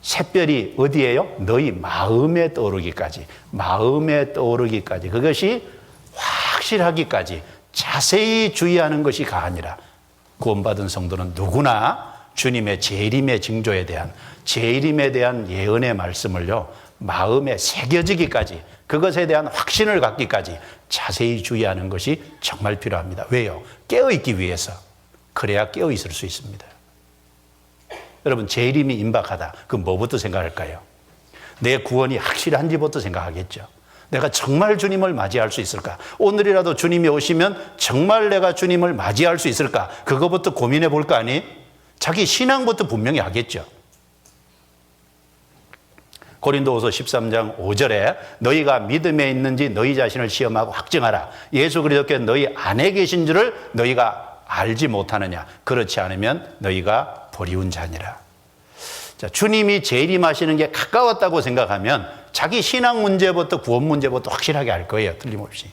샛별이 어디예요? 너희 마음에 떠오르기까지, 마음에 떠오르기까지, 그것이 확실하기까지 자세히 주의하는 것이 가아니라. 구원받은 성도는 누구나 주님의 재림의 징조에 대한, 재림에 대한 예언의 말씀을요, 마음에 새겨지기까지, 그것에 대한 확신을 갖기까지 자세히 주의하는 것이 정말 필요합니다. 왜요? 깨어있기 위해서. 그래야 깨어있을 수 있습니다. 여러분, 재림이 임박하다. 그럼 뭐부터 생각할까요? 내 구원이 확실한지부터 생각하겠죠. 내가 정말 주님을 맞이할 수 있을까? 오늘이라도 주님이 오시면 정말 내가 주님을 맞이할 수 있을까? 그거부터 고민해 볼 거 아니? 자기 신앙부터 분명히 하겠죠. 고린도후서 13장 5절에 너희가 믿음에 있는지 너희 자신을 시험하고 확증하라. 예수 그리스도께서 너희 안에 계신 줄을 너희가 알지 못하느냐? 그렇지 않으면 너희가 버리운 자니라. 자, 주님이 재림하시는 게 가까웠다고 생각하면 자기 신앙 문제부터 구원 문제부터 확실하게 알 거예요. 틀림없이.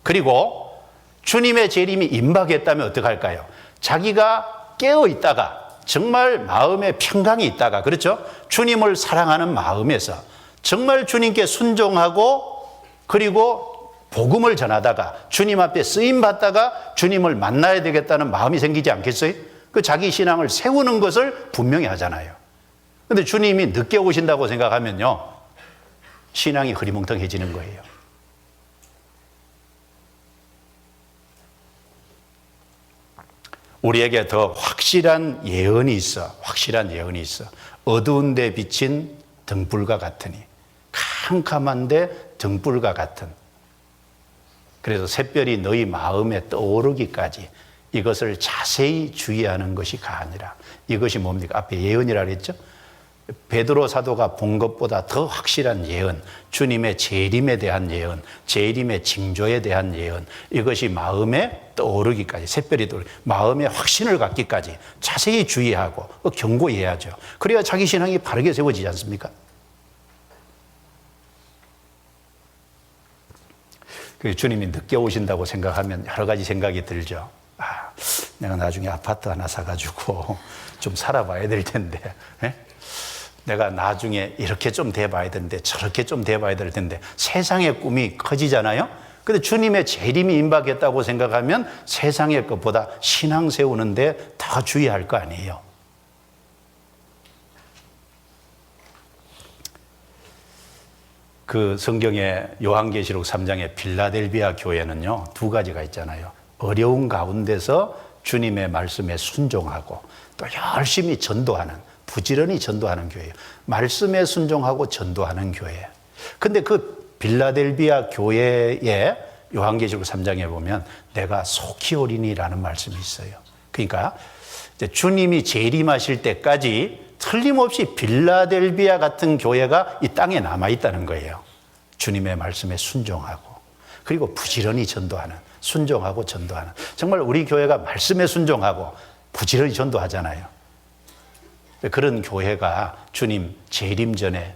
그리고 주님의 재림이 임박했다면 어떡할까요? 자기가 깨어 있다가 정말 마음에 평강이 있다가, 그렇죠? 주님을 사랑하는 마음에서 정말 주님께 순종하고 그리고 복음을 전하다가 주님 앞에 쓰임받다가 주님을 만나야 되겠다는 마음이 생기지 않겠어요? 그 자기 신앙을 세우는 것을 분명히 하잖아요. 그런데 주님이 늦게 오신다고 생각하면요, 신앙이 흐리멍텅해지는 거예요. 우리에게 더 확실한 예언이 있어. 확실한 예언이 있어. 어두운 데 비친 등불과 같으니, 캄캄한데 등불과 같은. 그래서 샛별이 너희 마음에 떠오르기까지 이것을 자세히 주의하는 것이 가아니라. 이것이 뭡니까? 앞에 예언이라 그랬죠? 베드로 사도가 본 것보다 더 확실한 예언, 주님의 재림에 대한 예언, 재림의 징조에 대한 예언, 이것이 마음에 떠오르기까지, 샛별이 떠오르기, 마음에 확신을 갖기까지 자세히 주의하고 경고해야죠. 그래야 자기 신앙이 바르게 세워지지 않습니까? 주님이 늦게 오신다고 생각하면 여러 가지 생각이 들죠. 내가 나중에 아파트 하나 사가지고 좀 살아봐야 될 텐데, 내가 나중에 이렇게 좀 돼봐야 되는데 저렇게 좀 돼봐야 될 텐데, 세상의 꿈이 커지잖아요. 근데 주님의 재림이 임박했다고 생각하면 세상의 것보다 신앙 세우는데 더 주의할 거 아니에요. 그 성경의 요한계시록 3장의 빌라델비아 교회는요, 두 가지가 있잖아요. 어려운 가운데서 주님의 말씀에 순종하고 또 열심히 전도하는, 부지런히 전도하는 교회예요. 말씀에 순종하고 전도하는 교회. 근데 그 빌라델비아 교회의 요한계시록 3장에 보면 내가 속히 오리니라는 말씀이 있어요. 그러니까 이제 주님이 재림하실 때까지 틀림없이 빌라델비아 같은 교회가 이 땅에 남아있다는 거예요. 주님의 말씀에 순종하고 그리고 부지런히 전도하는, 순종하고 전도하는. 정말 우리 교회가 말씀에 순종하고 부지런히 전도하잖아요. 그런 교회가 주님 재림 전에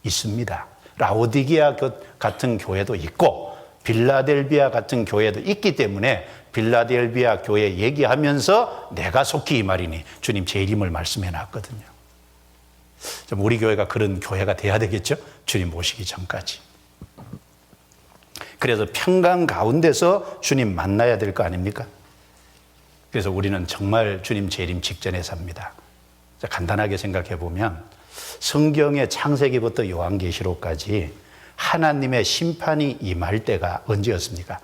있습니다. 라오디게아 같은 교회도 있고 빌라델비아 같은 교회도 있기 때문에 빌라델비아 교회 얘기하면서 내가 속히 이 말이니 주님 재림을 말씀해 놨거든요. 좀 우리 교회가 그런 교회가 돼야 되겠죠? 주님 오시기 전까지. 그래서 평강 가운데서 주님 만나야 될 거 아닙니까? 그래서 우리는 정말 주님 재림 직전에 삽니다. 간단하게 생각해 보면 성경의 창세기부터 요한계시록까지 하나님의 심판이 임할 때가 언제였습니까?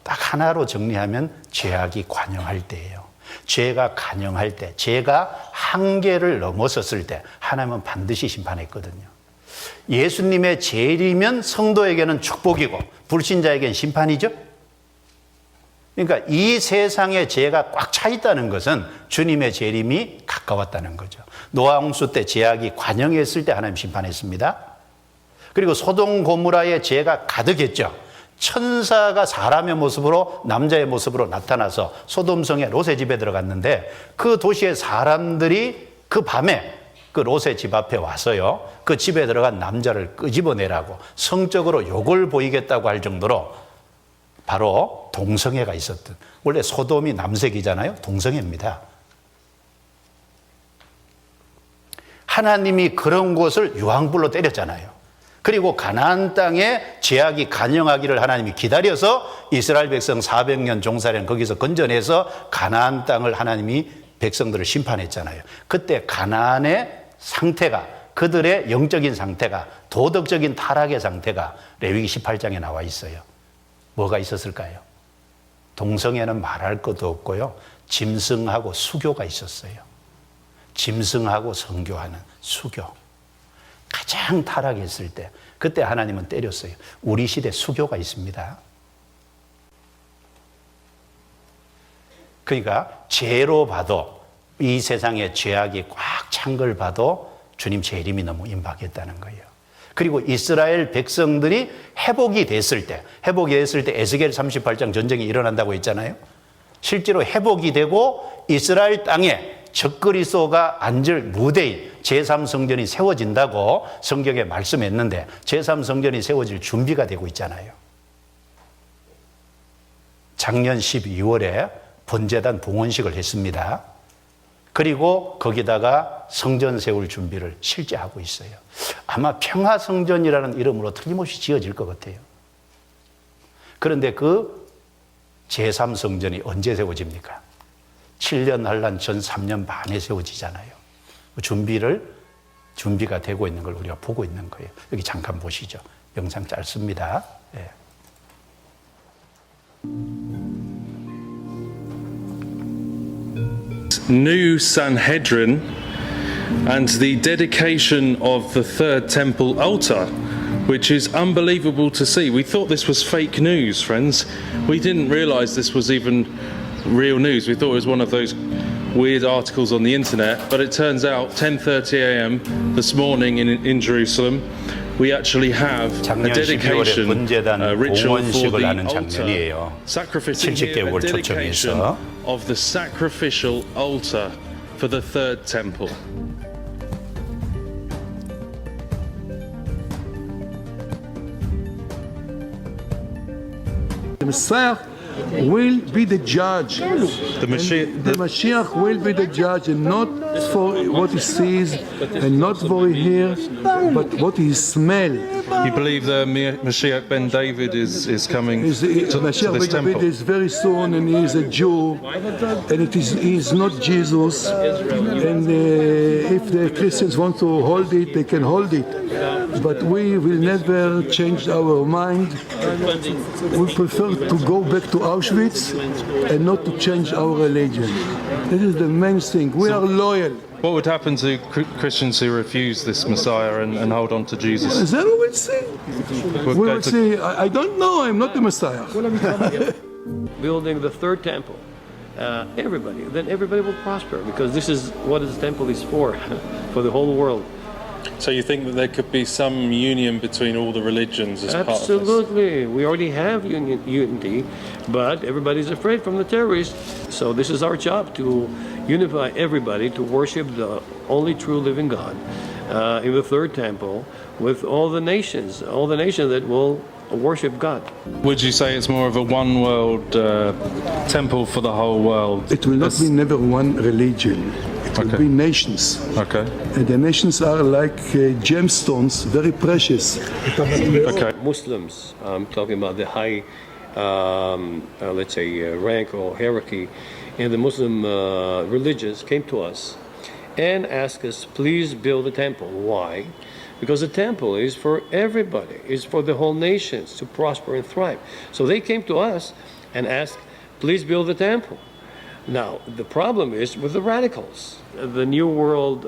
딱 하나로 정리하면 죄악이 관영할 때예요. 죄가 관영할 때, 죄가 한계를 넘어섰을 때 하나님은 반드시 심판했거든요. 예수님의 재림은 성도에게는 축복이고 불신자에게는 심판이죠. 그러니까 이 세상에 죄가 꽉 차 있다는 것은 주님의 재림이 가까웠다는 거죠. 노아 홍수 때 죄악이 관영했을 때 하나님 심판했습니다. 그리고 소돔 고모라의 죄가 가득했죠. 천사가 사람의 모습으로 남자의 모습으로 나타나서 소돔성의 롯의 집에 들어갔는데 그 도시의 사람들이 그 밤에 그 롯의 집 앞에 와서요, 그 집에 들어간 남자를 끄집어내라고 성적으로 욕을 보이겠다고 할 정도로 바로 동성애가 있었던, 원래 소돔이 남색이잖아요. 동성애입니다. 하나님이 그런 곳을 유황불로 때렸잖아요. 그리고 가나안 땅에 죄악이 간영하기를 하나님이 기다려서 이스라엘 백성 400년 종살이는 거기서 건져내서 가나안 땅을 하나님이 백성들을 심판했잖아요. 그때 가나안의 상태가, 그들의 영적인 상태가, 도덕적인 타락의 상태가 레위기 18장에 나와 있어요. 뭐가 있었을까요? 동성애는 말할 것도 없고요, 짐승하고 수교가 있었어요. 짐승하고 성교하는 수교. 가장 타락했을 때, 그때 하나님은 때렸어요. 우리 시대 수교가 있습니다. 그러니까 죄로 봐도, 이 세상에 죄악이 꽉 찬 걸 봐도 주님 재림이 너무 임박했다는 거예요. 그리고 이스라엘 백성들이 회복이 됐을 때 에스겔 38장 전쟁이 일어난다고 했잖아요. 실제로 회복이 되고 이스라엘 땅에 적그리스도가 앉을 무대인 제3성전이 세워진다고 성경에 말씀했는데 제3성전이 세워질 준비가 되고 있잖아요. 작년 12월에 번제단 봉헌식을 했습니다. 그리고 거기다가 성전 세울 준비를 실제 하고 있어요. 아마 평화성전이라는 이름으로 틀림없이 지어질 것 같아요. 그런데 그 제3성전이 언제 세워집니까? 7년 한란 전 3년 반에 세워지잖아요. 준비가 되고 있는 걸 우리가 보고 있는 거예요. 여기 잠깐 보시죠. 영상 짧습니다. 예. New Sanhedrin and the dedication of the third temple altar, which is unbelievable to see. We thought this was fake news, friends. We didn't realize this was even real news. We thought it was one of those weird articles on the internet, but it turns out 10:30 a.m. this morning in Jerusalem, we actually have a dedication ritual for the altar, sacrificing here a dedication of the sacrificial altar for the third temple. The Messiah will be the judge. The Mashiach will be the judge, and not for what he sees, and not for what he hears, but what he smells. You believe the Mashiach ben David is coming to Mashiach this ben temple? David is very soon, and he is a Jew, and he is not Jesus. And if the Christians want to hold it, they can hold it. But we will never change our mind. We prefer to go back to Auschwitz and not to change our religion. This is the main thing. We are loyal. What would happen to Christians who refuse this Messiah and hold on to Jesus? Then we will see. We will see. I don't know. I'm not the Messiah. Building the third temple. Then everybody will prosper, because this is what the temple is for the whole world. So you think that there could be some union between all the religions as part of this? Absolutely. We already have unity, but everybody's afraid from the terrorists. So this is our job, to unify everybody to worship the only true living God in the third temple with all the nations that will worship God. Would you say it's more of a one world temple for the whole world? It will not be never one religion. It will be nations. Okay. And the nations are like gemstones, very precious. Okay. Muslims, I'm talking about the high, let's say, rank or hierarchy in the Muslim religions, came to us and asked us, please build a temple. Why? Because the temple is for everybody, it's for the whole nations to prosper and thrive. So they came to us and asked, please build a temple. Now, the problem is with the radicals. The New World,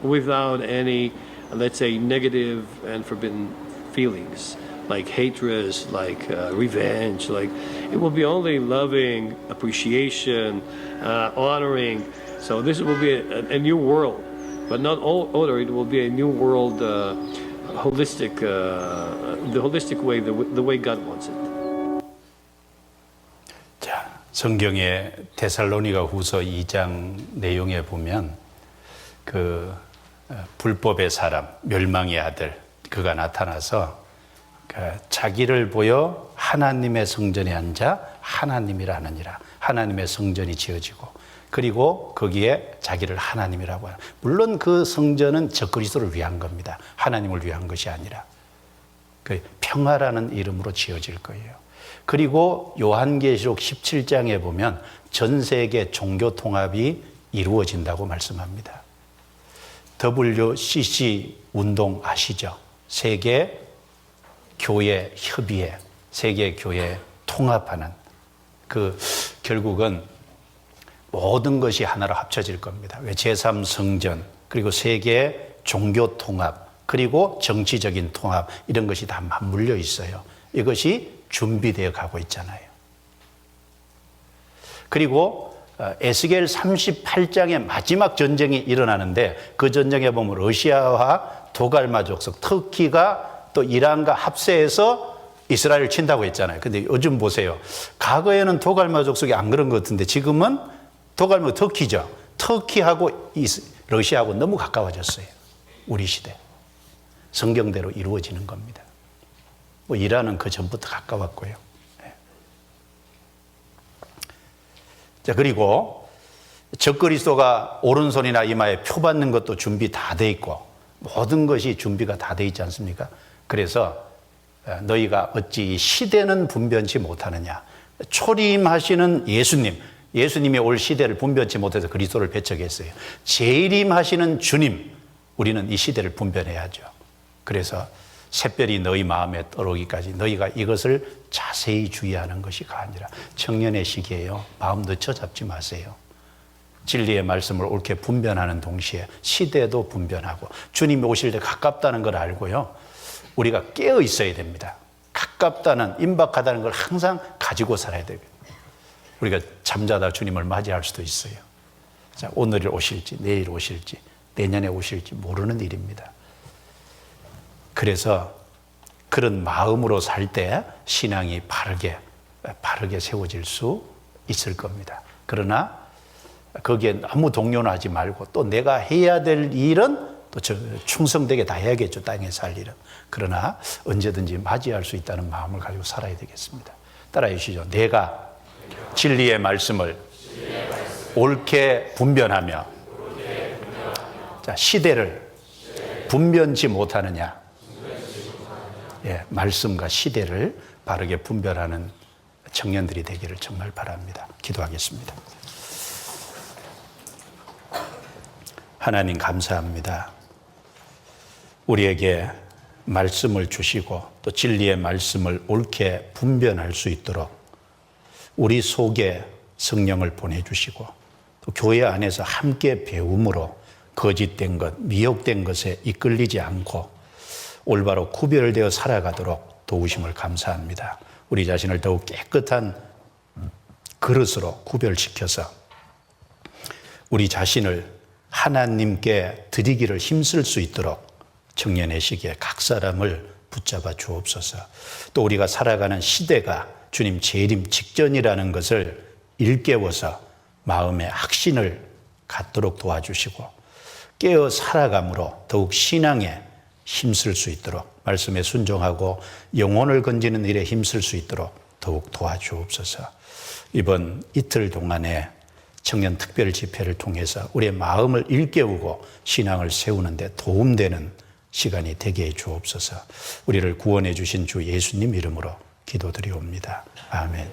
without any, let's say, negative and forbidden feelings, like hatred, like revenge, like it will be only loving, appreciation, honoring. So this will be a new world, but not all order. It will be a new world, holistic, the holistic way, the way God wants it. 자, 성경의 데살로니가 후서 2장 내용에 보면 불법의 사람, 멸망의 아들, 그가 나타나서 자기를 보여 하나님의 성전에 앉아 하나님이라 하느니라. 하나님의 성전이 지어지고, 그리고 거기에 자기를 하나님이라고 하는. 물론 그 성전은 적그리스도를 위한 겁니다. 하나님을 위한 것이 아니라 그 평화라는 이름으로 지어질 거예요. 그리고 요한계시록 17장에 보면 전 세계 종교 통합이 이루어진다고 말씀합니다. WCC 운동 아시죠? 세계 교회 협의회, 세계 교회 통합하는, 결국은 모든 것이 하나로 합쳐질 겁니다. 제3성전, 그리고 세계 종교 통합, 그리고 정치적인 통합, 이런 것이 다 맞물려 있어요. 이것이 준비되어 가고 있잖아요. 그리고 에스겔 38장의 마지막 전쟁이 일어나는데, 그 전쟁에 보면 러시아와 도갈마 족속, 터키가 또 이란과 합세해서 이스라엘을 친다고 했잖아요. 근데 요즘 보세요. 과거에는 도갈마 족속이 안 그런 것 같은데 지금은 도갈마 터키죠. 터키하고 러시아하고 너무 가까워졌어요. 우리 시대. 성경대로 이루어지는 겁니다. 이란은 그 전부터 가까웠고요. 자, 그리고 적그리스도가 오른손이나 이마에 표 받는 것도 준비 다 돼 있고, 모든 것이 준비가 다 돼 있지 않습니까? 그래서 너희가 어찌 이 시대는 분변치 못하느냐. 초림하시는 예수님이 올 시대를 분변치 못해서 그리스도를 배척했어요. 재림하시는 주님, 우리는 이 시대를 분변해야죠. 그래서 샛별이 너희 마음에 떠오르기까지 너희가 이것을 자세히 주의하는 것이가 아니라, 청년의 시기에요. 마음 늦춰 잡지 마세요. 진리의 말씀을 옳게 분별하는 동시에 시대도 분별하고, 주님이 오실 때 가깝다는 걸 알고요. 우리가 깨어 있어야 됩니다. 가깝다는, 임박하다는 걸 항상 가지고 살아야 돼요. 우리가 잠자다 주님을 맞이할 수도 있어요. 자, 오늘 오실지, 내일 오실지, 내년에 오실지 모르는 일입니다. 그래서 그런 마음으로 살 때 신앙이 바르게 세워질 수 있을 겁니다. 그러나 거기에 너무 동요하지 말고, 또 내가 해야 될 일은 또 충성되게 다 해야겠죠. 땅에 살 일은. 그러나 언제든지 맞이할 수 있다는 마음을 가지고 살아야 되겠습니다. 따라해 주시죠. 내가 진리의 말씀을 옳게 분별하며, 자, 시대를 분별치 못하느냐. 예, 말씀과 시대를 바르게 분별하는 청년들이 되기를 정말 바랍니다. 기도하겠습니다. 하나님 감사합니다. 우리에게 말씀을 주시고 또 진리의 말씀을 옳게 분별할 수 있도록 우리 속에 성령을 보내주시고, 또 교회 안에서 함께 배움으로 거짓된 것, 미혹된 것에 이끌리지 않고 올바로 구별되어 살아가도록 도우심을 감사합니다. 우리 자신을 더욱 깨끗한 그릇으로 구별시켜서 우리 자신을 하나님께 드리기를 힘쓸 수 있도록 청년의 시기에 각 사람을 붙잡아 주옵소서. 또 우리가 살아가는 시대가 주님 재림 직전이라는 것을 일깨워서 마음의 확신을 갖도록 도와주시고, 깨어 살아감으로 더욱 신앙에 힘쓸 수 있도록, 말씀에 순종하고 영혼을 건지는 일에 힘쓸 수 있도록 더욱 도와주옵소서. 이번 이틀 동안에 청년 특별 집회를 통해서 우리의 마음을 일깨우고 신앙을 세우는 데 도움되는 시간이 되게 해 주옵소서. 우리를 구원해 주신 주 예수님 이름으로 기도드리옵니다. 아멘.